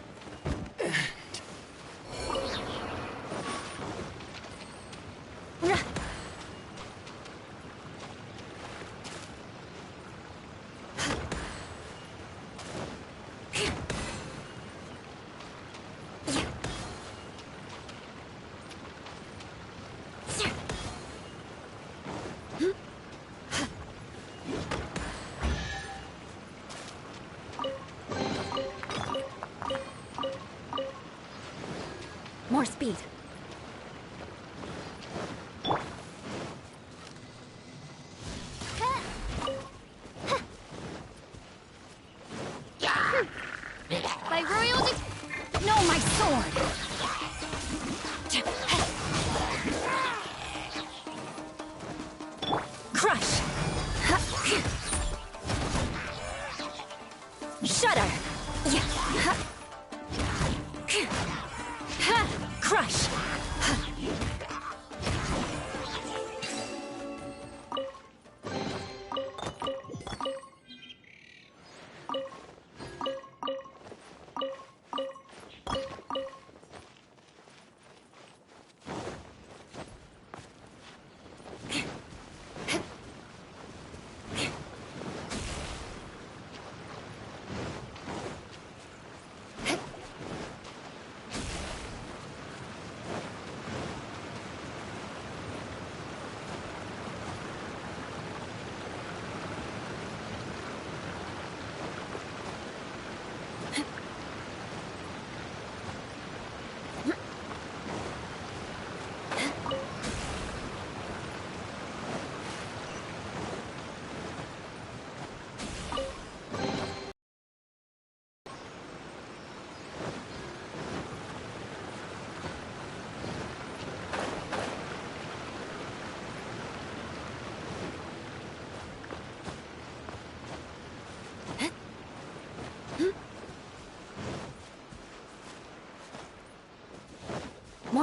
A: More speed.
T: By royal No, my sword!
A: Crush! Shudder! Crush!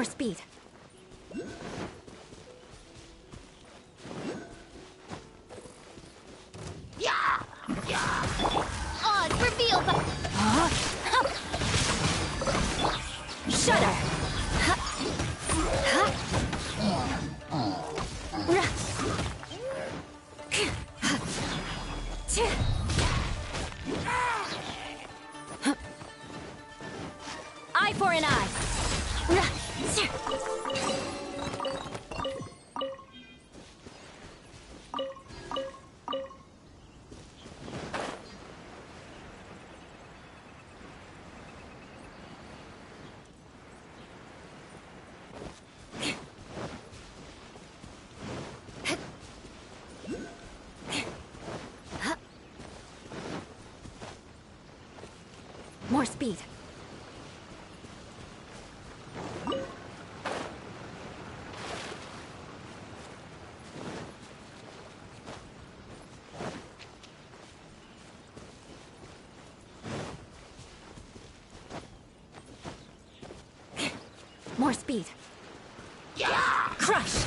Q: More speed.
M: Odds revealed by...
Q: Shudder! Eye for an eye! More speed. More speed. Crush!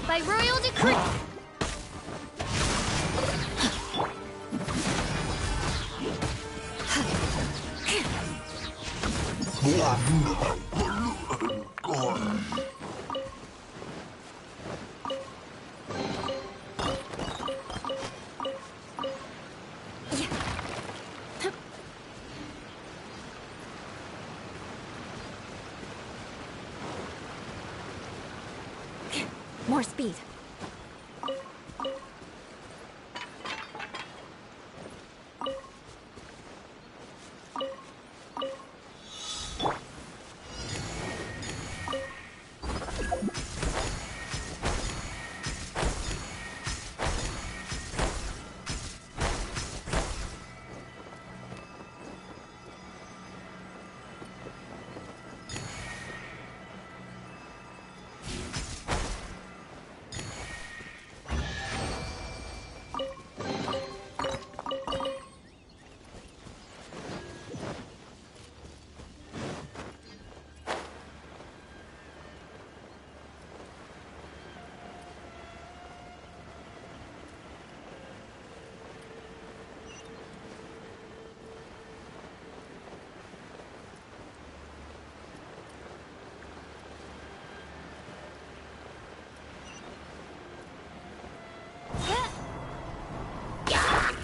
M: By royal decree.
Q: More speed.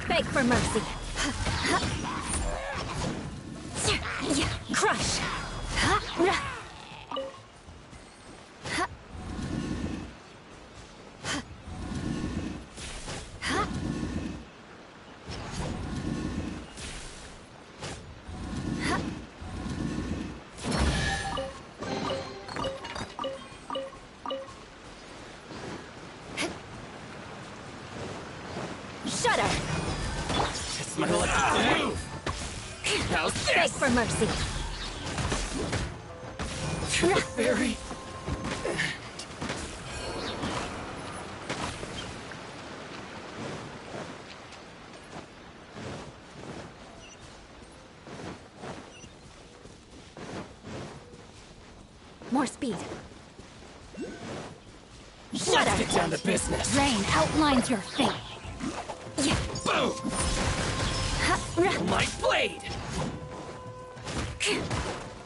Q: Beg for mercy. Crush. Shudder.
S: It's my lucky move. How's this?
Q: Beg for mercy.
S: To the ferry.
Q: More speed.
S: Let's get down to business.
T: Rain outlines your fate.
S: Boom! My blade!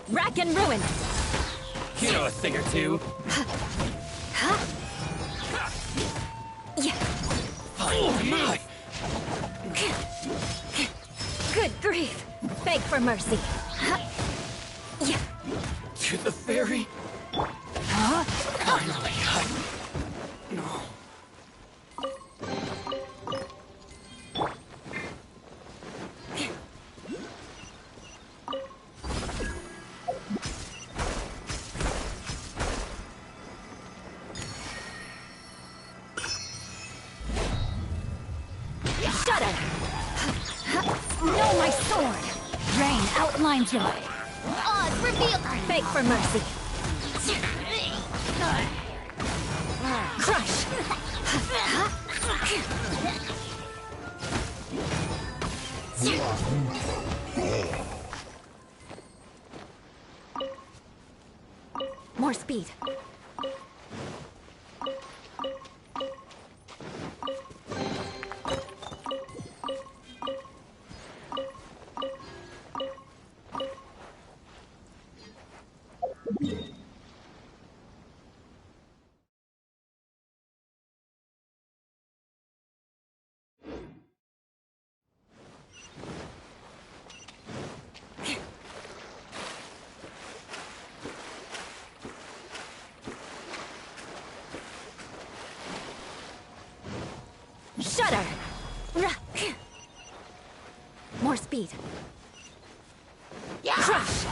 Q: Rack and ruin.
S: You know a thing or two. Finally.
Q: Good grief. Beg for mercy.
S: To the ferry? Finally, No.
Q: Shudder.
T: Know my sword. Rain outlines your...
M: Odds revealed.
Q: Beg for mercy. Crush.
A: speed. Shudder! More speed. Crush!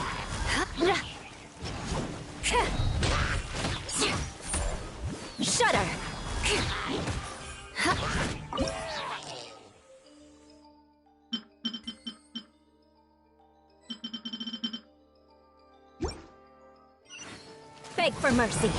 A: Shudder! Beg for mercy.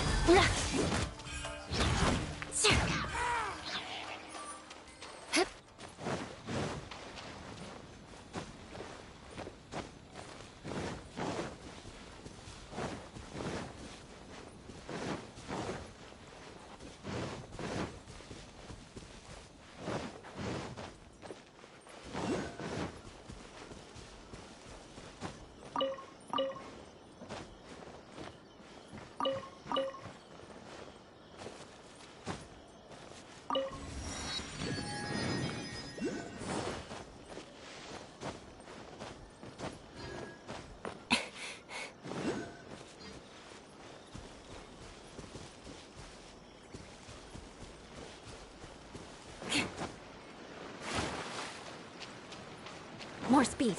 A: More speed.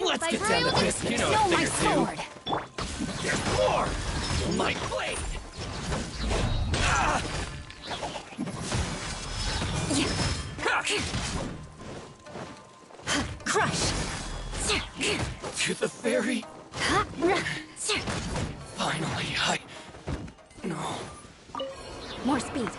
S: Let's
M: By
S: get down to
M: royal
S: business. You know
A: No,
S: a
A: my
S: thing or two.
A: sword!
S: There's more! My blade! Ah!
A: Crush!
S: To the ferry? Finally, No.
A: More speed.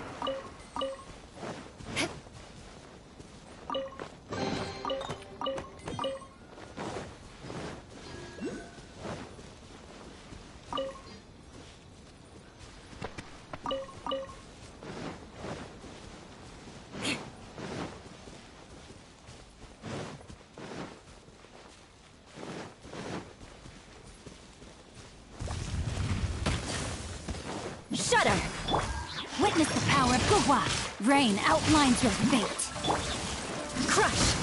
A: Shudder!
T: Witness the power of Guhua. Rain outlines your fate.
A: Crush!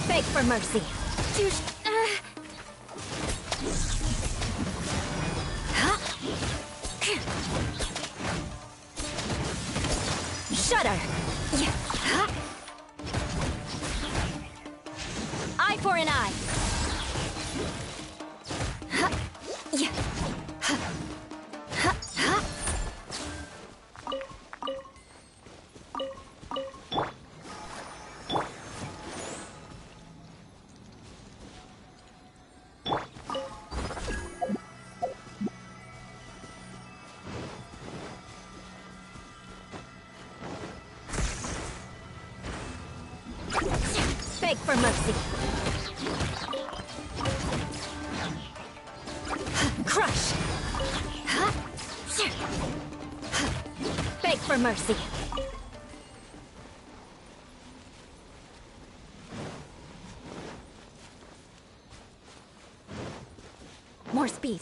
A: Beg for mercy. Shudder! Eye for an eye. Beg for mercy. Crush! Beg for mercy. More speed.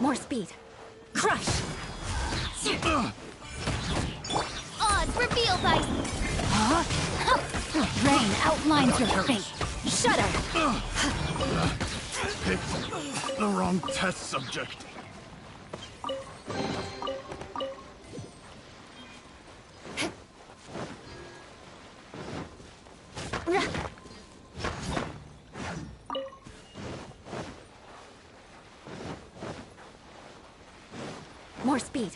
A: More speed. Crush!
M: Odds revealed by...
T: Rain outlines your fate.
A: Shudder!
F: Picked the wrong test subject.
A: More speed.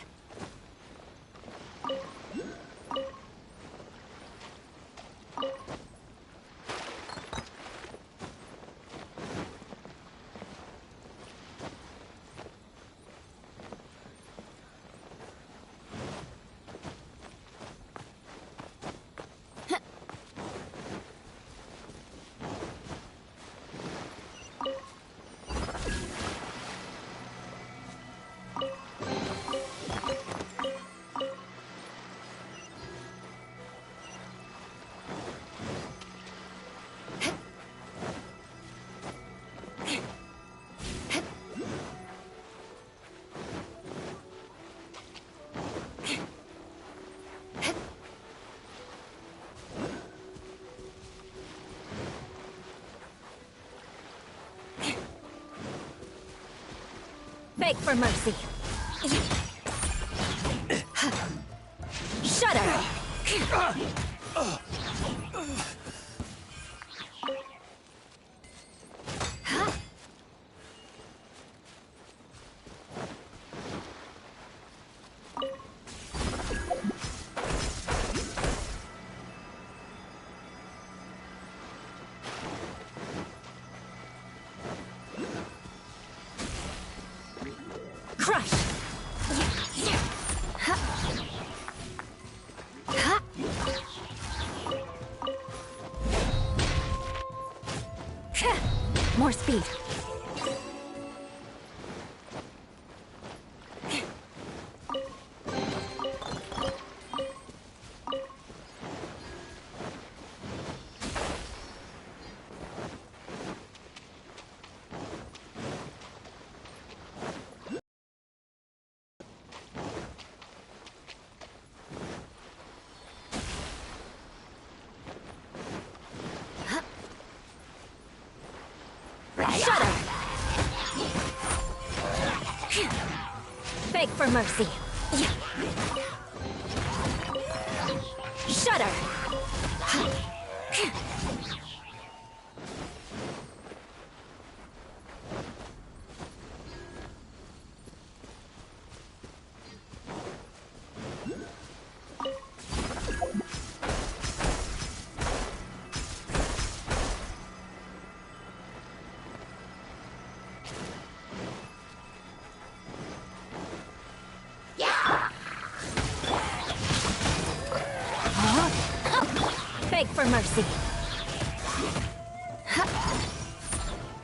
A: Beg for mercy. Shudder! Crush! More speed. Shudder! Beg for mercy. Shudder! Beg for mercy.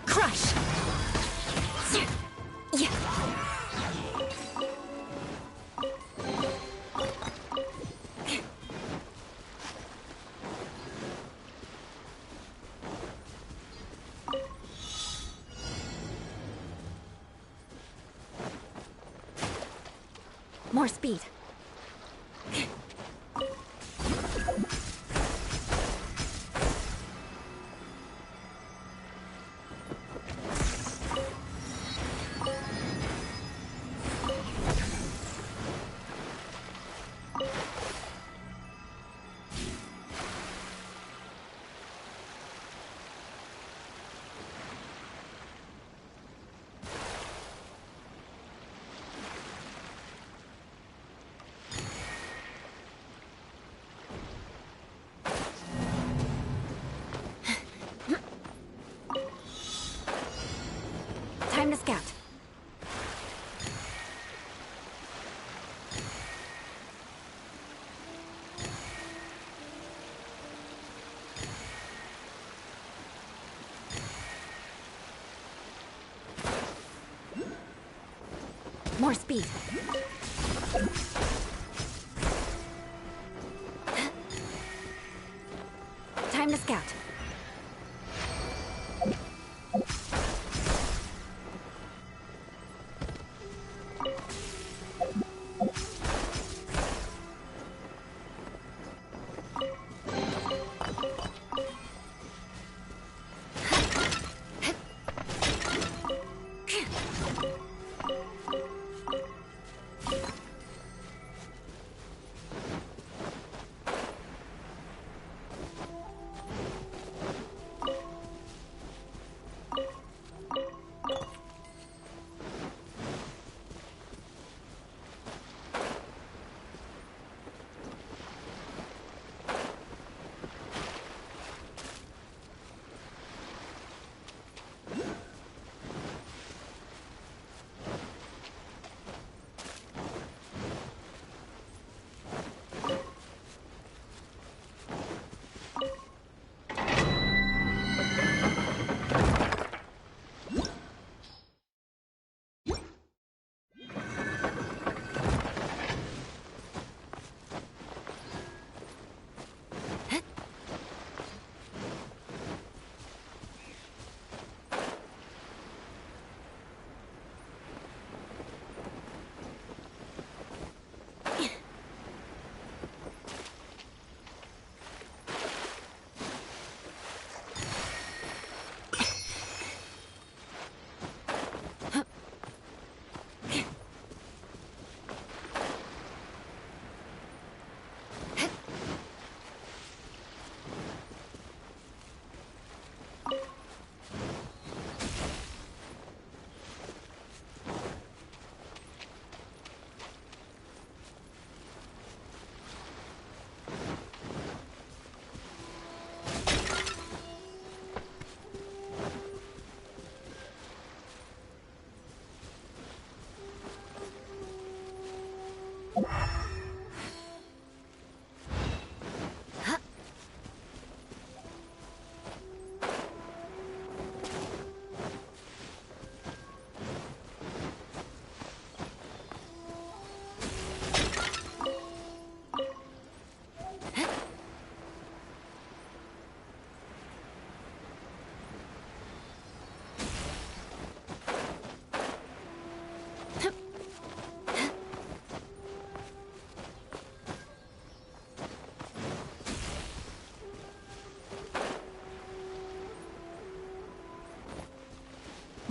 A: Crush! More speed. Time to scout. More speed. Time to scout.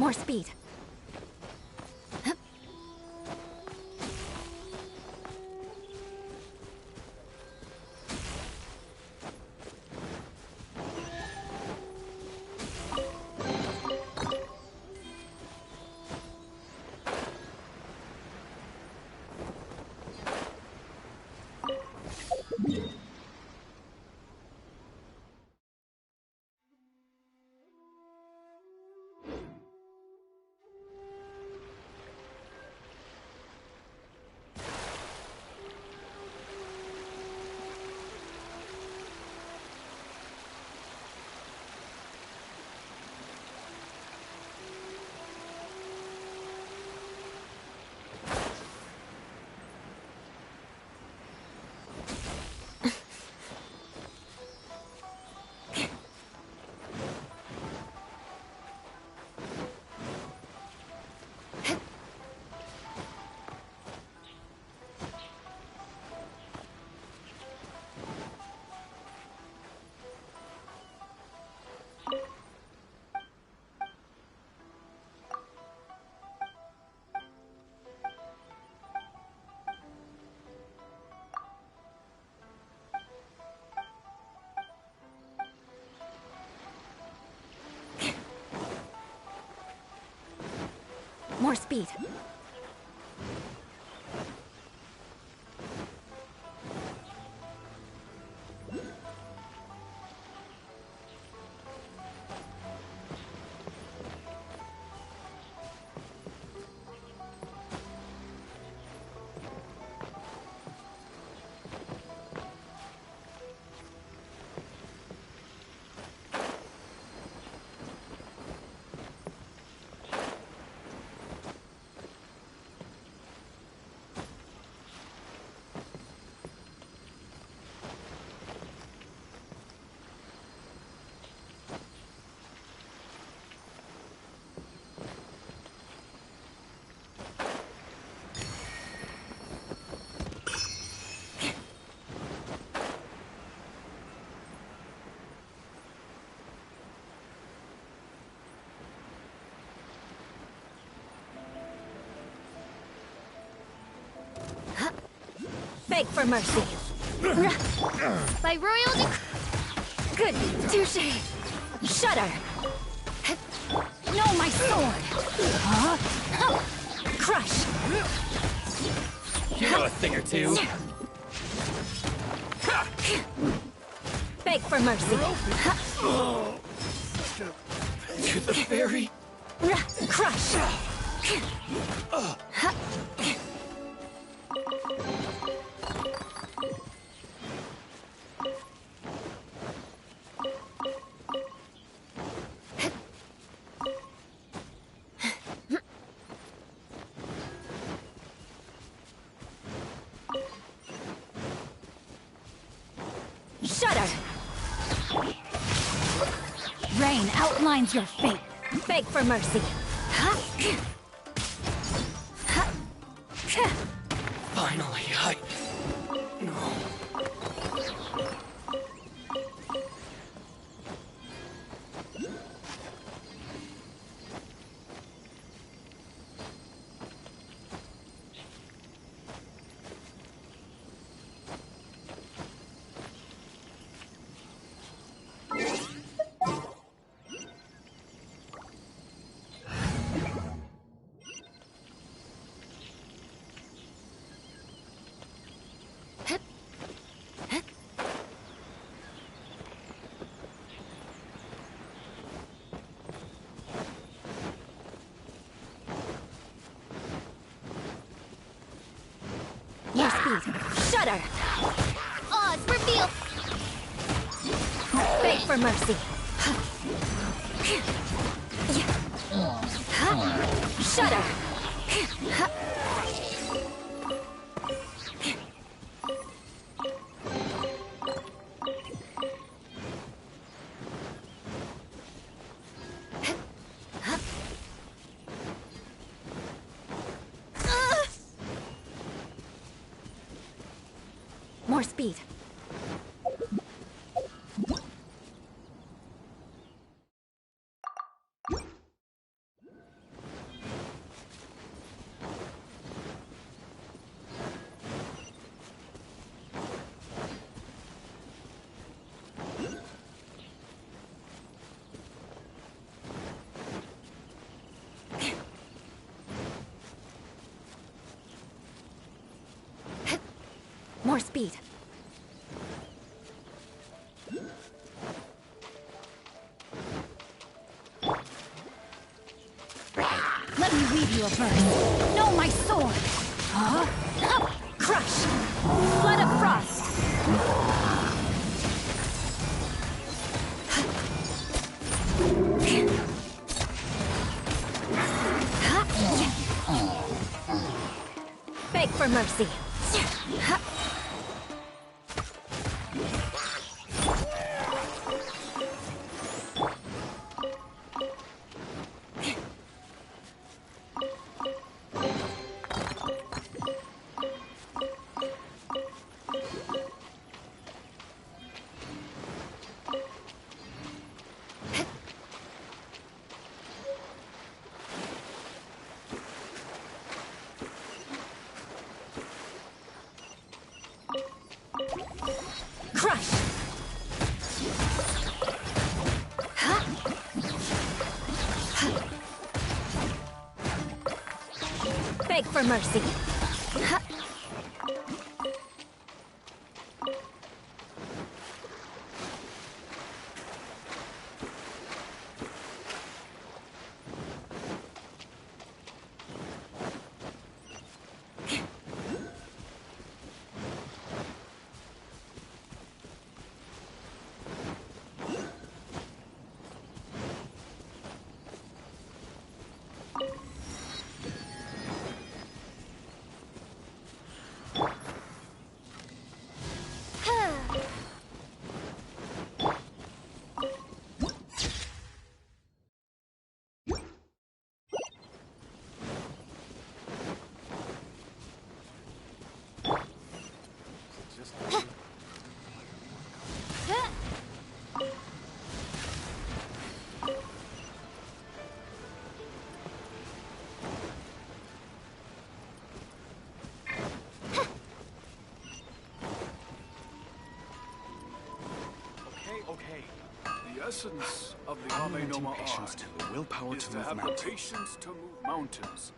A: More speed. More speed. Beg for mercy.
M: By royal
A: Good. Touche. Shudder. No, my sword. Crush.
S: You know a thing or two.
A: Beg for mercy.
S: To the very...
A: Crush. Shudder! Rain outlines your fate. Beg for mercy.
S: Finally, No.
A: More speed. Shudder!
M: odds reveal.
A: Beg for mercy. Shudder! More speed. More speed.
T: Let me weave you a verse. Know my sword. Huh? Crush. Flood of frost.
A: Beg for mercy.
T: Crush.
A: Beg for mercy.
F: Okay. The essence of the Inazumaaaaaaa art
S: to the willpower
F: is
S: to
F: to
S: move
F: have the
S: mountains.
F: patience to move mountains.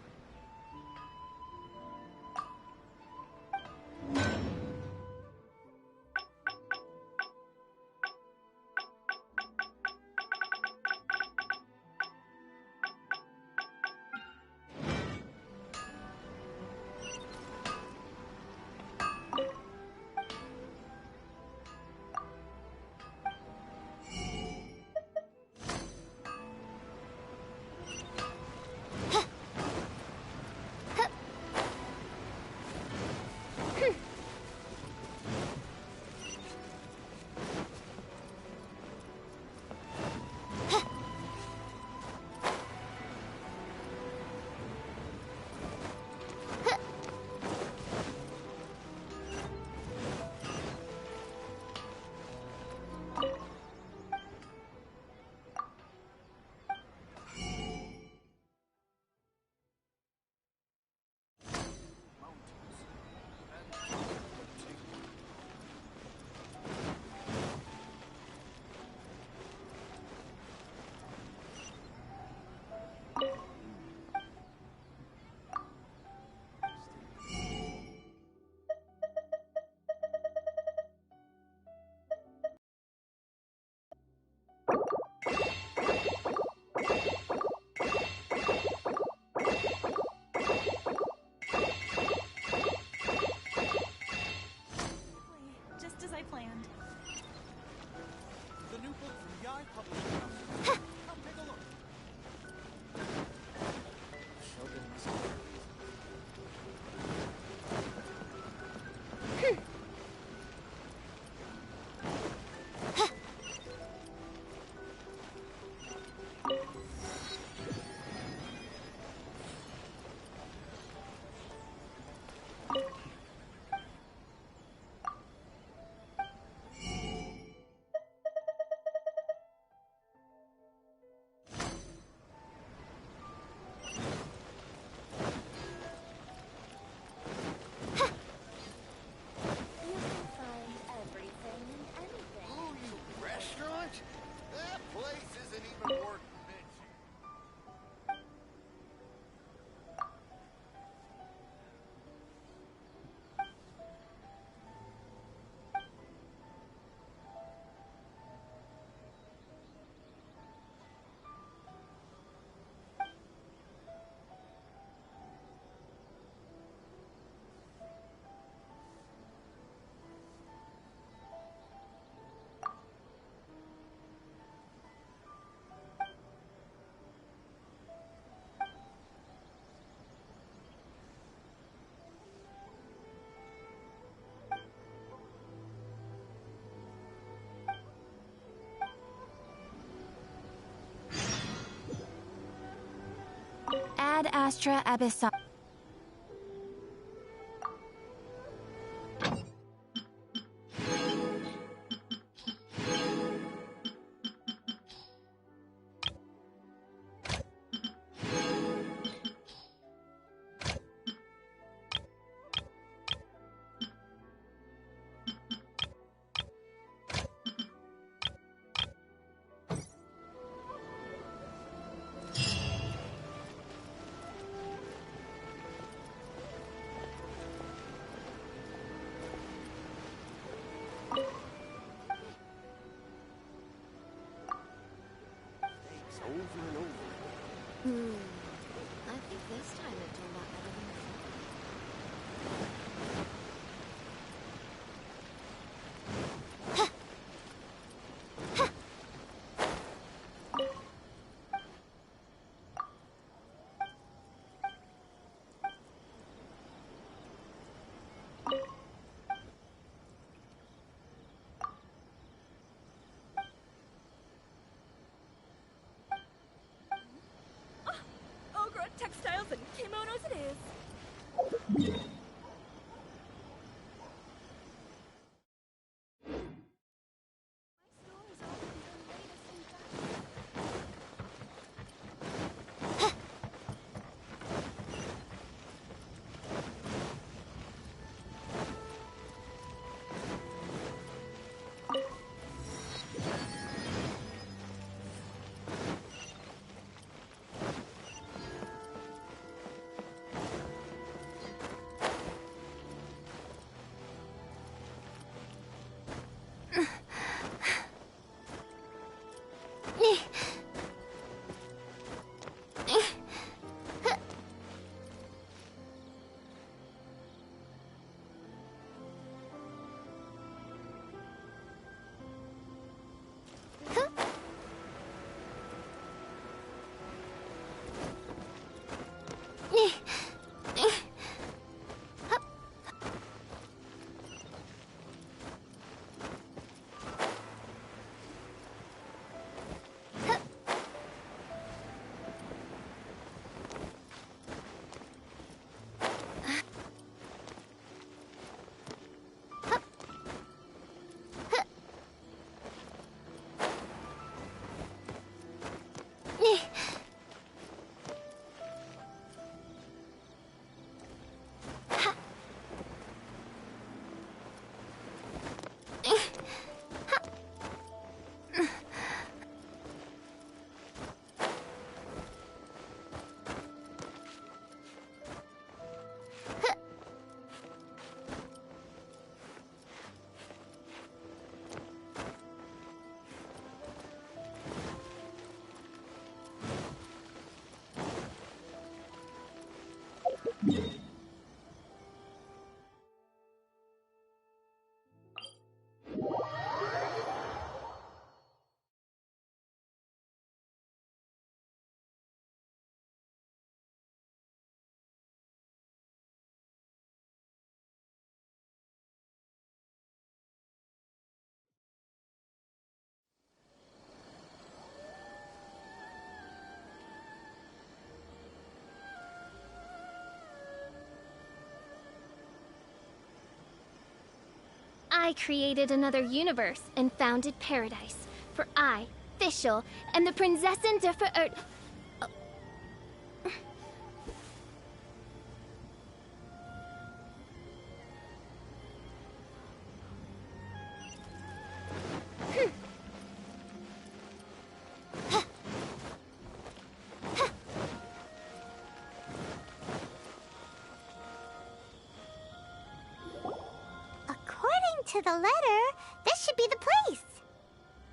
T: Astra Abyssal.
A: I think this time it turned out better than
E: Ogre textiles and kimonos it is.
M: I created another universe and founded paradise. For I, Fischl, am the Prinzessin der Verirrt...
B: To the letter, this should be the place.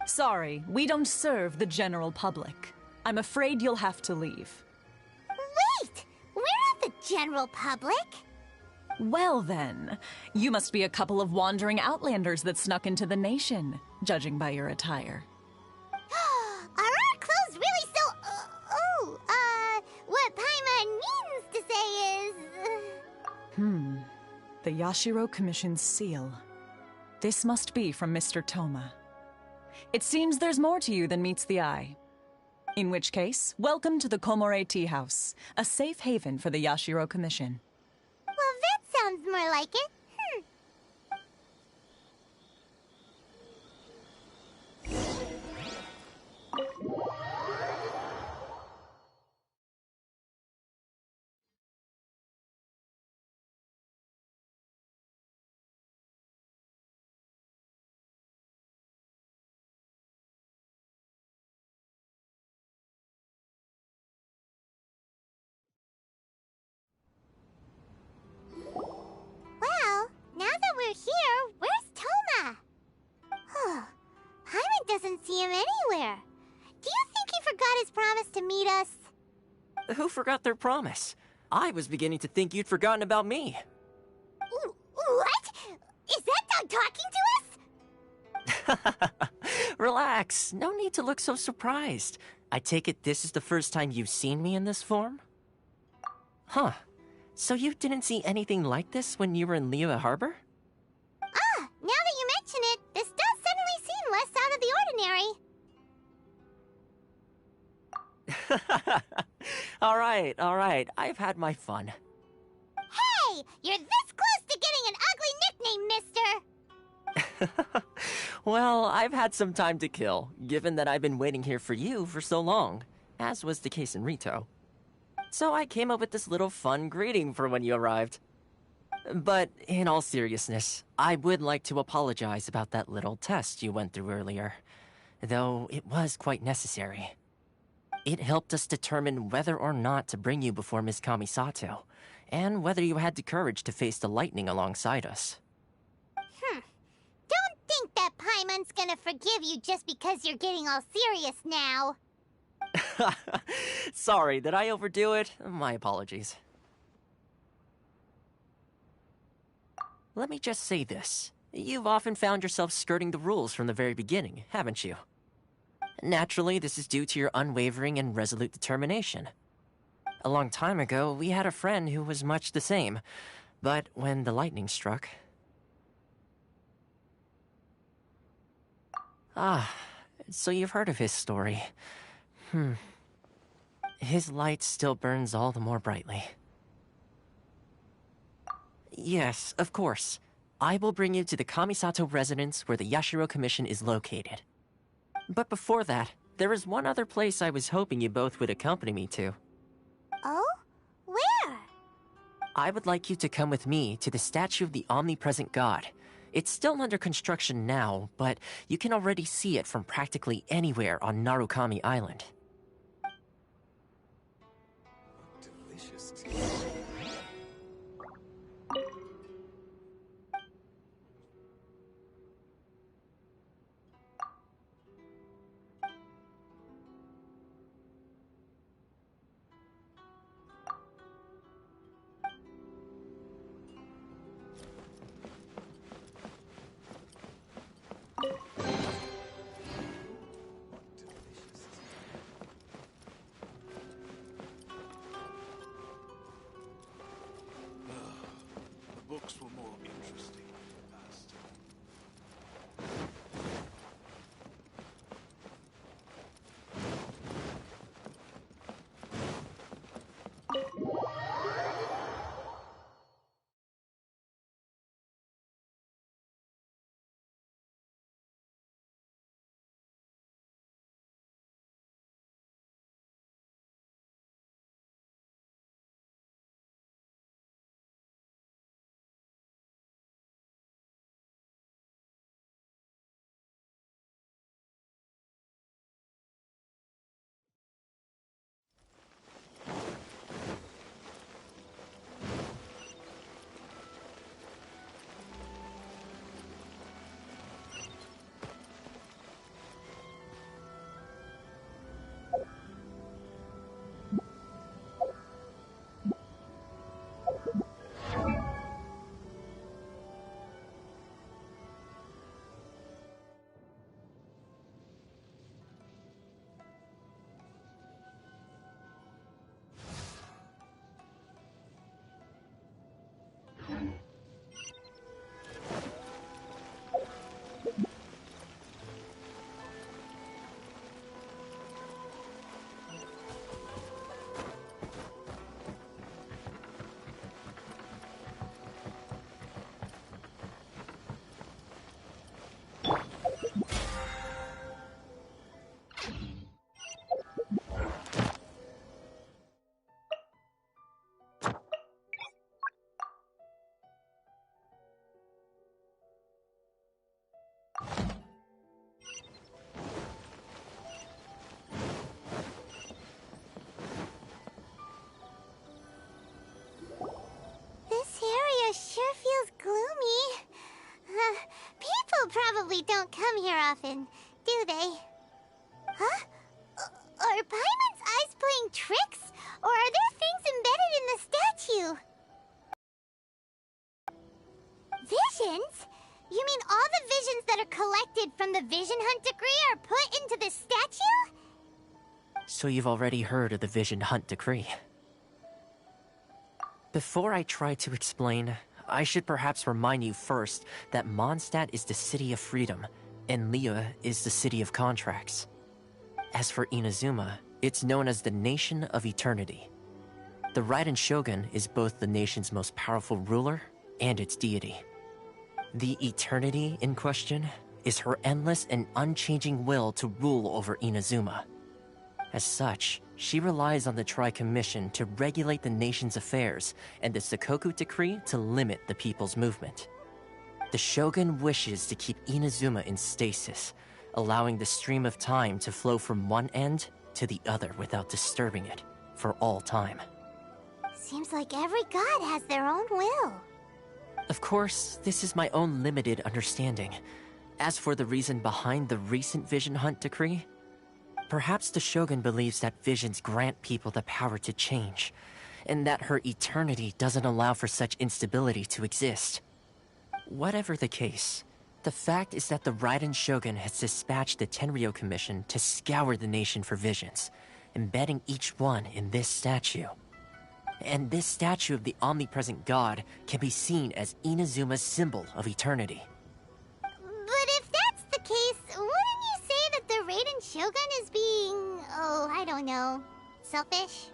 U: Sorry, we don't serve the general public. I'm afraid you'll have to leave.
B: Wait! We're not the general public.
U: Well then, you must be a couple of wandering outlanders that snuck into the nation, judging by your attire.
B: Are our clothes really so... what Paimon means to say is...
U: The Yashiro Commission's seal. This must be from Mr. Toma. It seems there's more to you than meets the eye. In which case, welcome to the Komore Tea House, a safe haven for the Yashiro Commission.
B: Well, that sounds more like it. Well, now that we're here, where's Toma? Paimon doesn't see him anywhere. Do you think he forgot his promise to meet us?
D: Who forgot their promise? I was beginning to think you'd forgotten about me.
B: What? Is that dog talking to us?
D: Relax, no need to look so surprised. I take it this is the first time you've seen me in this form? Huh. So you didn't see anything like this when you were in Liyue Harbor?
B: Now that you mention it, this does suddenly seem less out of the ordinary.
D: Alright, I've had my fun.
B: Hey! You're this close to getting an ugly nickname, mister!
D: Well, I've had some time to kill, given that I've been waiting here for you for so long, as was the case in Rito. So I came up with this little fun greeting for when you arrived. But in all seriousness, I would like to apologize about that little test you went through earlier, though it was quite necessary. It helped us determine whether or not to bring you before Miss Kamisato, and whether you had the courage to face the lightning alongside us.
B: Don't think that Paimon's gonna forgive you just because you're getting all serious now.
D: Sorry, did I overdo it? My apologies. Let me just say this. You've often found yourself skirting the rules from the very beginning, haven't you? Naturally, this is due to your unwavering and resolute determination. A long time ago, we had a friend who was much the same, but when the lightning struck... so you've heard of his story. His light still burns all the more brightly. Yes, of course. I will bring you to the Kamisato residence where the Yashiro Commission is located. But before that, there is one other place I was hoping you both would accompany me to.
B: Oh? Where?
D: I would like you to come with me to the statue of the omnipresent god. It's still under construction now, but you can already see it from practically anywhere on Narukami Island.
F: Delicious tea. Books were more interesting in the past.
B: This area sure feels gloomy. People probably don't come here often, do they? Huh? Are Paimon's eyes playing tricks? Or are there things embedded in the statue? Visions? You mean all the visions that are collected from the Vision Hunt decree are put into this statue?
D: So you've already heard of the Vision Hunt decree. Before I try to explain, I should perhaps remind you first that Mondstadt is the city of freedom, and Liyue is the city of contracts. As for Inazuma, it's known as the Nation of Eternity. The Raiden Shogun is both the nation's most powerful ruler and its deity. The Eternity in question is her endless and unchanging will to rule over Inazuma. As such, she relies on the Tri-Commission to regulate the nation's affairs and the Sakoku Decree to limit the people's movement. The Shogun wishes to keep Inazuma in stasis, allowing the stream of time to flow from one end to the other without disturbing it for all time.
B: Seems like every god has their own will.
D: Of course, this is my own limited understanding. As for the reason behind the recent Vision Hunt decree, perhaps the Shogun believes that visions grant people the power to change, and that her eternity doesn't allow for such instability to exist. Whatever the case, the fact is that the Raiden Shogun has dispatched the Tenryou Commission to scour the nation for visions, embedding each one in this statue. And this statue of the omnipresent god can be seen as Inazuma's symbol of eternity.
B: But if that's the case, wouldn't you say that the Raiden Shogun is being, I don't know, selfish?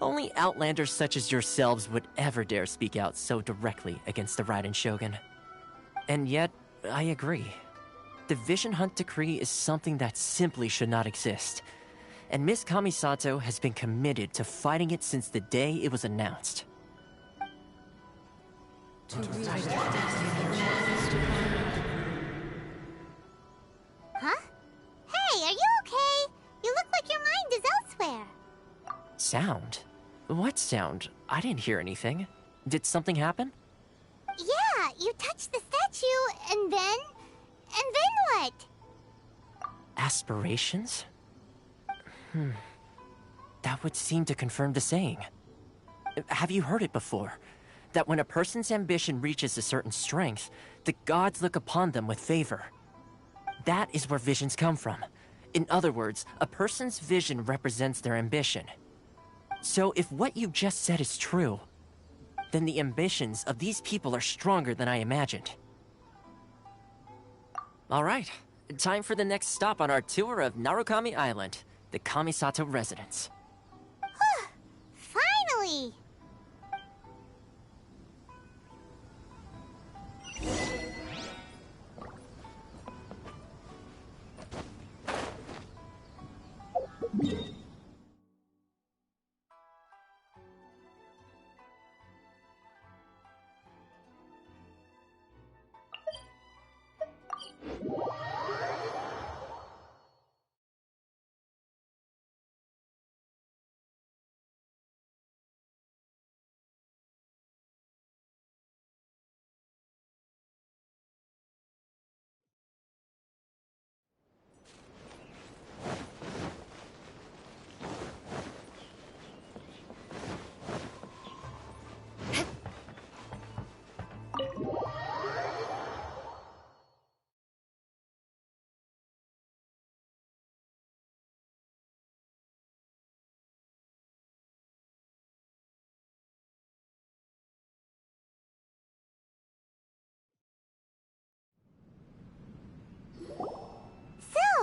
D: Only outlanders such as yourselves would ever dare speak out so directly against the Raiden Shogun. And yet, I agree. The Vision Hunt decree is something that simply should not exist. And Miss Kamisato has been committed to fighting it since the day it was announced.
B: Huh? Hey, are you okay? You look like your mind is elsewhere.
D: Sound? What sound? I didn't hear anything. Did something happen?
B: Yeah, you touched the statue, and then what?
D: Aspirations? That would seem to confirm the saying. Have you heard it before? That when a person's ambition reaches a certain strength, the gods look upon them with favor. That is where visions come from. In other words, a person's vision represents their ambition. So if what you just said is true, then the ambitions of these people are stronger than I imagined. Alright, time for the next stop on our tour of Narukami Island, the Kamisato residence.
B: Finally!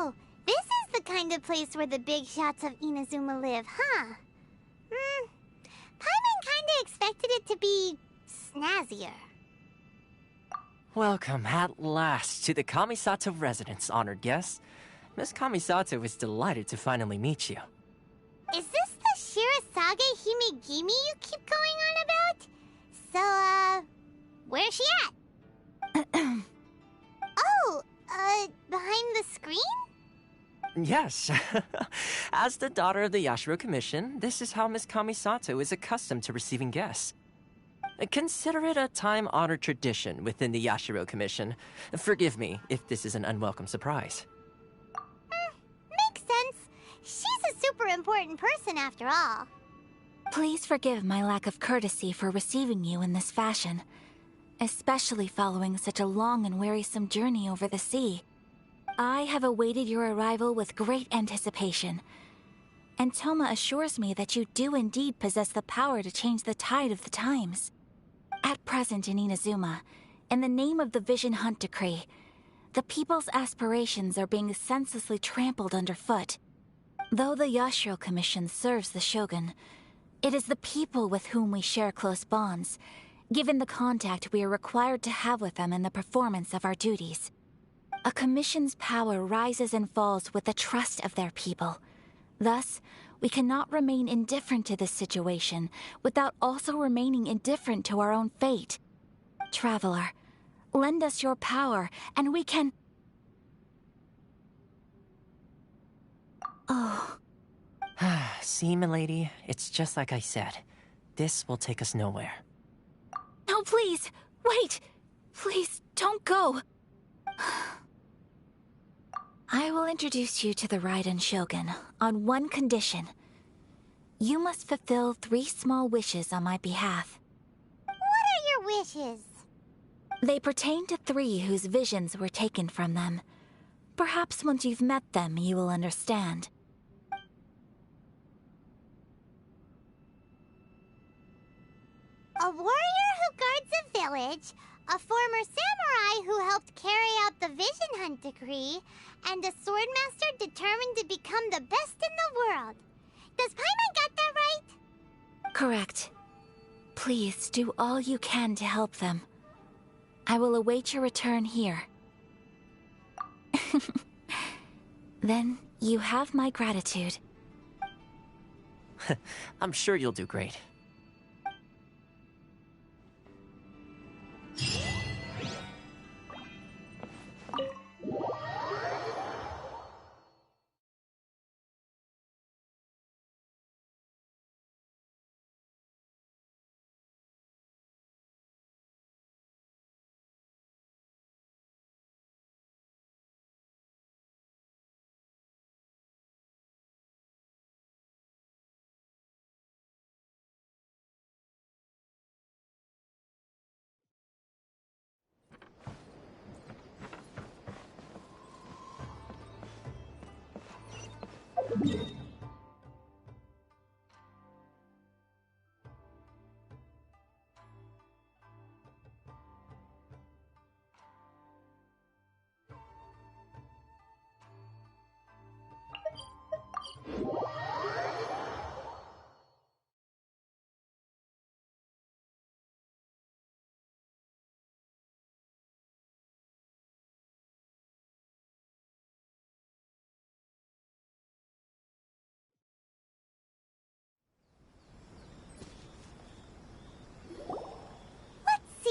B: So, this is the kind of place where the big shots of Inazuma live, huh? Paimon kinda expected it to be snazzier.
D: Welcome at last to the Kamisato residence, honored guests. Miss Kamisato is delighted to finally meet you.
B: Is this the Shirazage Himegimi you keep going on about? So, where's she at? Oh, behind the screen?
D: Yes. As the daughter of the Yashiro Commission, this is how Miss Kamisato is accustomed to receiving guests. Consider it a time-honored tradition within the Yashiro Commission. Forgive me if this is an unwelcome surprise.
B: Makes sense. She's a super important person after all.
T: Please forgive my lack of courtesy for receiving you in this fashion, especially following such a long and wearisome journey over the sea. I have awaited your arrival with great anticipation, and Toma assures me that you do indeed possess the power to change the tide of the times. At present in Inazuma, in the name of the Vision Hunt Decree, the people's aspirations are being senselessly trampled underfoot. Though the Yashiro Commission serves the Shogun, it is the people with whom we share close bonds, given the contact we are required to have with them in the performance of our duties. A commission's power rises and falls with the trust of their people. Thus, we cannot remain indifferent to this situation without also remaining indifferent to our own fate. Traveler, lend us your power, and we can... Oh.
D: See, milady, it's just like I said. This will take us nowhere.
T: No, please! Wait! Please, don't go! I will introduce you to the Raiden Shogun on one condition. You must fulfill 3 small wishes on my behalf.
B: What are your wishes?
T: They pertain to 3 whose visions were taken from them. Perhaps once you've met them, you will understand.
B: A warrior who guards a village, a former samurai who helped carry out the Vision Hunt Decree, and a swordmaster determined to become the best in the world. Does Paimon got that right?
T: Correct. Please do all you can to help them. I will await your return here. Then you have my gratitude.
D: I'm sure you'll do great.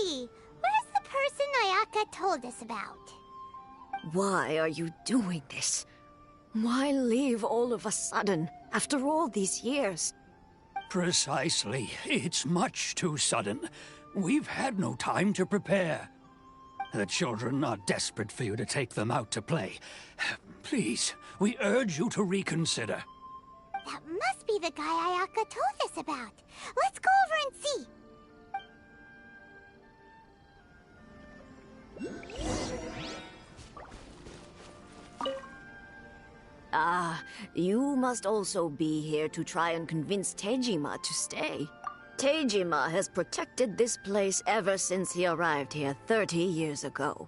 B: Where's the person Ayaka told us about?
C: Why are you doing this? Why leave all of a sudden, after all these years?
I: Precisely. It's much too sudden. We've had no time to prepare. The children are desperate for you to take them out to play. Please, we urge you to reconsider.
B: That must be the guy Ayaka told us about. Let's go over and see.
C: Ah, you must also be here to try and convince Tejima to stay. Tejima has protected this place ever since he arrived here 30 years ago.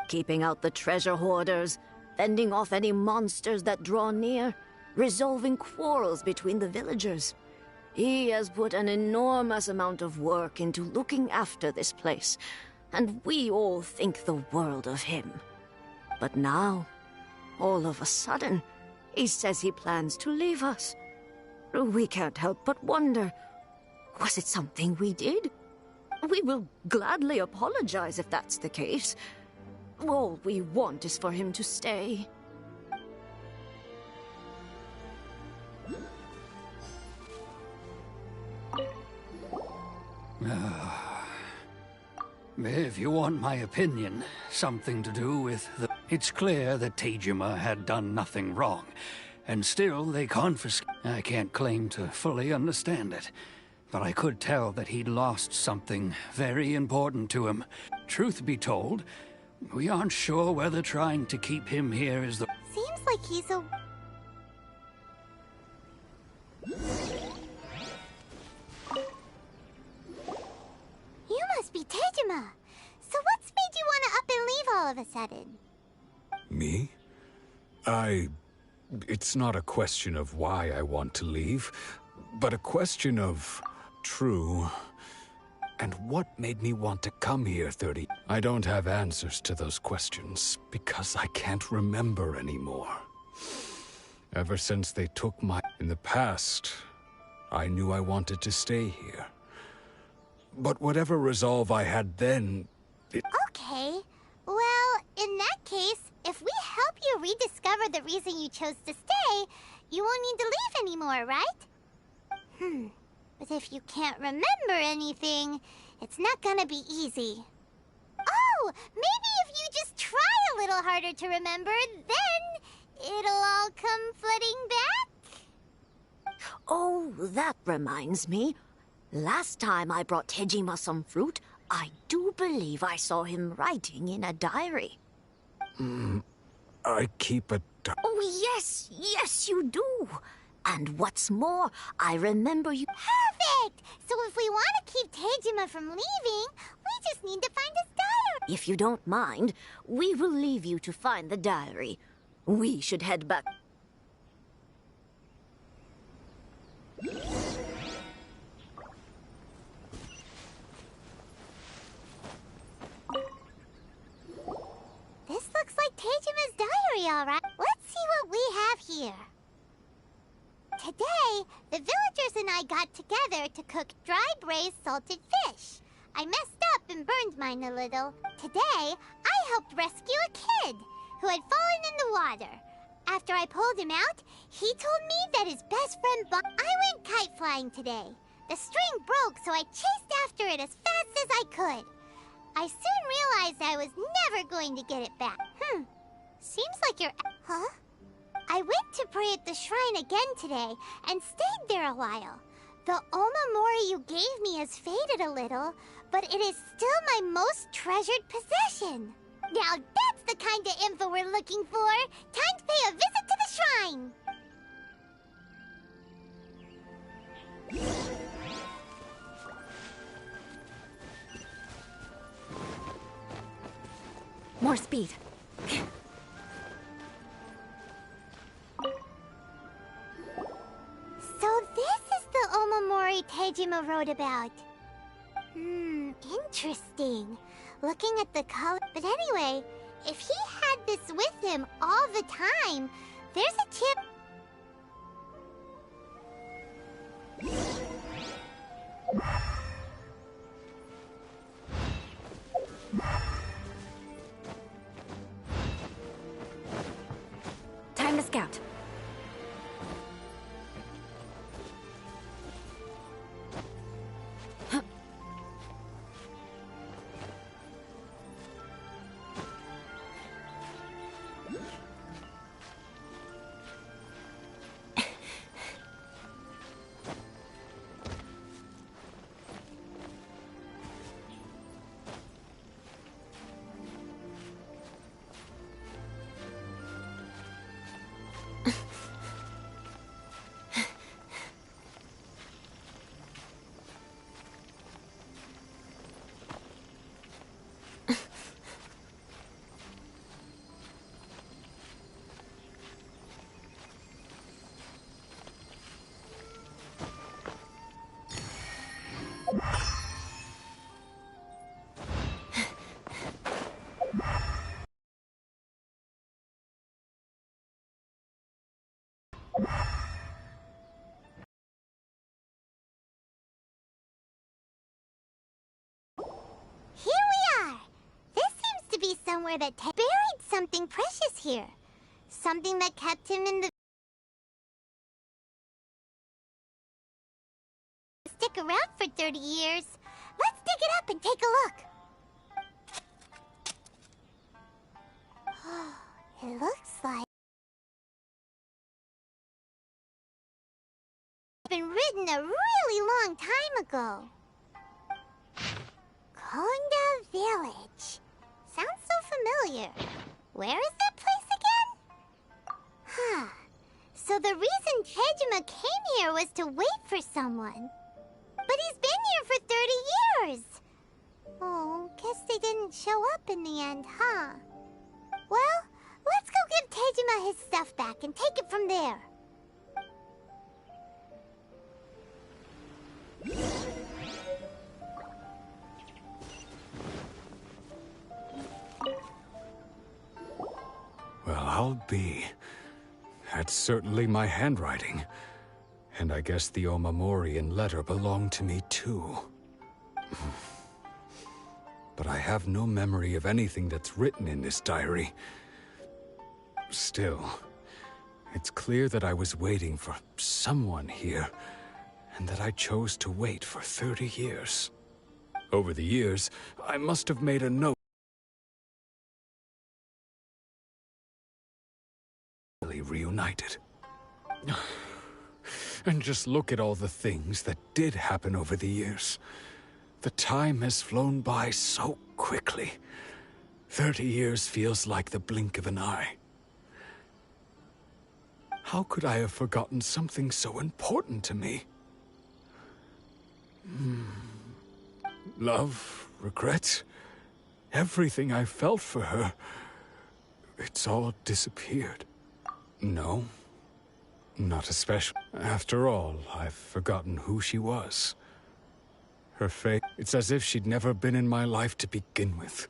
C: Keeping out the treasure hoarders, fending off any monsters that draw near, resolving quarrels between the villagers. He has put an enormous amount of work into looking after this place, and we all think the world of him. But now, all of a sudden, he says he plans to leave us. We can't help but wonder, was it something we did? We will gladly apologize if that's the case. All we want is for him to stay.
I: If you want my opinion, something to do with the... It's clear that Tejima had done nothing wrong, and still they confiscated... I can't claim to fully understand it, but I could tell that he'd lost something very important to him. Truth be told, we aren't sure whether trying to keep him here is the...
B: Seems like he's a... You must be Tejima. So what's made you want to up and leave all of a sudden?
H: Me? It's not a question of why I want to leave, but a question of... true. And what made me want to come here 30... I don't have answers to those questions, because I can't remember anymore. Ever since they took my... In the past, I knew I wanted to stay here. But whatever resolve I had then...
B: Okay. Well, in that case, if we help you rediscover the reason you chose to stay, you won't need to leave anymore, right? But if you can't remember anything, it's not gonna be easy. Oh, maybe if you just try a little harder to remember, then it'll all come flooding back.
C: Oh, that reminds me. Last time I brought Tejima some fruit, I do believe I saw him writing in a diary.
H: I keep a...
C: Oh, yes, yes, you do. And what's more, I remember you...
B: Perfect! So if we want to keep Tejima from leaving, we just need to find his diary.
C: If you don't mind, we will leave you to find the diary. We should head back...
B: This looks like Tejima's diary, all right. Let's see what we have here. Today, the villagers and I got together to cook dry braised salted fish. I messed up and burned mine a little. Today, I helped rescue a kid who had fallen in the water. After I pulled him out, he told me that his best friend I went kite flying today. The string broke, so I chased after it as fast as I could. I soon realized I was never going to get it back. Seems like you're... Huh? I went to pray at the shrine again today and stayed there a while. The omamori you gave me has faded a little, but it is still my most treasured possession. Now that's the kind of info we're looking for. Time to pay a visit to the shrine.
A: More speed.
B: So this is the omamori Tejima wrote about. Interesting. Looking at the color... But anyway, if he had this with him all the time, there's a tip...
A: Time to scout.
B: Here we are! This seems to be somewhere that buried something precious here. Something that kept him in the... stick around for 30 years. Let's dig it up and take a look. It looks like... it's been written a really long time ago. Konda Village. Sounds so familiar. Where is that place again? Huh. So the reason Tejima came here was to wait for someone. But he's been here for 30 years. Oh, guess they didn't show up in the end, huh? Well, let's go give Tejima his stuff back and take it from there.
H: Well, I'll be. That's certainly my handwriting. And I guess the Omamorian letter belonged to me too. But I have no memory of anything that's written in this diary. Still, it's clear that I was waiting for someone here, and that I chose to wait for 30 years. Over the years, I must have made a note. Reunited. And just look at all the things that did happen over the years. The time has flown by so quickly. 30 years feels like the blink of an eye. How could I have forgotten something so important to me? Love, regret, everything I felt for her, it's all disappeared. No, not especially. After all, I've forgotten who she was. Her face, it's as if she'd never been in my life to begin with.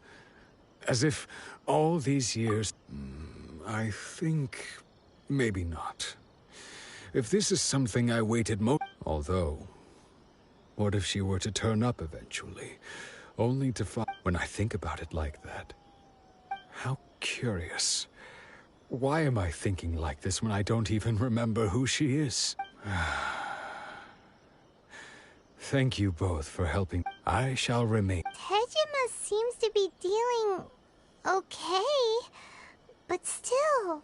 H: As if all these years... I think... maybe not. If this is something I waited although... what if she were to turn up eventually? Only to find... When I think about it like that... how curious. Why am I thinking like this when I don't even remember who she is? Thank you both for helping. I shall remain.
B: Tejima seems to be dealing... okay. But still,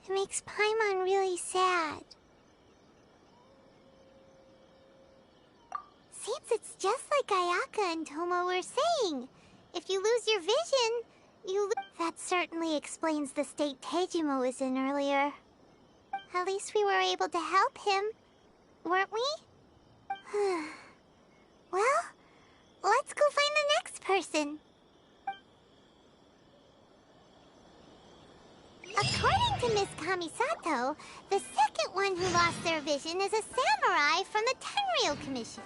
B: it makes Paimon really sad. Seems it's just like Ayaka and Toma were saying. If you lose your vision, that certainly explains the state Tejima was in earlier. At least we were able to help him, weren't we? Well, let's go find the next person. According to Miss Kamisato, the second one who lost their vision is a samurai from the Tenryou Commission.